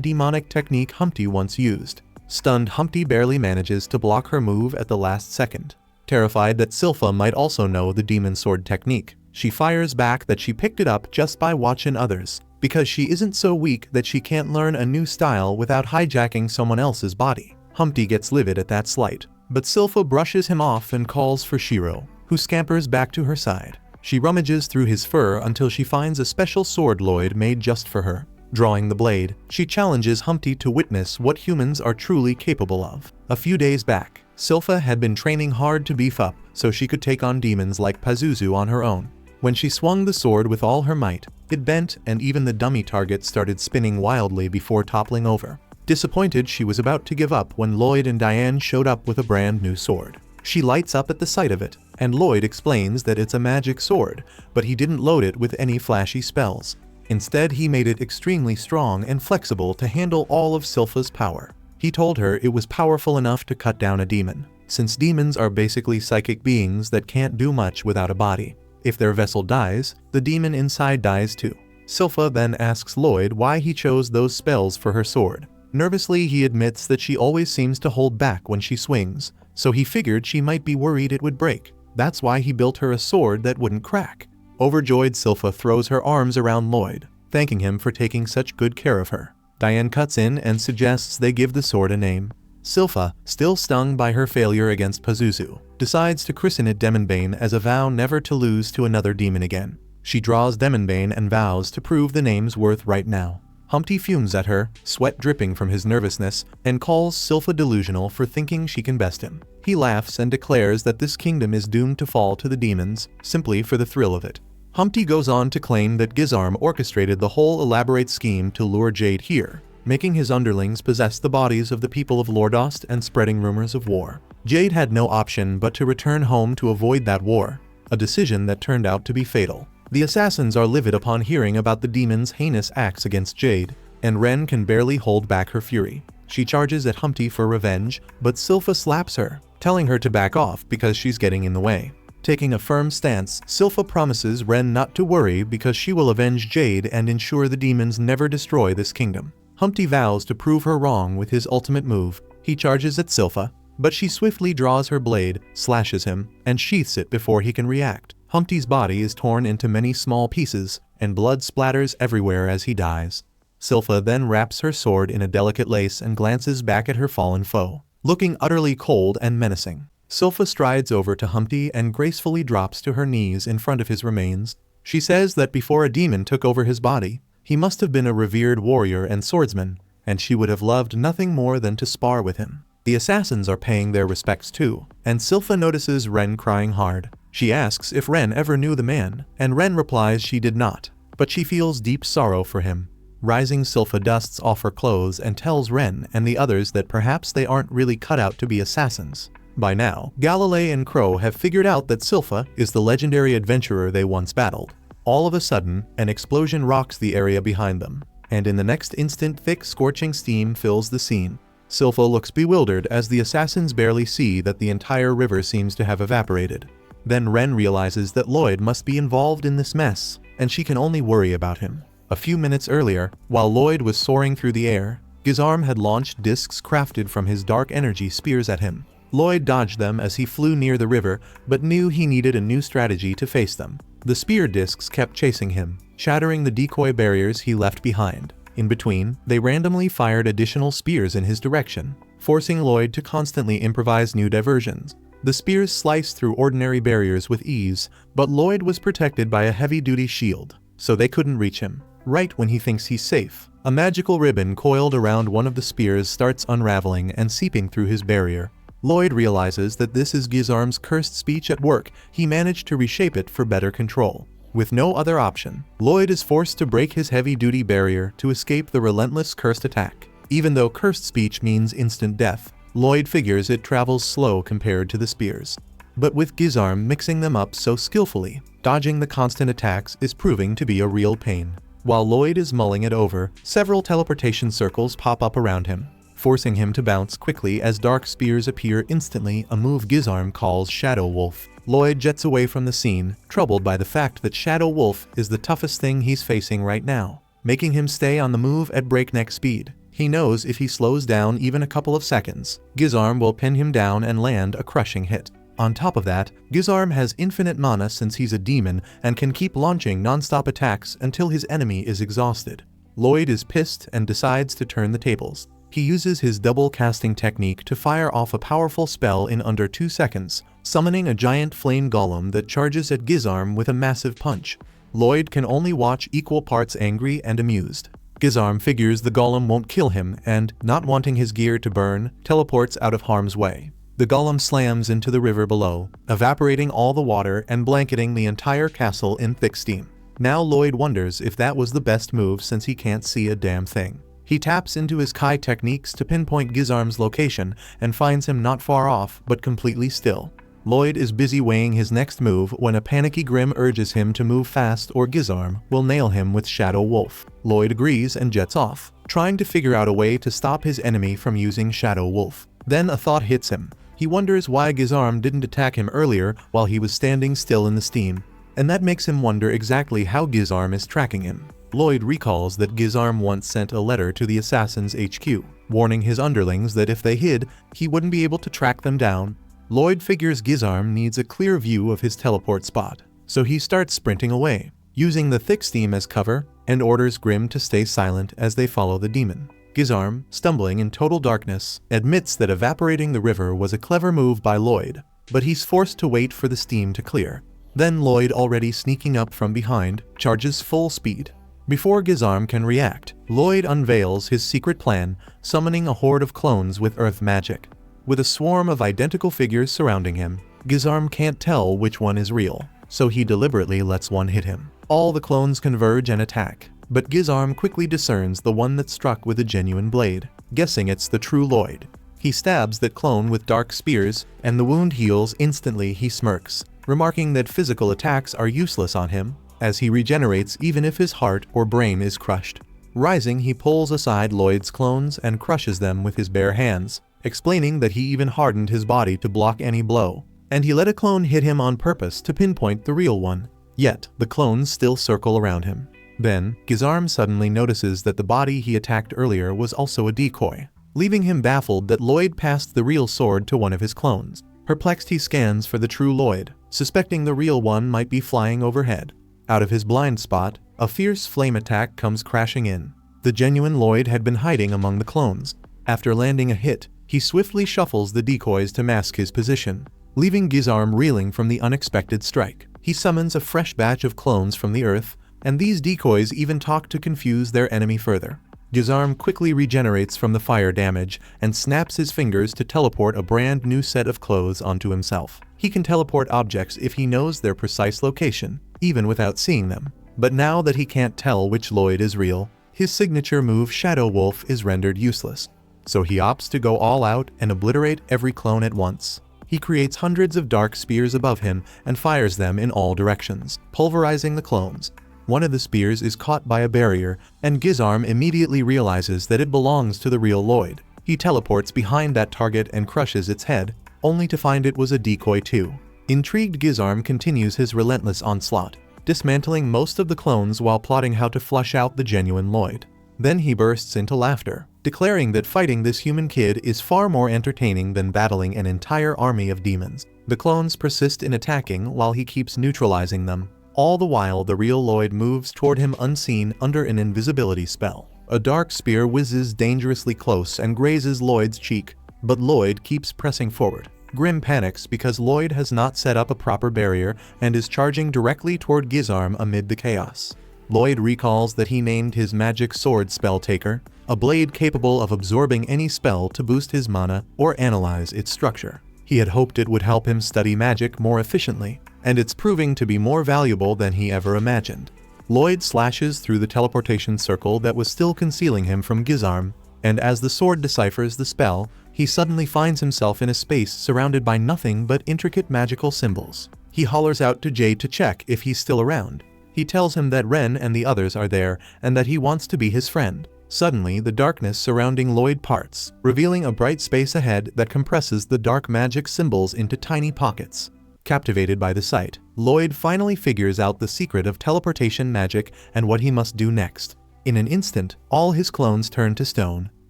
demonic technique Humpty once used. Stunned, Humpty barely manages to block her move at the last second. Terrified that Silpha might also know the demon sword technique, she fires back that she picked it up just by watching others, because she isn't so weak that she can't learn a new style without hijacking someone else's body. Humpty gets livid at that slight, but Silpha brushes him off and calls for Shiro, who scampers back to her side. She rummages through his fur until she finds a special sword Lloyd made just for her. Drawing the blade, she challenges Humpty to witness what humans are truly capable of. A few days back, Silpha had been training hard to beef up so she could take on demons like Pazuzu on her own. When she swung the sword with all her might, it bent and even the dummy target started spinning wildly before toppling over. Disappointed, she was about to give up when Lloyd and Diane showed up with a brand new sword. She lights up at the sight of it, and Lloyd explains that it's a magic sword, but he didn't load it with any flashy spells. Instead, he made it extremely strong and flexible to handle all of Silpha's power. He told her it was powerful enough to cut down a demon, since demons are basically psychic beings that can't do much without a body. If their vessel dies, the demon inside dies too. Silpha then asks Lloyd why he chose those spells for her sword. Nervously, he admits that she always seems to hold back when she swings, so he figured she might be worried it would break. That's why he built her a sword that wouldn't crack. Overjoyed, Silpha throws her arms around Lloyd, thanking him for taking such good care of her. Diane cuts in and suggests they give the sword a name. Silpha, still stung by her failure against Pazuzu, decides to christen it Demonbane as a vow never to lose to another demon again. She draws Demonbane and vows to prove the name's worth right now. Humpty fumes at her, sweat dripping from his nervousness, and calls Silpha delusional for thinking she can best him. He laughs and declares that this kingdom is doomed to fall to the demons, simply for the thrill of it. Humpty goes on to claim that Gizarm orchestrated the whole elaborate scheme to lure Jade here, making his underlings possess the bodies of the people of Lordost and spreading rumors of war. Jade had no option but to return home to avoid that war, a decision that turned out to be fatal. The assassins are livid upon hearing about the demon's heinous acts against Jade, and Ren can barely hold back her fury. She charges at Humpty for revenge, but Silpha slaps her, telling her to back off because she's getting in the way. Taking a firm stance, Silpha promises Ren not to worry because she will avenge Jade and ensure the demons never destroy this kingdom. Humpty vows to prove her wrong with his ultimate move. He charges at Silpha, but she swiftly draws her blade, slashes him, and sheaths it before he can react. Humpty's body is torn into many small pieces, and blood splatters everywhere as he dies. Silpha then wraps her sword in a delicate lace and glances back at her fallen foe, looking utterly cold and menacing. Silpha strides over to Humpty and gracefully drops to her knees in front of his remains. She says that before a demon took over his body, he must have been a revered warrior and swordsman, and she would have loved nothing more than to spar with him. The assassins are paying their respects too, and Silpha notices Ren crying hard. She asks if Ren ever knew the man, and Ren replies she did not, but she feels deep sorrow for him. Rising, Silpha dusts off her clothes and tells Ren and the others that perhaps they aren't really cut out to be assassins. By now, Galilei and Crow have figured out that Silpha is the legendary adventurer they once battled. All of a sudden, an explosion rocks the area behind them, and in the next instant thick scorching steam fills the scene. Silpha looks bewildered as the assassins barely see that the entire river seems to have evaporated. Then Ren realizes that Lloyd must be involved in this mess, and she can only worry about him. A few minutes earlier, while Lloyd was soaring through the air, Gizarm had launched discs crafted from his dark energy spears at him. Lloyd dodged them as he flew near the river, but knew he needed a new strategy to face them. The spear discs kept chasing him, shattering the decoy barriers he left behind. In between, they randomly fired additional spears in his direction, forcing Lloyd to constantly improvise new diversions. The spears sliced through ordinary barriers with ease, but Lloyd was protected by a heavy-duty shield, so they couldn't reach him. Right when he thinks he's safe, a magical ribbon coiled around one of the spears starts unraveling and seeping through his barrier. Lloyd realizes that this is Gizarm's cursed speech at work. He managed to reshape it for better control. With no other option, Lloyd is forced to break his heavy-duty barrier to escape the relentless cursed attack. Even though cursed speech means instant death, Lloyd figures it travels slow compared to the spears. But with Gizarm mixing them up so skillfully, dodging the constant attacks is proving to be a real pain. While Lloyd is mulling it over, several teleportation circles pop up around him, forcing him to bounce quickly as dark spears appear instantly, a move Gizarm calls Shadow Wolf. Lloyd jets away from the scene, troubled by the fact that Shadow Wolf is the toughest thing he's facing right now, making him stay on the move at breakneck speed. He knows if he slows down even a couple of seconds, Gizarm will pin him down and land a crushing hit. On top of that, Gizarm has infinite mana since he's a demon and can keep launching non-stop attacks until his enemy is exhausted. Lloyd is pissed and decides to turn the tables. He uses his double casting technique to fire off a powerful spell in under 2 seconds, summoning a giant flame golem that charges at Gizarm with a massive punch. Lloyd can only watch, equal parts angry and amused. Gizarm figures the golem won't kill him and, not wanting his gear to burn, teleports out of harm's way. The golem slams into the river below, evaporating all the water and blanketing the entire castle in thick steam. Now Lloyd wonders if that was the best move since he can't see a damn thing. He taps into his Kai techniques to pinpoint Gizarm's location and finds him not far off but completely still. Lloyd is busy weighing his next move when a panicky Grim urges him to move fast or Gizarm will nail him with Shadow Wolf. Lloyd agrees and jets off, trying to figure out a way to stop his enemy from using Shadow Wolf. Then a thought hits him. He wonders why Gizarm didn't attack him earlier while he was standing still in the steam, and that makes him wonder exactly how Gizarm is tracking him. Lloyd recalls that Gizarm once sent a letter to the Assassin's HQ, warning his underlings that if they hid, he wouldn't be able to track them down. Lloyd figures Gizarm needs a clear view of his teleport spot, so he starts sprinting away, using the thick steam as cover, and orders Grim to stay silent as they follow the demon. Gizarm, stumbling in total darkness, admits that evaporating the river was a clever move by Lloyd, but he's forced to wait for the steam to clear. Then Lloyd, already sneaking up from behind, charges full speed. Before Gizarm can react, Lloyd unveils his secret plan, summoning a horde of clones with earth magic. With a swarm of identical figures surrounding him, Gizarm can't tell which one is real, so he deliberately lets one hit him. All the clones converge and attack, but Gizarm quickly discerns the one that struck with a genuine blade, guessing it's the true Lloyd. He stabs that clone with dark spears, and the wound heals instantly. He smirks, remarking that physical attacks are useless on him, as he regenerates even if his heart or brain is crushed. Rising, he pulls aside Lloyd's clones and crushes them with his bare hands, explaining that he even hardened his body to block any blow. And he let a clone hit him on purpose to pinpoint the real one. Yet, the clones still circle around him. Then, Gizarm suddenly notices that the body he attacked earlier was also a decoy, leaving him baffled that Lloyd passed the real sword to one of his clones. Perplexed, he scans for the true Lloyd, suspecting the real one might be flying overhead. Out of his blind spot, a fierce flame attack comes crashing in. The genuine Lloyd had been hiding among the clones. After landing a hit, he swiftly shuffles the decoys to mask his position, leaving Gizarm reeling from the unexpected strike. He summons a fresh batch of clones from the earth, and these decoys even talk to confuse their enemy further. Gizarm quickly regenerates from the fire damage and snaps his fingers to teleport a brand new set of clothes onto himself. He can teleport objects if he knows their precise location, even without seeing them. But now that he can't tell which Lloyd is real, his signature move Shadow Wolf is rendered useless. So he opts to go all out and obliterate every clone at once. He creates hundreds of dark spears above him and fires them in all directions, pulverizing the clones. One of the spears is caught by a barrier, and Gizarm immediately realizes that it belongs to the real Lloyd. He teleports behind that target and crushes its head, only to find it was a decoy too. Intrigued, Gizarm continues his relentless onslaught, dismantling most of the clones while plotting how to flush out the genuine Lloyd. Then he bursts into laughter, declaring that fighting this human kid is far more entertaining than battling an entire army of demons. The clones persist in attacking while he keeps neutralizing them. All the while, the real Lloyd moves toward him unseen under an invisibility spell. A dark spear whizzes dangerously close and grazes Lloyd's cheek, but Lloyd keeps pressing forward. Grim panics because Lloyd has not set up a proper barrier and is charging directly toward Gizarm amid the chaos. Lloyd recalls that he named his magic sword Spelltaker, a blade capable of absorbing any spell to boost his mana or analyze its structure. He had hoped it would help him study magic more efficiently, and it's proving to be more valuable than he ever imagined. Lloyd slashes through the teleportation circle that was still concealing him from Gizarm, and as the sword deciphers the spell, he suddenly finds himself in a space surrounded by nothing but intricate magical symbols. He hollers out to Jade to check if he's still around. He tells him that Ren and the others are there and that he wants to be his friend. Suddenly, the darkness surrounding Lloyd parts, revealing a bright space ahead that compresses the dark magic symbols into tiny pockets. Captivated by the sight, Lloyd finally figures out the secret of teleportation magic and what he must do next. In an instant, all his clones turn to stone,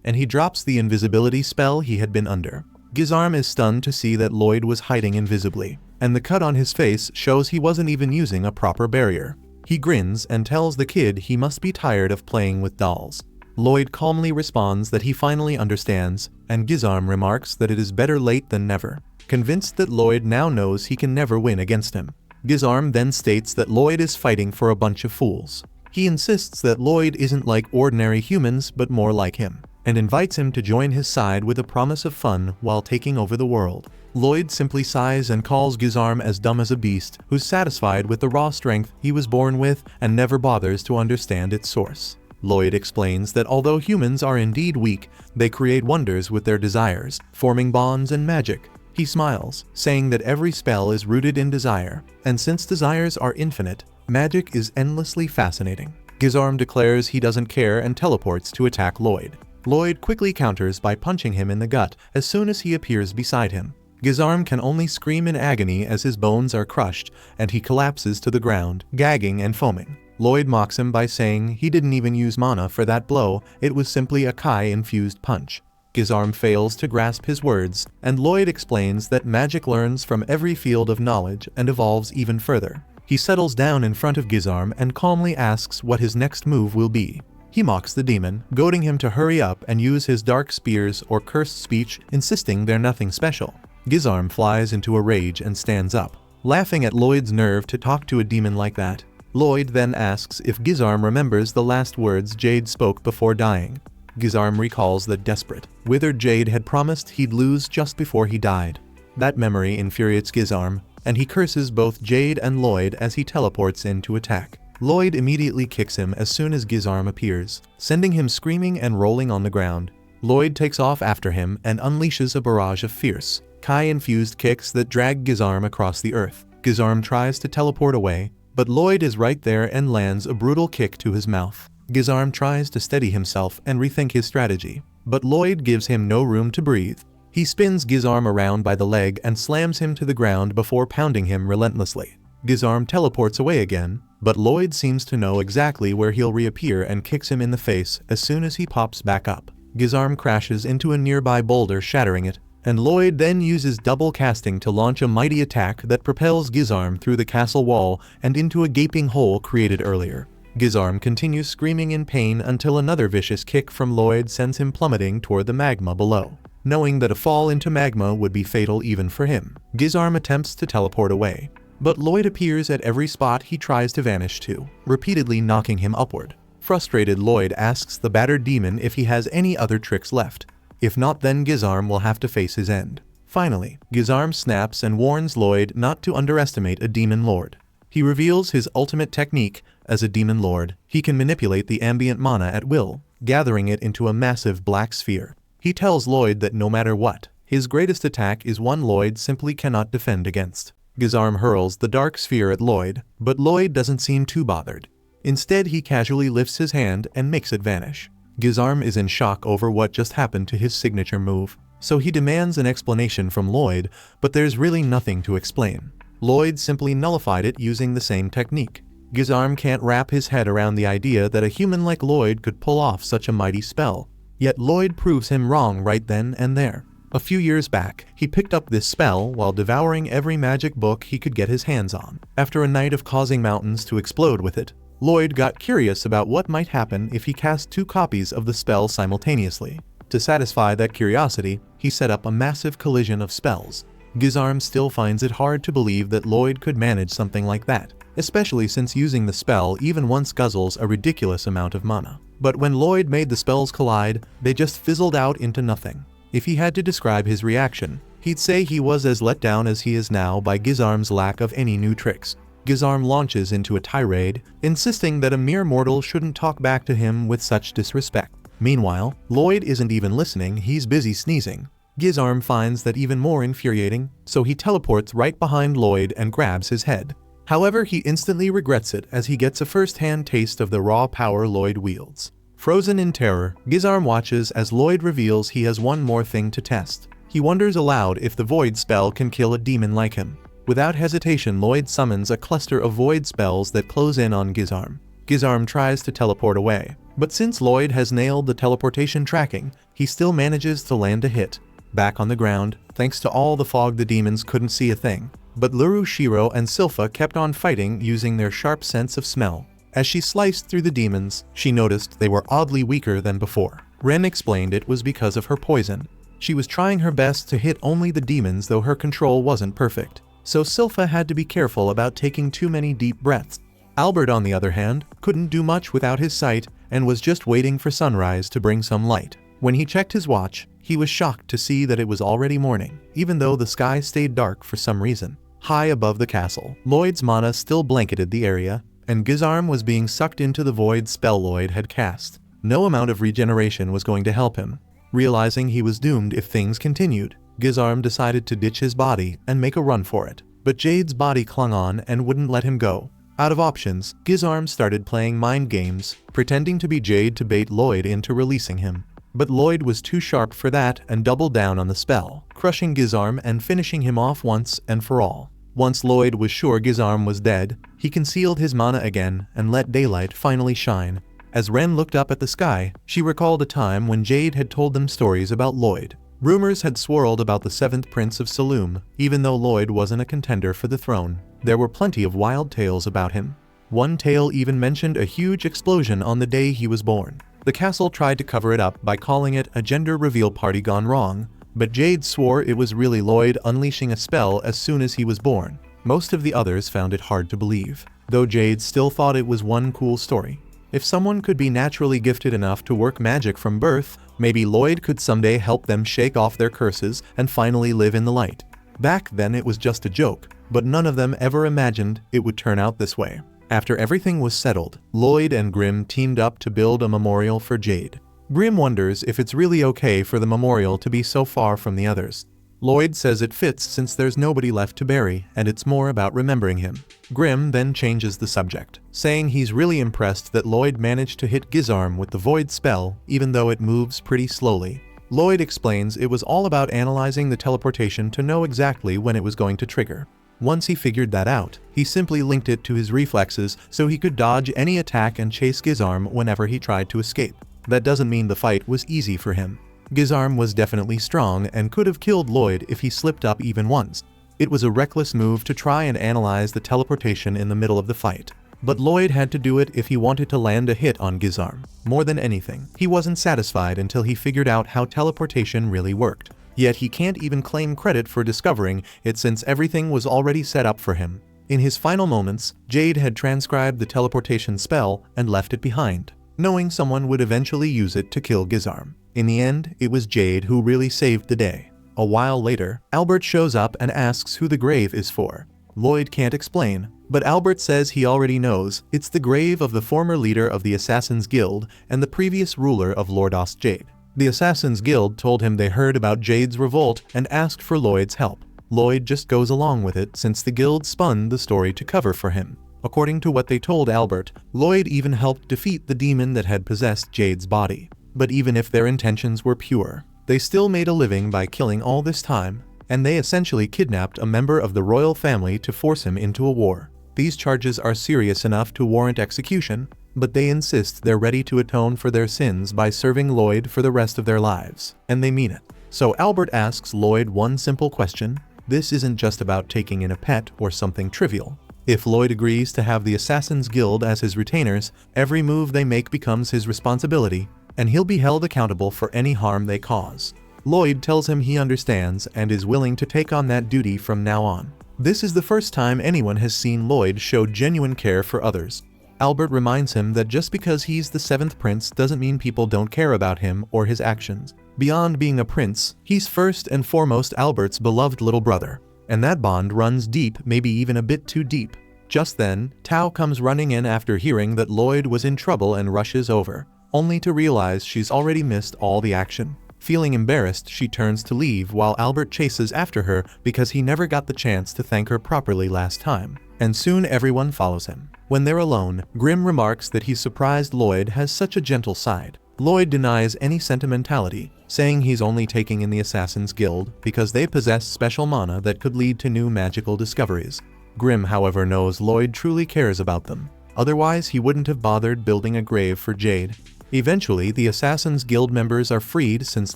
and he drops the invisibility spell he had been under. Gizarm is stunned to see that Lloyd was hiding invisibly, and the cut on his face shows he wasn't even using a proper barrier. He grins and tells the kid he must be tired of playing with dolls. Lloyd calmly responds that he finally understands, and Gizarm remarks that it is better late than never. Convinced that Lloyd now knows he can never win against him, Gizarm then states that Lloyd is fighting for a bunch of fools. He insists that Lloyd isn't like ordinary humans but more like him, and invites him to join his side with a promise of fun while taking over the world. Lloyd simply sighs and calls Gizarm as dumb as a beast who's satisfied with the raw strength he was born with and never bothers to understand its source. Lloyd explains that although humans are indeed weak, they create wonders with their desires, forming bonds and magic. He smiles, saying that every spell is rooted in desire, and since desires are infinite, magic is endlessly fascinating. Gizarm declares he doesn't care and teleports to attack Lloyd. Lloyd quickly counters by punching him in the gut as soon as he appears beside him. Gizarm can only scream in agony as his bones are crushed and he collapses to the ground, gagging and foaming. Lloyd mocks him by saying he didn't even use mana for that blow, it was simply a Kai-infused punch. Gizarm fails to grasp his words, and Lloyd explains that magic learns from every field of knowledge and evolves even further. He settles down in front of Gizarm and calmly asks what his next move will be. He mocks the demon, goading him to hurry up and use his dark spears or cursed speech, insisting they're nothing special. Gizarm flies into a rage and stands up, laughing at Lloyd's nerve to talk to a demon like that. Lloyd then asks if Gizarm remembers the last words Jade spoke before dying. Gizarm recalls that desperate, withered Jade had promised he'd lose just before he died. That memory infuriates Gizarm, and he curses both Jade and Lloyd as he teleports in to attack. Lloyd immediately kicks him as soon as Gizarm appears, sending him screaming and rolling on the ground. Lloyd takes off after him and unleashes a barrage of fierce, Kai-infused kicks that drag Gizarm across the earth. Gizarm tries to teleport away, but Lloyd is right there and lands a brutal kick to his mouth. Gizarm tries to steady himself and rethink his strategy, but Lloyd gives him no room to breathe. He spins Gizarm around by the leg and slams him to the ground before pounding him relentlessly. Gizarm teleports away again, but Lloyd seems to know exactly where he'll reappear and kicks him in the face as soon as he pops back up. Gizarm crashes into a nearby boulder, shattering it, and Lloyd then uses double casting to launch a mighty attack that propels Gizarm through the castle wall and into a gaping hole created earlier. Gizarm continues screaming in pain until another vicious kick from Lloyd sends him plummeting toward the magma below. Knowing that a fall into magma would be fatal even for him, Gizarm attempts to teleport away, but Lloyd appears at every spot he tries to vanish to, repeatedly knocking him upward. Frustrated, Lloyd asks the battered demon if he has any other tricks left. If not, then Gizarm will have to face his end. Finally, Gizarm snaps and warns Lloyd not to underestimate a demon lord. He reveals his ultimate technique. As a demon lord, he can manipulate the ambient mana at will, gathering it into a massive black sphere. He tells Lloyd that no matter what, his greatest attack is one Lloyd simply cannot defend against. Gizarm hurls the dark sphere at Lloyd, but Lloyd doesn't seem too bothered. Instead, he casually lifts his hand and makes it vanish. Gizarm is in shock over what just happened to his signature move, so he demands an explanation from Lloyd, but there's really nothing to explain. Lloyd simply nullified it using the same technique. Gizarm can't wrap his head around the idea that a human like Lloyd could pull off such a mighty spell. Yet Lloyd proves him wrong right then and there. A few years back, he picked up this spell while devouring every magic book he could get his hands on. After a night of causing mountains to explode with it, Lloyd got curious about what might happen if he cast 2 copies of the spell simultaneously. To satisfy that curiosity, he set up a massive collision of spells. Gizarm still finds it hard to believe that Lloyd could manage something like that, especially since using the spell even once guzzles a ridiculous amount of mana. But when Lloyd made the spells collide, they just fizzled out into nothing. If he had to describe his reaction, he'd say he was as let down as he is now by Gizarm's lack of any new tricks. Gizarm launches into a tirade, insisting that a mere mortal shouldn't talk back to him with such disrespect. Meanwhile, Lloyd isn't even listening, he's busy sneezing. Gizarm finds that even more infuriating, so he teleports right behind Lloyd and grabs his head. However, he instantly regrets it as he gets a first-hand taste of the raw power Lloyd wields. Frozen in terror, Gizarm watches as Lloyd reveals he has one more thing to test. He wonders aloud if the Void spell can kill a demon like him. Without hesitation, Lloyd summons a cluster of Void spells that close in on Gizarm. Gizarm tries to teleport away, but since Lloyd has nailed the teleportation tracking, he still manages to land a hit. Back on the ground, thanks to all the fog, the demons couldn't see a thing. But Luru, Shiro, and Silpha kept on fighting using their sharp sense of smell. As she sliced through the demons, she noticed they were oddly weaker than before. Ren explained it was because of her poison. She was trying her best to hit only the demons, though her control wasn't perfect. So Silpha had to be careful about taking too many deep breaths. Albert, on the other hand, couldn't do much without his sight and was just waiting for sunrise to bring some light. When he checked his watch, he was shocked to see that it was already morning, even though the sky stayed dark for some reason. High above the castle, Lloyd's mana still blanketed the area, and Gizarm was being sucked into the void spell Lloyd had cast. No amount of regeneration was going to help him. Realizing he was doomed if things continued, Gizarm decided to ditch his body and make a run for it. But Jade's body clung on and wouldn't let him go. Out of options, Gizarm started playing mind games, pretending to be Jade to bait Lloyd into releasing him. But Lloyd was too sharp for that and doubled down on the spell, crushing Gizarm and finishing him off once and for all. Once Lloyd was sure Gizarm was dead, he concealed his mana again and let daylight finally shine. As Ren looked up at the sky, she recalled a time when Jade had told them stories about Lloyd. Rumors had swirled about the 7th Prince of Saloum, even though Lloyd wasn't a contender for the throne. There were plenty of wild tales about him. One tale even mentioned a huge explosion on the day he was born. The castle tried to cover it up by calling it a gender reveal party gone wrong, but Jade swore it was really Lloyd unleashing a spell as soon as he was born. Most of the others found it hard to believe, though Jade still thought it was one cool story. If someone could be naturally gifted enough to work magic from birth, maybe Lloyd could someday help them shake off their curses and finally live in the light. Back then it was just a joke, but none of them ever imagined it would turn out this way. After everything was settled, Lloyd and Grimm teamed up to build a memorial for Jade. Grimm wonders if it's really okay for the memorial to be so far from the others. Lloyd says it fits since there's nobody left to bury and it's more about remembering him. Grimm then changes the subject, saying he's really impressed that Lloyd managed to hit Gizarm with the void spell even though it moves pretty slowly. Lloyd explains it was all about analyzing the teleportation to know exactly when it was going to trigger. Once he figured that out, he simply linked it to his reflexes so he could dodge any attack and chase Gizarm whenever he tried to escape. That doesn't mean the fight was easy for him. Gizarm was definitely strong and could have killed Lloyd if he slipped up even once. It was a reckless move to try and analyze the teleportation in the middle of the fight. But Lloyd had to do it if he wanted to land a hit on Gizarm. More than anything, he wasn't satisfied until he figured out how teleportation really worked. Yet he can't even claim credit for discovering it since everything was already set up for him. In his final moments, Jade had transcribed the teleportation spell and left it behind, knowing someone would eventually use it to kill Gizarm. In the end, it was Jade who really saved the day. A while later, Albert shows up and asks who the grave is for. Lloyd can't explain, but Albert says he already knows. It's the grave of the former leader of the Assassin's Guild and the previous ruler of Lordos Jade. The Assassin's Guild told him they heard about Jade's revolt and asked for Lloyd's help. Lloyd just goes along with it since the guild spun the story to cover for him. According to what they told Albert, Lloyd even helped defeat the demon that had possessed Jade's body. But even if their intentions were pure, they still made a living by killing all this time, and they essentially kidnapped a member of the royal family to force him into a war. These charges are serious enough to warrant execution, but they insist they're ready to atone for their sins by serving Lloyd for the rest of their lives, and they mean it. So Albert asks Lloyd one simple question: this isn't just about taking in a pet or something trivial. If Lloyd agrees to have the Assassin's Guild as his retainers, every move they make becomes his responsibility, and he'll be held accountable for any harm they cause. Lloyd tells him he understands and is willing to take on that duty from now on. This is the first time anyone has seen Lloyd show genuine care for others. Albert reminds him that just because he's the 7th prince doesn't mean people don't care about him or his actions. Beyond being a prince, he's first and foremost Albert's beloved little brother. And that bond runs deep, maybe even a bit too deep. Just then, Tao comes running in after hearing that Lloyd was in trouble and rushes over, only to realize she's already missed all the action. Feeling embarrassed, she turns to leave while Albert chases after her because he never got the chance to thank her properly last time. And soon everyone follows him. When they're alone, Grimm remarks that he's surprised Lloyd has such a gentle side. Lloyd denies any sentimentality, saying he's only taking in the Assassin's Guild because they possess special mana that could lead to new magical discoveries. Grimm, however, knows Lloyd truly cares about them. Otherwise, he wouldn't have bothered building a grave for Jade. Eventually, the Assassin's Guild members are freed since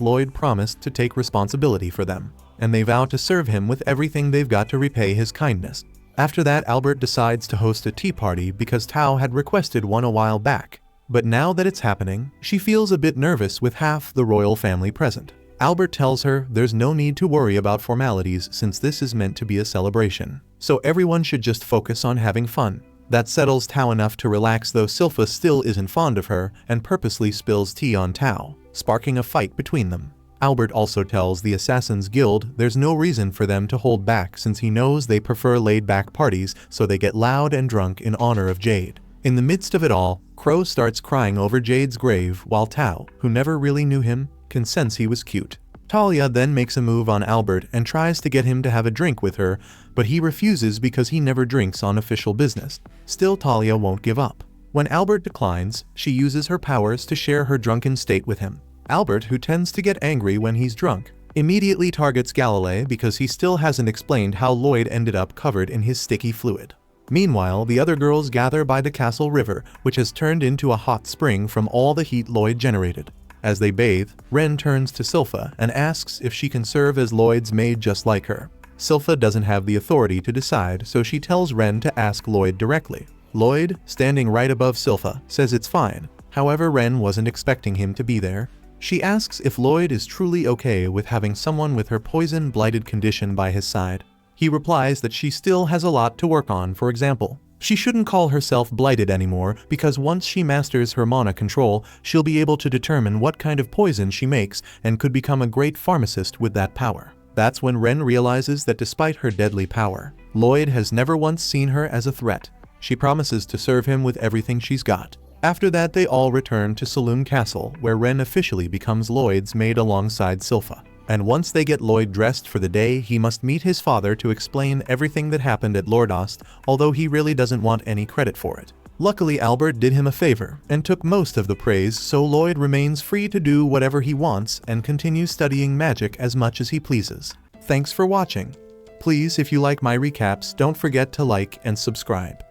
Lloyd promised to take responsibility for them, and they vow to serve him with everything they've got to repay his kindness. After that, Albert decides to host a tea party because Tao had requested one a while back. But now that it's happening, she feels a bit nervous with half the royal family present. Albert tells her there's no need to worry about formalities since this is meant to be a celebration, so everyone should just focus on having fun. That settles Tao enough to relax, though Silpha still isn't fond of her and purposely spills tea on Tao, sparking a fight between them. Albert also tells the Assassin's Guild there's no reason for them to hold back since he knows they prefer laid-back parties, so they get loud and drunk in honor of Jade. In the midst of it all, Crow starts crying over Jade's grave while Tao, who never really knew him, can sense he was cute. Talia then makes a move on Albert and tries to get him to have a drink with her, but he refuses because he never drinks on official business. Still, Talia won't give up. When Albert declines, she uses her powers to share her drunken state with him. Albert, who tends to get angry when he's drunk, immediately targets Galilei because he still hasn't explained how Lloyd ended up covered in his sticky fluid. Meanwhile, the other girls gather by the castle river, which has turned into a hot spring from all the heat Lloyd generated. As they bathe, Ren turns to Silpha and asks if she can serve as Lloyd's maid just like her. Silpha doesn't have the authority to decide, so she tells Ren to ask Lloyd directly. Lloyd, standing right above Silpha, says it's fine. However, Ren wasn't expecting him to be there. She asks if Lloyd is truly okay with having someone with her poison-blighted condition by his side. He replies that she still has a lot to work on. For example, she shouldn't call herself blighted anymore because once she masters her mana control, she'll be able to determine what kind of poison she makes and could become a great pharmacist with that power. That's when Ren realizes that despite her deadly power, Lloyd has never once seen her as a threat. She promises to serve him with everything she's got. After that, they all return to Saloon Castle, where Ren officially becomes Lloyd's maid alongside Silpha. And once they get Lloyd dressed for the day, he must meet his father to explain everything that happened at Lordost, although he really doesn't want any credit for it. Luckily, Albert did him a favor and took most of the praise, so Lloyd remains free to do whatever he wants and continues studying magic as much as he pleases. Thanks for watching. Please, if you like my recaps, don't forget to like and subscribe.